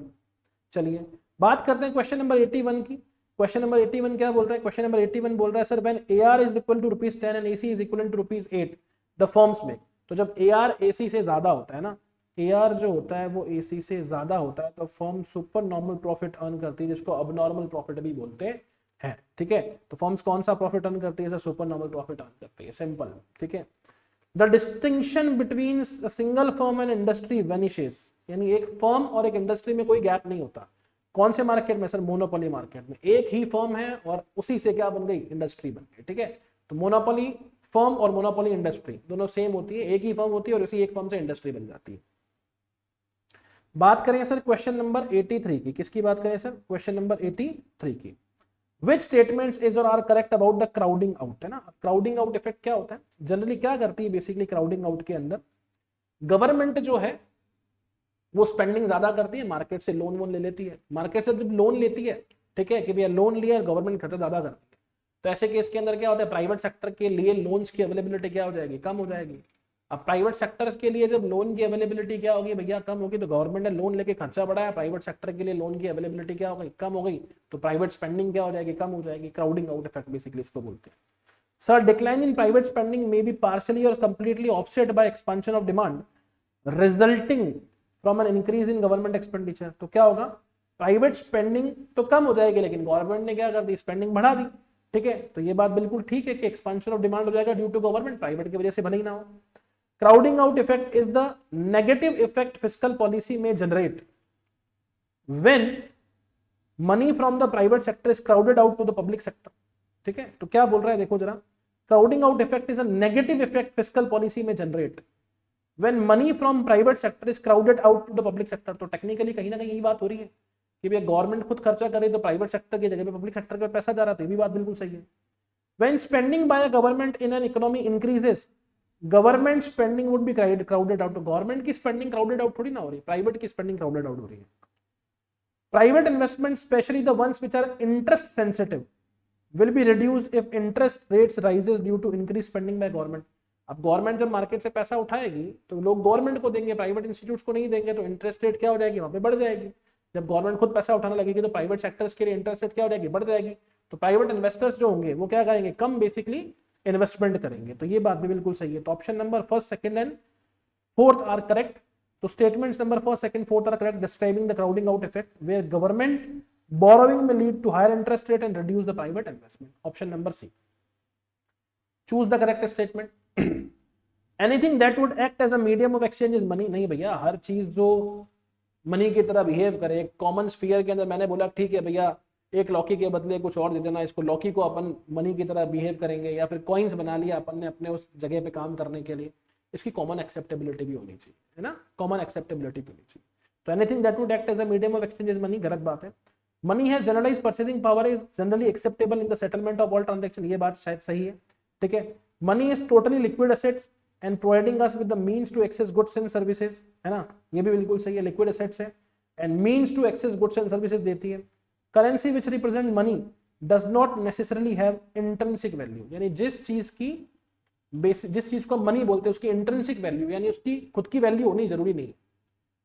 चलिए बात करते हैं क्वेश्चन नंबर 81 की, क्वेश्चन नंबर 81 क्या बोल रहा है? क्वेश्चन नंबर 81 बोल रहा है sir when AR is equal to ₹10 and AC is equal to ₹8 the firms में। तो जब AR AC से ज्यादा होता है ना, AR जो होता है वो AC से ज्यादा होता है, तो firm super normal profit earn करती है, जिसको अब नॉर्मल प्रॉफिट भी बोलते हैं। ठीक है, तो फर्म्स कौन सा प्रॉफिट अर्न करती है? Sir super normal profit earn करती है, सिंपल। ठीक है, the distinction between single firm and industry vanishes, यानी एक फर्म और एक इंडस्ट्री में कोई गैप नहीं होता। कौन से मार्केट में? सर मोनोपोली मार्केट में। एक ही फर्म है और उसी से क्या बन गई? इंडस्ट्री बन गई। ठीक है, तो मोनोपोली फर्म और मोनोपोली इंडस्ट्री दोनों सेम होती है, एक ही फर्म होती है और उसी एक फर्म से इंडस्ट्री बन जाती है। बात करें सर क्वेश्चन नंबर 83 की, किसकी बात करें सर? क्वेश्चन नंबर 83 की। Which statements is or are correct about the crowding out, है ना? क्राउडिंग आउट इफेक्ट क्या होता है? जनरली क्या करती है बेसिकली क्राउडिंग आउट के अंदर? गवर्नमेंट जो है वो स्पेंडिंग ज्यादा करती है, मार्केट से लोन वोन ले लेती है। मार्केट से जब लोन लेती है, ठीक है, कि भैया लोन लिया, गवर्नमेंट खर्चा ज्यादा करती है, तो ऐसे केस के अंदर क्या होता है? प्राइवेट सेक्टर के लिए लोन्स की अवेलेबिलिटी क्या हो जाएगी? कम हो जाएगी। अब प्राइवेट सेक्टर के लिए जब लोन की अवेलेबिलिटी क्या होगी भैया? कम होगी। तो गवर्नमेंट ने लोन लेके खर्चा बढ़ाया, प्राइवेट सेक्टर के लिए लोन की अवेलेबिलिटी क्या हो गई? कम हो गई। तो प्राइवेट स्पेंडिंग क्या हो जाएगी? कम हो जाएगी। क्राउडिंग आउट इफेक्ट बेसिकली इसको बोलते हैं। Sir decline in private spending may be partially और completely offset by expansion of demand resulting from an increase in government expenditure. तो क्या होगा? प्राइवेट स्पेंडिंग तो कम हो जाएगी, लेकिन गवर्नमेंट ने क्या कर दी? स्पेंडिंग बढ़ा दी। ठीक है, तो ये बात बिल्कुल ठीक है कि एक्सपेंशन ऑफ डिमांड हो जाएगा ड्यू टू गवर्नमेंट, प्राइवेट की वजह से भले ही ना हो। Crowding out effect is the negative effect fiscal policy may generate when money from the private sector is crowded out to the public sector। ठीक है, तो क्या बोल रहा है देखो जरा, crowding out effect is a negative effect fiscal policy may generate when money from private sector is crowded out to the public sector। तो टेक्निकली कहीं ना कहीं यही बात हो रही है कि भैया गवर्नमेंट खुद खर्चा करे तो प्राइवेट सेक्टर की जगह पे पब्लिक सेक्टर का पैसा जा रहा था, ये भी बात बिल्कुल सही है। When spending by a government in an economy increases, government spending would be crowded out. तो गवर्नमेंट की स्पेंडिंग क्राउडेड आउट थोड़ी ना हो रही, प्राइवेट की स्पेंडिंग क्राउडेड आउट हो रही है। Private investment specially the ones which are interest sensitive will be reduced if interest rates rises due to increase spending by government. अब गवर्नमेंट जब मार्केट से पैसा उठाएगी तो लोग गवर्नमेंट को देंगे, प्राइवेट इंस्टीट्यूट्स को नहीं देंगे, तो इंटरेस्ट रेट क्या हो जाएगी? वहां पे बढ़ जाएगी। जब गवर्नमेंट खुद पैसा उठाने लगेगी तो प्राइवेट सेक्टर्स के लिए इंटरेस्ट रेट क्या हो जाएगी? बढ़ जाएगी। तो प्राइवेट इन्वेस्टर्स जो होंगे वो क्या करेंगे? कम बेसिकली इन्वेस्टमेंट करेंगे। तो ये बात भी बिल्कुल सही है। तो option number first, second and fourth are correct. तो statements number first, second, fourth are correct describing the crowding out effect where government borrowing may lead to higher interest rate and reduce the private investment। Option number C. Choose the correct statement. Anything that would act as a medium of exchange is money. नहीं भैया, हर चीज जो money की तरह behave करे, common sphere के अंदर मैंने बोला ठीक है भैया एक लौकी के बदले कुछ और दे देना, इसको लौकी को अपन मनी की तरह बिहेव करेंगे, या फिर कॉइन्स बना लिया अपन ने अपने उस जगह पे काम करने के लिए, इसकी कॉमन एक्सेप्टेबिलिटी भी होनी चाहिए, है ना? कॉमन एक्सेप्टेबिलिटी भी होनी चाहिए। तो anything that would act as a medium of exchange is money, गलत बात है। Money has generalised purchasing power is generally acceptable in the settlement of all transaction, ये बात शायद सही है। ठीक है, money is totally liquid assets and providing us with the means to access goods and services, है ना? ये भी बिल्कुल सही है, लिक्विड एसेट्स है and means to access goods and services देती है। Currency which represent money does not necessarily have intrinsic value, यानी जिस चीज को मनी बोलते हैं उसकी इंट्रिंसिक वैल्यू यानी उसकी खुद की वैल्यू होनी जरूरी नहीं।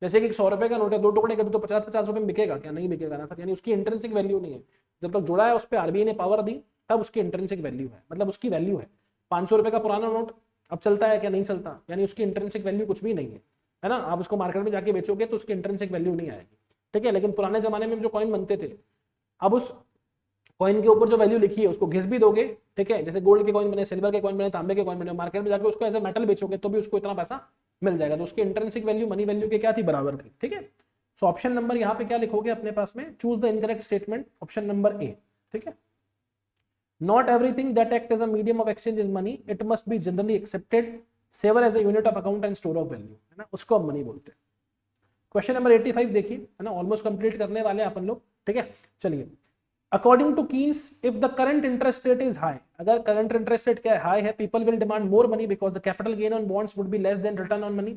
जैसे कि 100 रुपए का नोट है, 2 टुकड़े का भी तो 50-50 रुपए में बिकेगा क्या? नहीं बिकेगा ना सर, यानी उसकी इंट्रिंसिक वैल्यू नहीं है। जब तक जुड़ा है उस पर आरबीआई ने पावर दी तब उसकी इंट्रिंसिक वैल्यू है, मतलब उसकी वैल्यू है। 500 रुपए का पुराना नोट अब चलता है क्या? नहीं चलता, यानी उसकी इंट्रिंसिक वैल्यू कुछ भी नहीं है ना? आप उसको मार्केट में जाके बेचोगे तो उसकी इंट्रिंसिक वैल्यू नहीं आएगी। ठीक है, लेकिन पुराने जमाने में जो कॉइन बनते थे, अब उस कॉइन के ऊपर जो वैल्यू लिखी है उसको घिस भी दोगे, ठीक है, जैसे गोल्ड के कॉइन बने, सिल्वर के कॉइन बने, तांबे के कॉइन बने, मार्केट में जाकर उसको एज ए मेटल बेचोगे तो भी उसको इतना पैसा मिल जाएगा। तो उसकी इंट्रिंसिक वैल्यू मनी वैल्यू के क्या थी? बराबर थी। ठीक है, सो ऑप्शन नंबर यहाँ पे क्या लिखोगे अपने पास में? Choose the incorrect statement, option number A. ठीक है, not everything that act as a medium of exchange is money, it must be generally accepted saver as a unit of account and store of value, है ना? उसको हम money बोलते हैं। Question number 85 देखिए, है ना? ऑलमोस्ट कंप्लीट करने वाले हैं अपन लोग। ठीक है, चलिए। According to Keynes, if the current interest rate is high, अगर करंट इंटरेस्ट रेट क्या है? हाई है, people will demand more money because the capital gain on bonds would be less than return on money,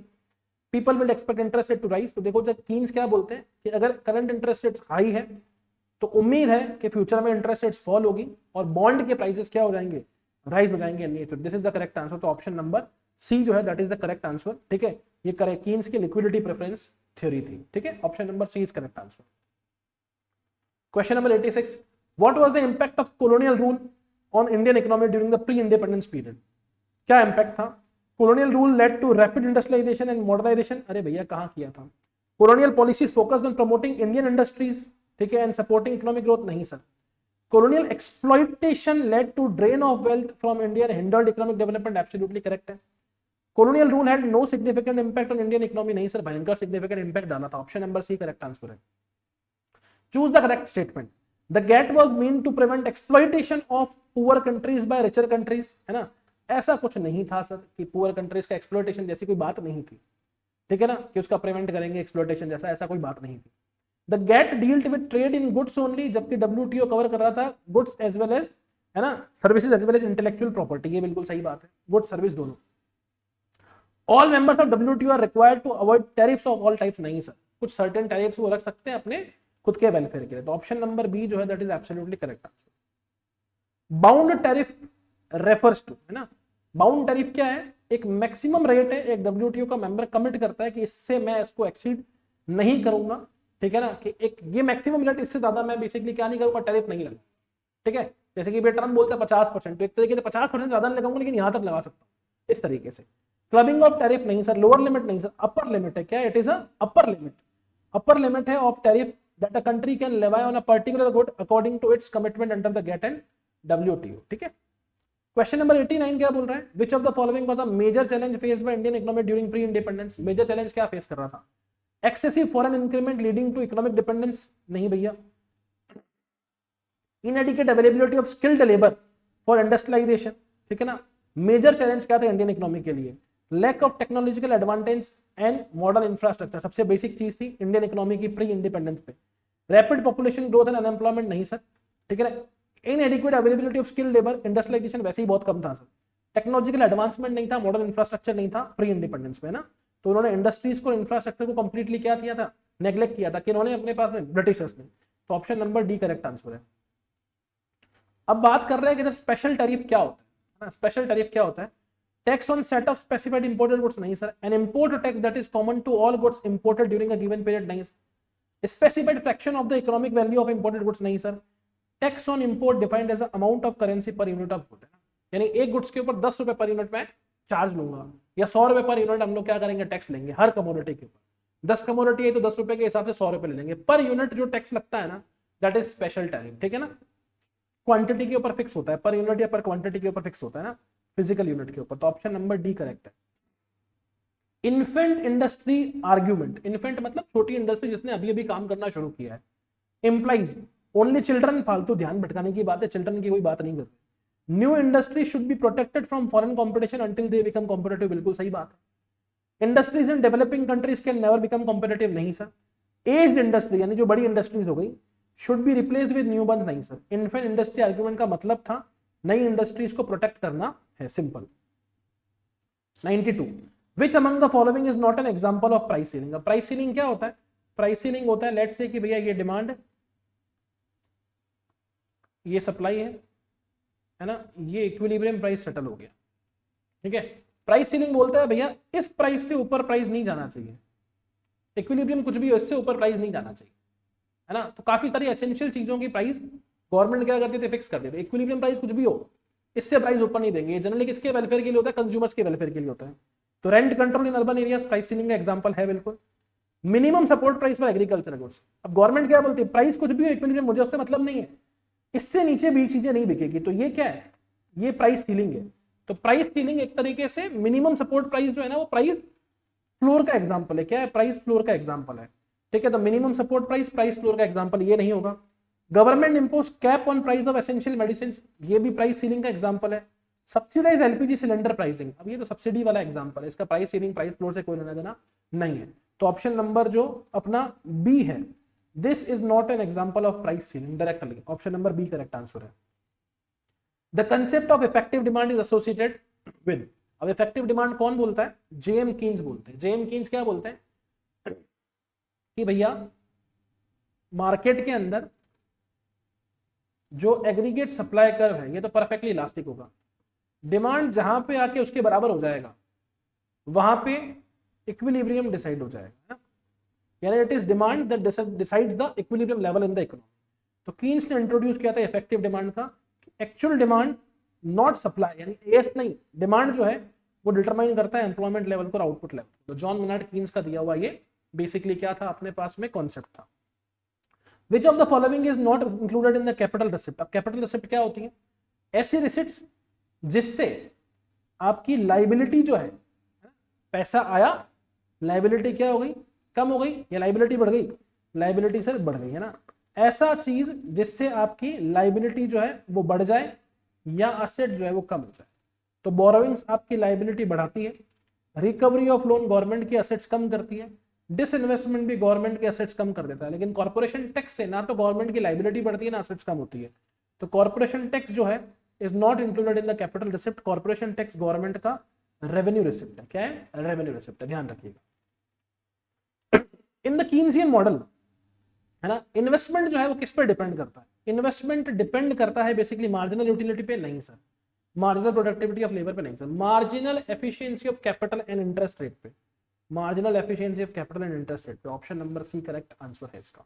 people will expect interest rate to rise. तो देखो जब Keynes क्या बोलते हैं कि अगर करंट इंटरेस्ट रेट हाई है तो उम्मीद है कि फ्यूचर में इंटरेस्ट रेट्स फॉल होगी और बॉन्ड के प्राइसेस क्या हो जाएंगे? राइज हो जाएंगे। This is the correct answer. तो ऑप्शन नंबर सी जो है that is the correct answer. ठीक है, ये करेक्ट कीन्स की लिक्विडिटी प्रेफरेंस थ्योरी थी। ठीक है, option number C is correct answer. Question number 86, what was the impact of colonial rule on Indian economy during the pre independence period? क्या impact था? Colonial rule led to rapid industrialisation and modernisation. अरे भैया कहां किया था? Colonial policies focused on promoting Indian industries, ठीक है, and supporting economic growth. नहीं sir. colonial exploitation led to drain of wealth from India and hindered economic development। absolutely correct है। colonial rule had no significant impact on Indian economy। नहीं sir, भयंकर significant impact डाला था। Option number C correct answer है। choose the correct statement। the GATT was meant to prevent exploitation of poor countries by richer countries, है ना। ऐसा कुछ नहीं था सर कि पुअर कंट्रीज का एक्सप्लोइटेशन जैसी कोई बात नहीं थी, ठीक है ना, कि उसका प्रिवेंट करेंगे एक्सप्लोइटेशन जैसा, ऐसा कोई बात नहीं थी। The GATT dealt with trade in goods only, जबकि WTO कवर कर रहा था गुड्स एज वेल एज, है ना, services as well as intellectual property. ये बिल्कुल सही बात है, गुड्स सर्विस दोनों। All members of WTO are required to avoid tariffs of all types. नहीं सर, कुछ सर्टेन टैरिफ्स वो रख सकते हैं अपने खुद के वेलफेयर के लिए। तो ऑप्शन नंबर बी जो है that is absolutely correct answer. Bound tariff refers to, है ना, बाउंड टैरिफ क्या है? एक मैक्सिमम रेट है, एक WTO का मेंबर कमिट करता है कि इससे मैं इसको एक्सीड नहीं करूंगा, ठीक है ना, कि एक ये मैक्सिमम रेट, इससे ज्यादा मैं बेसिकली क्या नहीं करूंगा, टैरिफ नहीं लगा, ठीक है। जैसे कि ट्रम्प बोलता है 50%, तो एक तरीके से 50% ज्यादा नहीं लगाऊंगा, लेकिन यहां तक लगा सकता हूं, इस तरीके से। क्लबिंग ऑफ टैरिफ नहीं सर, लोअर लिमिट नहीं सर, अपर लिमिट है। क्या it is upper limit? Upper limit है of tariff that a country can levy on a particular good according to its commitment under the GATT and WTO, ठीक है। Question number 89 क्या बोल रहा है? Which of the following was a major challenge faced by Indian economy during pre independence? Major challenge क्या face कर रहा था? Excessive foreign increment leading to economic dependence? नहीं भैया। Inadequate availability of skilled labour for industrialisation, ठीक है ना। Major challenge क्या था इंडियन इकोनॉमी के लिए? Lack of technological advantage and modern infrastructure, सबसे बेसिक चीज थी इंडियन इकोनॉमी की प्री इंडिपेंडेंस पे। Rapid population growth and unemployment? नहीं सर, ठीक है ना। Inadequate availability of skilled labour, industrialisation वैसे ही बहुत कम था सर। टेक्नोलॉजिकल एडवांसमेंट नहीं था, मॉडर्न इंफ्रास्ट्रक्चर नहीं था प्री इंडिपेंडेंस में, ना। तो उन्होंने इंडस्ट्रीज को, इंफ्रास्ट्रक्चर को कंप्लीटली क्या किया था? नेग्लेक्ट किया था। कि उन्होंने अपने पास में, ब्रिटिशर्स ने। तो option number D correct answer है। अब बात कर रहे हैं कि इधर स्पेशल टैरिफ क्या होता है ना। स्पेशल टैरिफ क्या होता है? Tax on set of specified imported goods? नहीं sir. An import tax that is common to all goods imported during a given period? नहीं sir. Specified fraction of the economic value of imported goods? नहीं sir. Tax on import defined as amount of currency per unit of good, यानी एक goods के ऊपर 10 रुपए per unit में charge लूंगा, या 100 रुपए पर यूनिट हम लोग क्या करेंगे, टैक्स लेंगे हर कमोडिटी के ऊपर। 10 कमोडिटी है तो 10 रुपए के हिसाब से 100 रुपए ले लेंगे पर यूनिट। जो टैक्स लगता है ना, दैट इज स्पेशल टैरिफ, ठीक है ना। क्वांटिटी के ऊपर फिक्स होता है, पर यूनिट या पर क्वांटिटी के ऊपर फिक्स होता है ना, फिजिकल यूनिट के ऊपर। तो ऑप्शन नंबर डी करेक्ट है। इन्फेंट इंडस्ट्री आर्ग्यूमेंट, इन्फेंट मतलब छोटी इंडस्ट्री जिसने अभी अभी काम करना शुरू किया है। इंप्लाइज ओनली चिल्ड्रन, फालतू ध्यान भटकाने की बात है, चिल्ड्रन की कोई बात नहीं करते। New industry should be protected from foreign competition until they become competitive, बिल्कुल सही बात है। Industries in developing countries can never become competitive, नहीं सर। एज्ड इंडस्ट्री यानी जो बड़ी इंडस्ट्रीज हो गई, should be replaced with new ones, नहीं सर। इन्फेंट इंडस्ट्री आर्ग्यूमेंट का मतलब था नई इंडस्ट्रीज को प्रोटेक्ट करना है, simple. 92 which among the following is not an example of price ceiling? Price ceiling क्या होता है? प्राइस सीलिंग होता है, लेट्स से कि भैया ये डिमांड है, ये सप्लाई है ना, ये इक्विलिब्रियम प्राइस सेटल हो गया, ठीक है। प्राइस सीलिंग बोलता है भैया इस प्राइस से ऊपर प्राइस नहीं जाना चाहिए, इक्विलिब्रियम कुछ भी हो, इससे ऊपर प्राइस नहीं जाना चाहिए, है ना। तो काफी सारी एसेंशियल चीजों की प्राइस गवर्नमेंट क्या करती थी, फिक्स कर देते। इक्विलिब्रियम प्राइस कुछ भी हो, इससे प्राइस ऊपर नहीं देंगे। जनरली किसके वेलफेयर के लिए होता है? कंज्यूमर्स के वेलफेयर के लिए होता है। तो rent control in urban areas price ceiling का एग्जांपल है, बिल्कुल। Minimum support price for agriculture goods, अब गवर्नमेंट क्या बोलती है, प्राइस कुछ भी हो, इक्विलिब्रियम, मुझे उससे मतलब नहीं है, इससे नीचे भी चीजें नहीं बिकेगी। तो ये क्या है? ये प्राइस सीलिंग है। तो प्राइस सीलिंग एक तरीके से मिनिमम सपोर्ट प्राइस जो है ना, वो प्राइस फ्लोर का एग्जांपल है। क्या है? प्राइस फ्लोर का एग्जांपल है, ठीक है। तो minimum support price price floor का एग्जांपल ये नहीं होगा। Government impose cap on price of essential medicine, ये भी प्राइस सीलिंग का एग्जांपल है। सब्सिडाइज एलपीजी सिलेंडर प्राइसिंग, अब ये तो सब्सिडी वाला एग्जांपल है, इसका प्राइस सीलिंग प्राइस फ्लोर से कोई लेना देना नहीं है। तो ऑप्शन नंबर जो अपना बी है, this is not an example of price ceiling directly. Option number B correct answer है। The concept of effective demand is associated with, अब इफेक्टिव डिमांड कौन बोलता है? जेएम कीन्स बोलते हैं। जेएम कीन्स क्या बोलते हैं कि भैया मार्केट के अंदर जो एग्रीगेट सप्लाई कर्व है, ये तो परफेक्टली इलास्टिक होगा। डिमांड जहां पे आके उसके बराबर हो जाएगा, वहां पे इक्विलिब्रियम डिसाइड हो जाएगा, यानी it is demand that decides the equilibrium level in the economy. तो कीन्स ने इंट्रोड्यूस किया था इफेक्टिव डिमांड का, एक्चुअल डिमांड नॉट सप्लाई, यानी एस नहीं, डिमांड जो है वो डिटरमाइन करता है एम्प्लॉयमेंट लेवल को और आउटपुट लेवल। तो जॉन मेनार्ड कीन्स का दिया हुआ ये बेसिकली क्या था अपने पास में कॉन्सेप्ट था। विच of the following is not included in the capital receipt. अब कैपिटल रिसिप्ट क्या होती है? ऐसी रिसिप्ट्स जिससे आपकी लाइबिलिटी जो है, पैसा आया, लाइबिलिटी क्या हो गई? कम हो गई, या लाइबिलिटी बढ़ गई? लाइबिलिटी सर बढ़ गई, है ना। ऐसा चीज जिससे आपकी लाइबिलिटी जो है वो बढ़ जाए या असेट जो है वो कम हो जाए। तो बोरोइंग्स आपकी लाइबिलिटी बढ़ाती है, रिकवरी ऑफ लोन गवर्नमेंट की असेट्स कम करती है, डिसइन्वेस्टमेंट भी गवर्नमेंट के असेट्स कम कर देता है। लेकिन कॉर्पोरेशन टैक्स से ना तो गवर्नमेंट की लाइबिलिटी बढ़ती है ना असेट्स कम होती है। तो कॉर्पोरेशन टैक्स जो है is not included in the capital receipt. Corporation tax government का रेवेन्यू रिसिप्ट है। क्या है? रेवेन्यू रिसिप्ट है, ध्यान रखिएगा। इन द कीन्सियन मॉडल, है ना, इन्वेस्टमेंट जो है वो किस पर डिपेंड करता है? इन्वेस्टमेंट डिपेंड करता है बेसिकली मार्जिनल यूटिलिटी पे? नहीं sir. Marginal productivity of labour पे? नहीं sir. Marginal efficiency of capital and interest rate पे। Marginal efficiency of capital and interest rate पे। Option number C correct answer है इसका।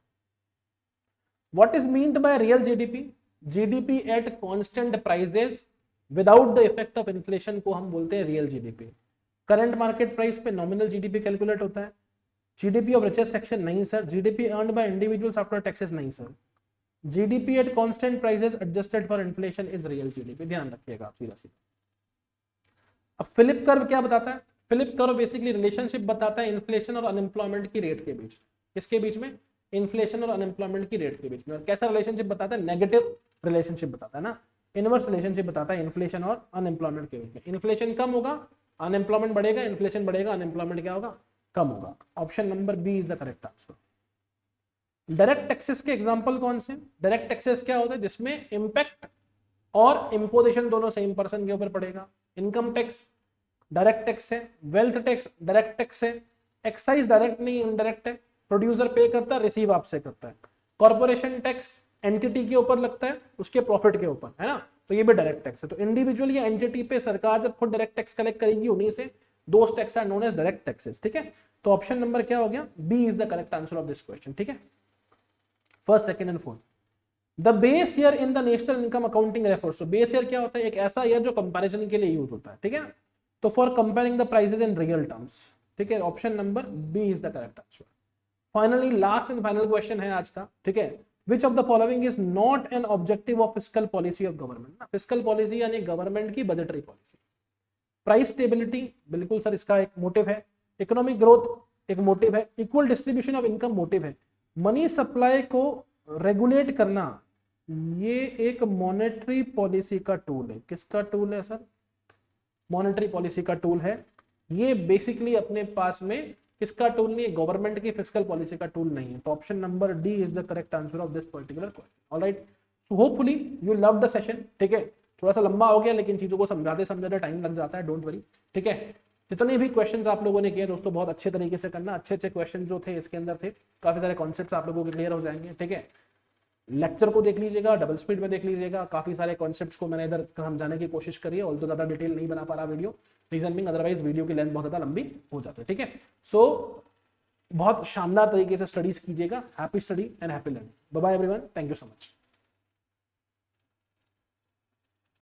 What is meant by real GDP? GDP at constant prices without the effect of inflation को हम बोलते हैं real GDP. Current market price पे nominal GDP calculate होता है। GDP of richest section? नहीं sir. GDP earned by individuals after taxes? नहीं sir. GDP at constant prices adjusted for inflation is real GDP. ध्यान रखिएगा आप सीधा सीधा। अब फिलिप कर्व क्या बताता है? फिलिप कर्व बेसिकली रिलेशनशिप बताता है इन्फ्लेशन और अनएम्प्लॉयमेंट की रेट के बीच। किसके बीच में? इन्फ्लेशन और अनएम्प्लॉयमेंट की रेट के बीच में। और कैसा रिलेशनशिप बताता है? नेगेटिव रिलेशनशिप बताता है ना, इनवर्स रिलेशनशिप बताता है इन्फ्लेशन और अनएम्प्लॉयमेंट के बीच में। इन्फ्लेशन कम होगा, अनएम्प्लॉयमेंट बढ़ेगा, इन्फ्लेशन बढ़ेगा, अनएम्प्लॉयमेंट क्या होगा? कम होगा। Option number B is the correct answer. Direct taxes के एग्जांपल कौन से? डायरेक्ट टैक्सेस क्या होता है? जिसमें इंपैक्ट और इंपोजिशन दोनों सेम पर्सन के ऊपर पड़ेगा। इनकम टैक्स डायरेक्ट टैक्स है, वेल्थ टैक्स डायरेक्ट टैक्स है, एक्साइज डायरेक्ट नहीं इनडायरेक्ट है, प्रोड्यूसर पे करता है, रिसीव आपसे करता है। कॉर्पोरेशन टैक्स एंटिटी के ऊपर लगता है, उसके प्रॉफिट के ऊपर, है ना, तो ये भी डायरेक्ट टैक्स है। तो इंडिविजुअल या एंटिटी पे सरकार जब खुद डायरेक्ट टैक्स कलेक्ट करेगी, उन्हीं से those tax are known as direct taxes. ठीक है, तो ऑप्शन नंबर क्या हो गया? B is the correct answer of this question. ठीक है, first, second and fourth. The base year in the national income accounting refers to. Base year क्या होता है? एक ऐसा ईयर जो कंपैरिजन के लिए यूज होता है। ठीक है, तो for comparing the prices in real terms. ठीक है, option number B is the correct answer. Finally last and final question है आज का। ठीक है, which of the following is not an objective of fiscal policy of government. Fiscal policy यानी government की budgetary policy. Price stability, बिल्कुल sir इसका एक मोटिव है। इकोनॉमिक ग्रोथ एक मोटिव है। Equal distribution of income motive है। मनी सप्लाई को रेगुलेट करना, ये एक मॉनेटरी पॉलिसी का टूल है। किसका टूल है सर? मॉनेटरी पॉलिसी का टूल है। ये बेसिकली अपने पास में किसका टूल नहीं है? गवर्नमेंट की फिस्कल पॉलिसी का टूल नहीं है। तो option number D is the correct answer of this particular question. Alright, so hopefully you love the session. ठीक है, थोड़ा सा लंबा हो गया, लेकिन चीजों को समझाते समझाते टाइम लग जाता है, डोंट वरी। ठीक है, जितने भी क्वेश्चंस आप लोगों ने किए दोस्तों, बहुत अच्छे तरीके से करना। अच्छे अच्छे क्वेश्चन जो थे इसके अंदर थे, काफी सारे कॉन्सेप्ट्स आप लोगों के क्लियर हो जाएंगे। ठीक है, लेक्चर को देख लीजिएगा, डबल स्पीड में देख लीजिएगा। काफी सारे कॉन्सेप्ट्स को मैंने इधर समझाने की कोशिश करी है, ऑल्दो ज्यादा डिटेल नहीं बना पा रहा video, reason being otherwise video की लेंथ बहुत ज्यादा लंबी हो जाती है। ठीक है, सो बहुत शानदार तरीके से स्टडीज कीजिएगा। Happy study and happy learning. Bye bye everyone, thank you so much.